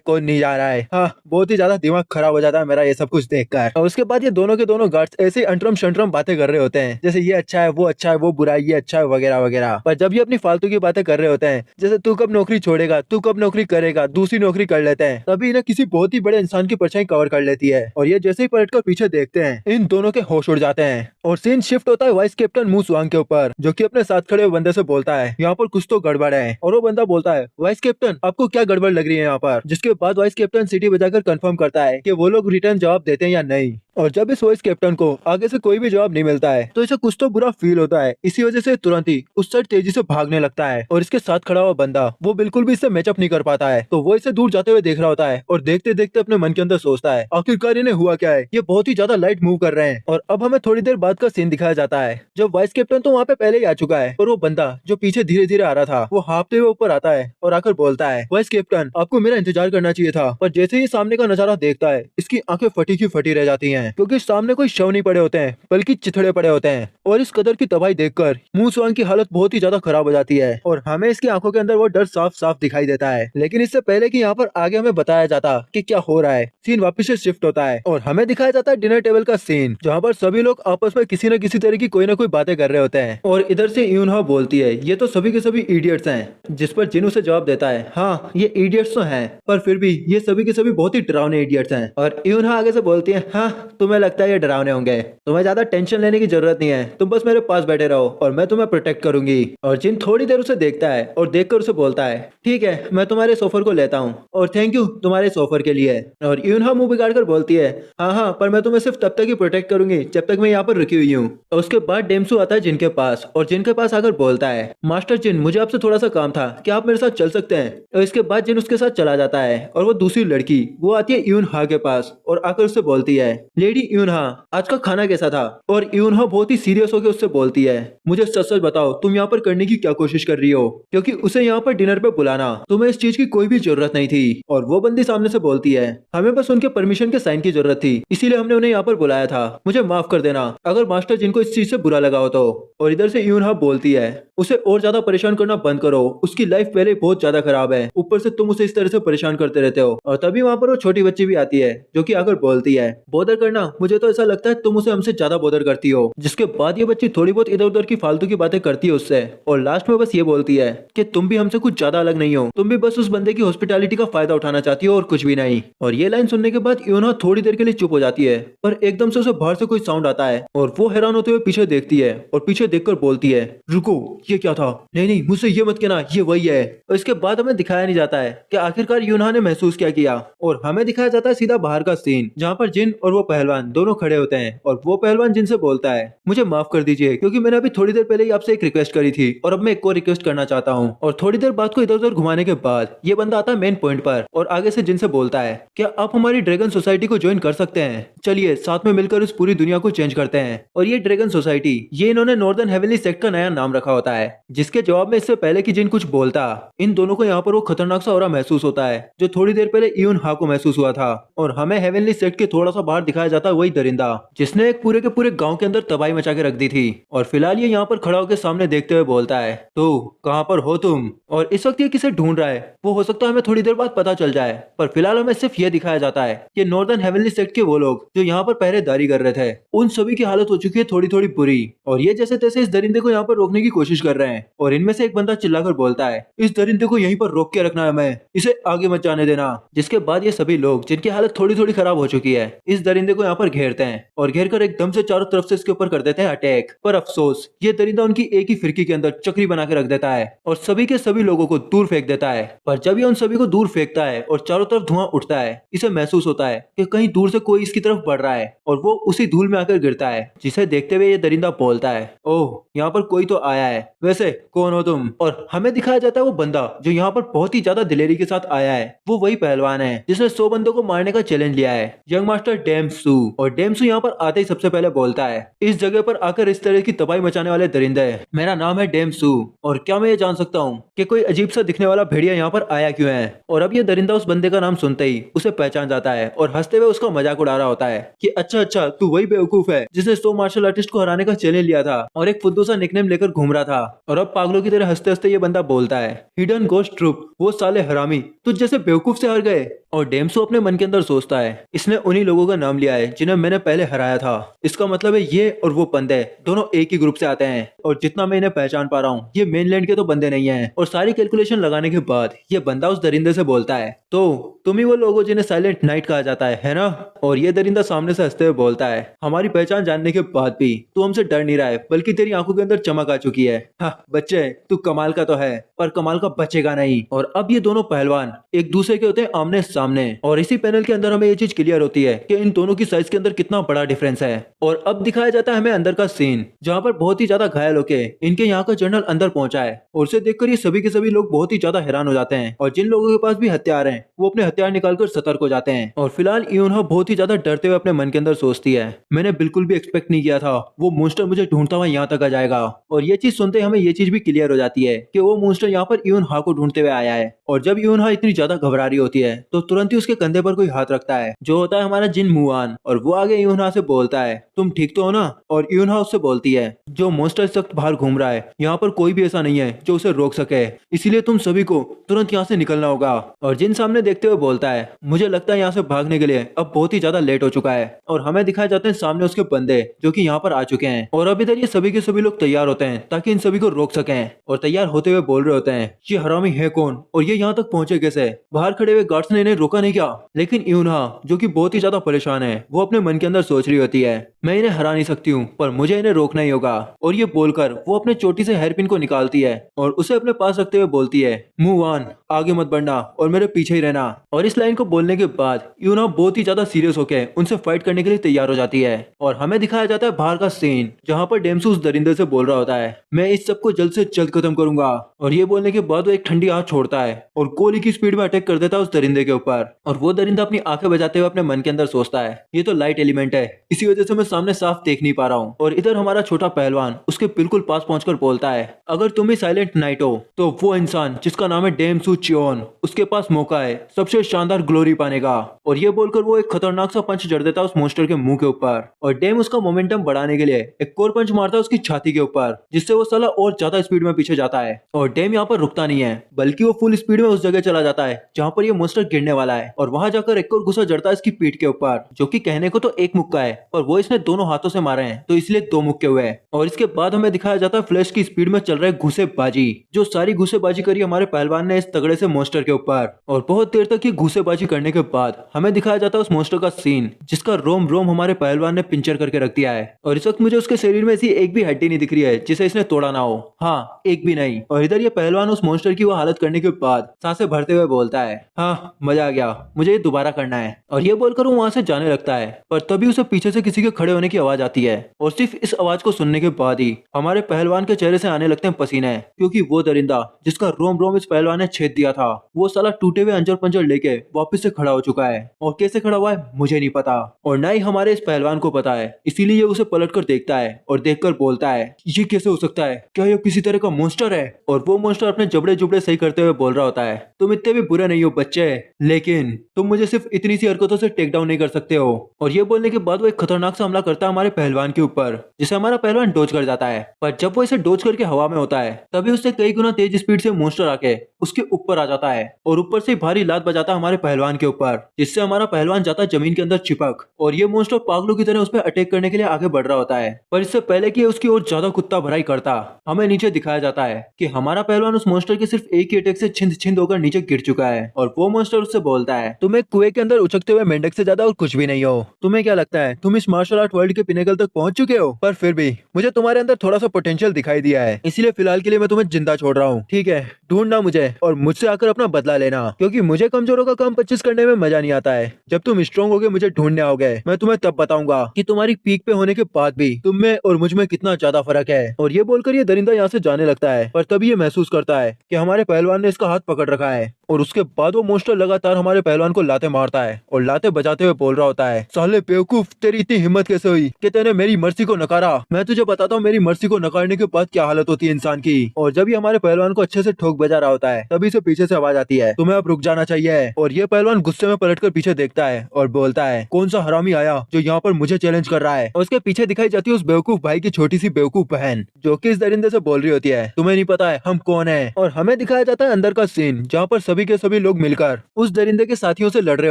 कौन नहीं जा रहा है। हाँ बहुत ही ज्यादा दिमाग खराब हो जाता है मेरा ये सब कुछ देखकर। और उसके बाद ये दोनों के दोनों गार्ड्स ऐसे अंतरम शंतरम बातें कर रहे होते हैं, जैसे ये अच्छा है वो बुरा है, ये अच्छा है वगैरह वगैरह। पर जब ये अपनी फालतू की बातें कर रहे होते हैं, जैसे तू कब नौकरी छोड़ेगा, तू कब नौकरी करेगा, दूसरी नौकरी कर लेते हैं, तभी इन्हें किसी बहुत ही बड़े इंसान की परछाई कवर कर लेती है। और ये जैसे ही पलटकर पीछे देखते हैं इन दोनों के होश उड़ जाते हैं और सीन शिफ्ट होता है वाइस कैप्टन मू स्वांग के ऊपर, जो कि अपने साथ खड़े हुए बंदे से बोलता है, यहाँ पर कुछ तो गड़बड़ है। और वो बंदा बोलता है, वाइस कैप्टन आपको क्या गड़बड़ लग रही है यहाँ पर। जिसके बाद वाइस कैप्टन सीटी बजाकर कंफर्म करता है कि वो लोग रिटर्न जवाब देते हैं या नहीं। और जब इस वॉइस कैप्टन को आगे से कोई भी जवाब नहीं मिलता है तो इसे कुछ तो बुरा फील होता है। इसी वजह से तुरंत ही उस साइड तेजी से भागने लगता है और इसके साथ खड़ा हुआ बंदा वो बिल्कुल भी इससे मैचअप नहीं कर पाता है, तो वो इसे दूर जाते हुए देख रहा होता है और देखते देखते अपने मन के अंदर सोचता है, आखिरकार इन्हें हुआ क्या है, ये बहुत ही ज्यादा लाइट मूव कर रहे हैं। और अब हमें थोड़ी देर बाद का सीन दिखाया जाता है जब वाइस कैप्टन तो वहाँ पे पहले ही आ चुका है और वो बंदा जो पीछे धीरे धीरे आ रहा था वो हाँफते हुए ऊपर आता है और आकर बोलता है, वाइस कैप्टन आपको मेरा इंतजार करना चाहिए था। पर जैसे ही सामने का नजारा देखता है इसकी आंखें फटी की फटी रह जाती हैं, क्योंकि सामने कोई शव नहीं पड़े होते हैं बल्कि चिथड़े पड़े होते हैं। और इस कदर की तबाही देखकर मू स्वांग की हालत बहुत ही ज्यादा खराब हो जाती है और हमें इसकी आंखों के अंदर वो डर साफ साफ दिखाई देता है। लेकिन इससे पहले कि यहाँ पर आगे हमें बताया जाता कि क्या हो रहा है, सीन वापस से शिफ्ट होता है और हमें दिखाया जाता है डिनर टेबल का सीन, जहाँ पर सभी लोग आपस में किसी न किसी तरह की कोई ना कोई बातें कर रहे होते हैं। और इधर से यूनहा बोलती है, ये तो सभी के सभी इडियट्स हैं। जिस पर जिन उसे जवाब देता है, हाँ ये इडियट्स तो हैं पर फिर भी ये सभी के सभी बहुत ही डरावने इडियट्स हैं। और यूनहा आगे से बोलती है, हाँ तुम्हें लगता है ये डरावने होंगे, तुम्हें ज्यादा टेंशन लेने की जरूरत नहीं है, तुम बस मेरे पास बैठे रहो और मैं तुम्हें प्रोटेक्ट करूंगी। और जिन थोड़ी देर उसे देखता है और देखकर उसे बोलता है, ठीक है मैं तुम्हारे सोफर को लेता हूँ और थैंक यू तुम्हारे सोफर के लिए। और यूनहा मुंह बिगाड़ कर बोलती है, हाँ हाँ पर मैं तुम्हें सिर्फ तब तक ही प्रोटेक्ट करूंगी जब तक मैं यहाँ पर रुकी हुई हूँ। और उसके बाद डेम्सू आता है जिनके पास और जिनके पास आकर बोलता है, मास्टर जिन मुझे आपसे थोड़ा सा काम था, क्या आप मेरे साथ चल सकते हैं। और इसके बाद जिन उसके साथ चला जाता है और वो दूसरी लड़की वो आती है यूनहा के पास और आकर उससे बोलती है, लेडी यूनहा आज का खाना कैसा था। और यूनहा बहुत ही सीरियस होकर उससे बोलती है, मुझे सच सच बताओ तुम यहाँ पर करने की क्या कोशिश कर रही हो, क्योंकि उसे यहाँ पर डिनर पे बुलाना तुम्हें इस चीज की कोई भी जरूरत नहीं थी। और वो बंदी सामने से बोलती है, हमें बस उनके परमिशन के साइन की जरूरत थी इसीलिए हमने उन्हें यहाँ पर बुलाया था, मुझे माफ कर देना अगर मास्टर जिनको इस चीज से बुरा लगा हो तो। और इधर से यूनहा बोलती है, उसे और ज्यादा परेशान करना बंद करो, उसकी लाइफ पहले बहुत ज्यादा खराब है, ऊपर से तुम उसे इस तरह से परेशान करते रहते हो। और तभी वहाँ पर वो छोटी बच्ची भी आती है जो कि आकर बोलती है, बॉदर करना, मुझे तो ऐसा लगता है तुम उसे हमसे ज्यादा बॉदर करती हो। जिसके बाद ये बच्ची थोड़ी बहुत इधर उधर की फालतू की बातें करती है उससे और लास्ट में बस ये बोलती है कि तुम भी हमसे कुछ ज्यादा अलग नहीं हो, तुम भी बस उस बंदे की हॉस्पिटैलिटी का फायदा उठाना चाहती हो और कुछ भी नहीं। और ये लाइन सुनने के बाद यूना थोड़ी देर के लिए चुप हो जाती है, पर एकदम से उसे बाहर से कोई साउंड आता है और वो हैरान होते हुए पीछे देखती है और पीछे देखकर बोलती है, रुको, ये क्या था? नहीं नहीं, मुझसे ये मत कहना, ये वही है। और इसके बाद हमें दिखाया नहीं जाता है कि आखिरकार यूना ने महसूस क्या किया, और हमें दिखाया जाता है सीधा बाहर का सीन, जहाँ पर जिन और वो पहलवान दोनों खड़े होते हैं और वो पहलवान जिन से बोलता है, मुझे माफ कर दीजिए क्योंकि मैंने अभी थोड़ी देर पहले ही आपसे एक रिक्वेस्ट करी थी और अब मैं एक और रिक्वेस्ट करना चाहता हूँ। और थोड़ी देर बात को इधर उधर घुमाने के बाद ये बंदा आता है मेन पॉइंट पर और आगे से जिनसे बोलता है, क्या आप हमारी ड्रैगन सोसाइटी को ज्वाइन कर सकते हैं? चलिए साथ में मिलकर उस पूरी दुनिया को चेंज करते हैं। और ये ड्रैगन सोसाइटी, ये इन्होंने नॉर्दर्न हेवनली सेक्ट का नया नाम रखा होता है, जिसके जवाब में इससे पहले कि जिन कुछ बोलता, इन दोनों को यहाँ पर वो खतरनाक सा ऑरा महसूस होता है जो थोड़ी देर पहले यून हा को महसूस हुआ था। और हमें हेवनली सेक्ट के थोड़ा सा बाहर दिखाया जाता है वही दरिंदा जिसने एक पूरे के पूरे गांव के अंदर तबाही मचा के रख दी थी। और फिलहाल ये यहाँ पर खड़ा होकर सामने देखते हुए बोलता है, तो कहाँ पर हो तुम? और इस वक्त ये किसे ढूंढ रहा है वो हो सकता है हमें थोड़ी देर बाद पता चल जाए, पर फिलहाल हमें सिर्फ ये दिखाया जाता है कि नॉर्दर्न हेवनली सेक्ट के वो लोग जो यहाँ पर पहरेदारी कर रहे थे, उन सभी की हालत हो चुकी है थोड़ी थोड़ी बुरी, और ये जैसे तैसे इस दरिंदे को यहाँ पर रोकने की कोशिश कर रहे हैं। और इनमें से एक बंदा चिल्लाकर बोलता है, इस दरिंदे को यहीं पर रोक के रखना है, हमें इसे आगे मत जाने देना। जिसके बाद ये सभी लोग जिनकी हालत थोड़ी थोड़ी खराब हो चुकी है इस दरिंदे को यहाँ पर घेरते हैं और घेर कर एकदम से चारों तरफ से इसके ऊपर कर देते हैं अटैक। पर अफसोस ये दरिंदा उनकी एक ही फिरकी के अंदर चक्री बना के रख देता है और सभी के सभी लोगों को दूर फेंक देता है। पर जब ये उन सभी को दूर फेंकता है और चारों तरफ धुआं उठता है, इसे महसूस होता है कि कहीं दूर से कोई इसकी तरफ बढ़ रहा है और वो उसी धूल में आकर गिरता है, जिसे देखते हुए ये दरिंदा बोलता है, ओह यहाँ पर कोई तो आया है, वैसे कौन हो तुम? और हमें दिखाया जाता है वो बंदा जो यहाँ पर बहुत ही ज्यादा दिलेरी के साथ आया है, वो वही पहलवान है जिसने 100 बंदों को मारने का चैलेंज लिया है, यंग मास्टर डेम्सू। और डेम्सू यहाँ पर आते ही सबसे पहले बोलता है, इस जगह पर आकर इस तरह की तबाही मचाने वाले दरिंदे, मेरा नाम है डेम्सू और क्या मैं ये जान सकता हूँ कि कोई अजीब सा दिखने वाला भेड़िया यहाँ पर आया क्यों है? और अब ये दरिंदा उस बंदे का नाम सुनते ही उसे पहचान जाता है और हंसते हुए उसका मजाक उड़ा रहा होता है कि अच्छा अच्छा, तू वही बेवकूफ है जिसने 100 मार्शल आर्टिस्ट को हराने का चैलेंज लिया था और एक फुद्दू सा निकनेम लेकर घूम रहा था। और अब पागलों की तरह हंसते हंसते ये बंदा बोलता है, हिडन गोस्ट ट्रुप, वो साले हरामी तुझ जैसे बेवकूफ से हार गए। और डेम्सो अपने मन के अंदर सोचता है, इसने उन्हीं लोगों का नाम लिया है जिन्हें मैंने पहले हराया था, इसका मतलब है ये और वो बंदे दोनों एक ही ग्रुप से आते हैं और जितना मैं इन्हें पहचान पा रहा हूँ ये मेनलैंड के तो बंदे नहीं हैं। और सारी कैलकुलेशन लगाने के बाद ये बंदा उस दरिंदे से बोलता है, तो तुम ही वो लोग हो जिन्हें साइलेंट नाइट कहा जाता है ना? और ये दरिंदा सामने से हंसते हुए बोलता है, हमारी पहचान जानने के बाद भी तू हमसे डर नहीं रहा है, बल्कि तेरी आंखों के अंदर चमक आ चुकी है। हाँ बच्चे, तू कमाल का तो है पर कमाल का बचेगा नहीं। और अब ये दोनों पहलवान एक दूसरे के होते हैं आमने सामने और इसी पैनल के अंदर हमें ये चीज क्लियर होती है कि इन दोनों की साइज के अंदर कितना बड़ा डिफरेंस है। और अब दिखाया जाता है हमें अंदर का सीन जहाँ पर बहुत ही ज्यादा घायल होके इनके यहाँ का जनरल अंदर पहुंचा है और उसे देखकर ये सभी के सभी लोग बहुत ही ज्यादा हैरान हो जाते हैं और जिन लोगों के पास भी हथियार हैं वो अपने हथियार निकालकर सतर्क हो जाते हैं। और फिलहाल यूनहा बहुत ही ज्यादा डरते हुए अपने मन के अंदर सोचती है, मैंने बिल्कुल भी एक्सपेक्ट नहीं किया था वो मॉन्स्टर मुझे ढूंढता हुआ यहाँ तक आ जाएगा। और ये चीज सुनते हमें ये चीज भी क्लियर हो जाती है कि वो मॉन्स्टर यहाँ पर यूनहा को ढूंढते हुए आया है। और जब यूनहा इतनी ज्यादा घबरा रही होती है तो तुरंत ही उसके कंधे पर कोई हाथ रखता है जो होता है हमारा जिन मुआन, और वो आगे यूनहा से बोलता है, तुम ठीक तो हो ना? और यूनहा उससे बोलती है, जो मॉन्स्टर इस वक्त बाहर घूम रहा है यहाँ पर कोई भी ऐसा नहीं है जो उसे रोक सके, इसीलिए तुम सभी को तुरंत यहाँ से निकलना होगा। और जिन सामने देखते हुए बोलता है, मुझे लगता है यहाँ से भागने के लिए अब बहुत ही ज्यादा लेट हो चुका है। और हमें दिखाए जाते हैं सामने उसके बंदे जो कि यहाँ पर आ चुके हैं और अब इधर ये सभी के सभी लोग तैयार होते हैं ताकि इन सभी को रोक सकें। और तैयार होते हुए बोल रहे होते हैं, ये हरामी है कौन और ये यहाँ तक पहुंचे कैसे? बाहर खड़े हुए गार्ड्स ने इन्हें रोका नहीं क्या? लेकिन यूनहा जो कि बहुत ही ज्यादा परेशान है वो अपने मन के अंदर सोच रही होती है, मैं इन्हें हरा नहीं सकती हूँ पर मुझे इन्हें रोकना ही होगा। और ये बोलकर वो अपने चोटी से हेयरपिन को निकालती है और उसे अपने पास रखते हुए बोलती है, मूव ऑन, आगे मत बढ़ना और मेरे पीछे ही रहना। और इस लाइन को बोलने के बाद यूनहा बहुत ही ज्यादा सीरियस होकर उनसे फाइट करने के लिए तैयार हो जाती है। और हमें दिखाया जाता है बाहर का सीन जहाँ पर डेम्सू उस दरिंदे से बोल रहा होता है, मैं इस सबको जल्द से जल्द खत्म करूंगा। और ये बोलने के बाद वो एक ठंडी आंख छोड़ता है और गोली की स्पीड में अटैक कर देता है उस दरिंदे के ऊपर। और वो दरिंदा अपनी आंखें बजाते हुए अपने मन के अंदर सोचता है, ये तो लाइट एलिमेंट है, इसी वजह से मैं सामने साफ देख नहीं पा रहा हूँ। और इधर हमारा छोटा पहलवान उसके बिल्कुल पास पहुंचकर बोलता है, अगर तुम ही साइलेंट नाइट हो तो वो इंसान जिसका नाम है डेम्सू चियोन, उसके पास मौका है सबसे शानदार ग्लोरी पाने का। और ये बोलकर वो एक खतरनाक सा पंच जड़ देता है उस मॉन्स्टर के मुंह के ऊपर और डेम उसका मोमेंटम बढ़ाने के लिए एक और पंच मारता है उसकी छाती के ऊपर, जिससे वो साला और ज्यादा स्पीड में पीछे जाता है। और डेम यहाँ पर रुकता नहीं है बल्कि वो फुल स्पीड में में उस जगह चला जाता है जहाँ पर ये मॉन्स्टर गिरने वाला है और वहाँ जाकर एक और गुस्सा जड़ता है इसकी पीठ के ऊपर, जो कि कहने को तो एक मुक्का है और वो इसने दोनों हाथों से मारे हैं तो इसलिए दो मुक्के हुए हैं। और इसके बाद हमें दिखाया जाता है फ्लैश की स्पीड में चल रहे घुसेबाजी, जो सारी घुसेबाजी करी हमारे पहलवान ने इस तगड़े से मॉन्स्टर के ऊपर। और बहुत देर तक ये घुसेबाजी करने के बाद हमें दिखाया जाता है उस मॉन्स्टर का सीन, जिसका रोम रोम हमारे पहलवान ने पिंचर करके रख दिया है। और इस वक्त मुझे उसके शरीर में ऐसी एक भी हड्डी नहीं दिख रही है जिसे इसने तोड़ा ना हो, हाँ एक भी नहीं। और इधर ये पहलवान उस मॉन्स्टर की वो हालत करने के बाद सांसें भरते हुए बोलता है, हाँ मजा आ गया, मुझे ये दोबारा करना है। और ये बोलकर वो वहां से जाने लगता है, पर तभी उसे पीछे से किसी के खड़े होने की आवाज आती है। और सिर्फ इस आवाज को सुनने के बाद ही हमारे पहलवान के चेहरे से आने लगते हैं पसीने, क्योंकि वो दरिंदा जिसका रोम रोम इस पहलवान ने छेद दिया था, वो साला टूटे हुए अंजर पंजर लेके वापस से खड़ा हो चुका है। और कैसे खड़ा हुआ है मुझे नहीं पता और ना ही हमारे इस पहलवान को पता है, इसीलिए ये उसे पलट कर देखता है और देखकर बोलता है, ये कैसे हो सकता है, क्या ये किसी तरह का मॉन्स्टर है। और वो मॉन्स्टर अपने जबड़े जुबड़े सही करते हुए बोल रहा होता है, तुम इतने भी बुरे नहीं हो बच्चे, लेकिन तुम मुझे सिर्फ इतनी सी हरकतों से टेक डाउन नहीं कर सकते हो। और ये बोलने के बाद वो एक खतरनाक सा हमला करता है हमारे पहलवान के ऊपर, जिसे हमारा पहलवान डोज कर जाता है। पर जब वो इसे डोज करके हवा में होता है तभी उससे कई गुना तेज स्पीड से मॉन्स्टर आके उसके ऊपर आ जाता है और ऊपर से भारी लात बजाता है हमारे पहलवान के ऊपर, जिससे हमारा पहलवान जाता है जमीन के अंदर चिपक। और ये मॉन्स्टर पागलों की तरह उस पर अटैक करने के लिए आगे बढ़ रहा होता है, पर इससे पहले कि उसकी और ज्यादा कुत्ता भराई करता, हमें नीचे दिखाया जाता है कि हमारा पहलवान उस मॉन्स्टर के सिर्फ एक ही अटैक से छिंद छिंद होकर नीचे गिर चुका है। और वो मॉन्स्टर उससे बोलता है, तुम एक कुएं के अंदर उचकते हुए मेंढक से ज्यादा और कुछ भी नहीं हो। तुम्हें क्या लगता है तुम इस मार्शल आर्ट वर्ल्ड के पिनेकल तक पहुंच चुके हो? पर फिर भी मुझे तुम्हारे अंदर थोड़ा सा पोटेंशियल दिखाई दिया है, इसलिए फिलहाल के लिए मैं तुम्हें जिंदा छोड़ रहा हूँ, ठीक है? ढूंढना मुझे और मुझसे आकर अपना बदला लेना, क्योंकि मुझे कमजोरों का काम 25 करने में मजा नहीं आता है। जब तुम स्ट्रॉन्ग होगे मुझे ढूंढने आओगे, मैं तुम्हें तब बताऊंगा कि तुम्हारी पीक पे होने के बाद भी तुम में और मुझ में कितना ज्यादा फर्क है। और ये बोलकर ये दरिंदा यहाँ से जाने लगता है, पर तभी ये महसूस करता है कि हमारे पहलवान ने इसका हाथ पकड़ रखा है। और उसके बाद वो मॉन्स्टर लगातार हमारे पहलवान को लाते मारता है और लाते बजाते हुए बोल रहा होता है, साले बेवकूफ, तेरी इतनी हिम्मत कैसे हुई कि तूने मेरी मर्जी को नकारा? मैं तुझे बताता हूँ मेरी मर्जी को नकारने के बाद क्या हालत होती है इंसान की। और जब ये हमारे पहलवान को अच्छे से ठोक बजा रहा होता है तभी से पीछे से आवाज आती है, तुम्हें अब रुक जाना चाहिए। और ये पहलवान गुस्से में पलटकर पीछे देखता है और बोलता है, कौन सा हरामी आया जो यहाँ पर मुझे चैलेंज कर रहा है? और उसके पीछे दिखाई जाती है उस बेवकूफ भाई की छोटी सी बेवकूफ बहन, जो कि इस दरिंदे से बोल रही होती है, तुम्हें नहीं पता है हम कौन है। और हमें दिखाया जाता है अंदर का सीन, जहाँ पर सभी के सभी लोग मिलकर उस दरिंदे के साथियों से लड़ रहे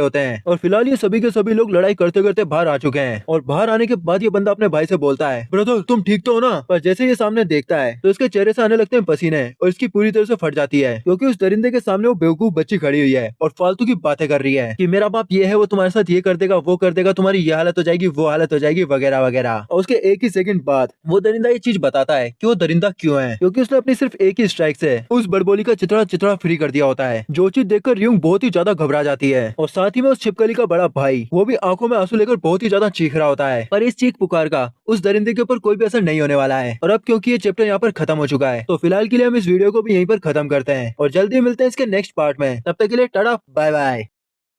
होते हैं। और फिलहाल ये सभी के सभी लोग लड़ाई करते करते बाहर आ चुके हैं। और बाहर आने के बाद ये बंदा अपने भाई से बोलता है, ब्रदर तुम ठीक तो हो ना? पर जैसे ये सामने देखता है तो इसके चेहरे से आने लगते हैं पसीने और इसकी पूरी तरह से फट जाती है, क्योंकि उस दरिंदे के सामने वो बेवकूफ बच्ची खड़ी हुई है और फालतू की बातें कर रही है कि मेरा बाप ये है, वो तुम्हारे साथ ये कर देगा, वो कर देगा, तुम्हारी ये हालत हो जाएगी, वो हालत हो जाएगी, वगैरह वगैरह। और उसके एक ही सेकंड बाद वो दरिंदा ये चीज बताता है कि वो दरिंदा क्यों है, क्योंकि उसने अपनी सिर्फ एक ही स्ट्राइक से उस बड़बोली का चितड़ा चितड़ा फ्री कर दिया होता है, जो चीज देखकर रियुंग बहुत ही ज्यादा घबरा जाती है। और साथ ही में उस छिपकली का बड़ा भाई वो भी आंखों में आंसू लेकर बहुत ही ज्यादा चीख रहा होता है। पर इस चीख पुकार का उस दरिंदे के ऊपर कोई भी असर नहीं होने वाला है। और अब क्योंकि ये चैप्टर यहाँ पर खत्म हो चुका है तो फिलहाल के लिए हम इस वीडियो को भी यहीं पर खत्म करते हैं और जल्दी मिलते हैं इसके नेक्स्ट पार्ट में। तब तक के लिए टाटा बाय बाय।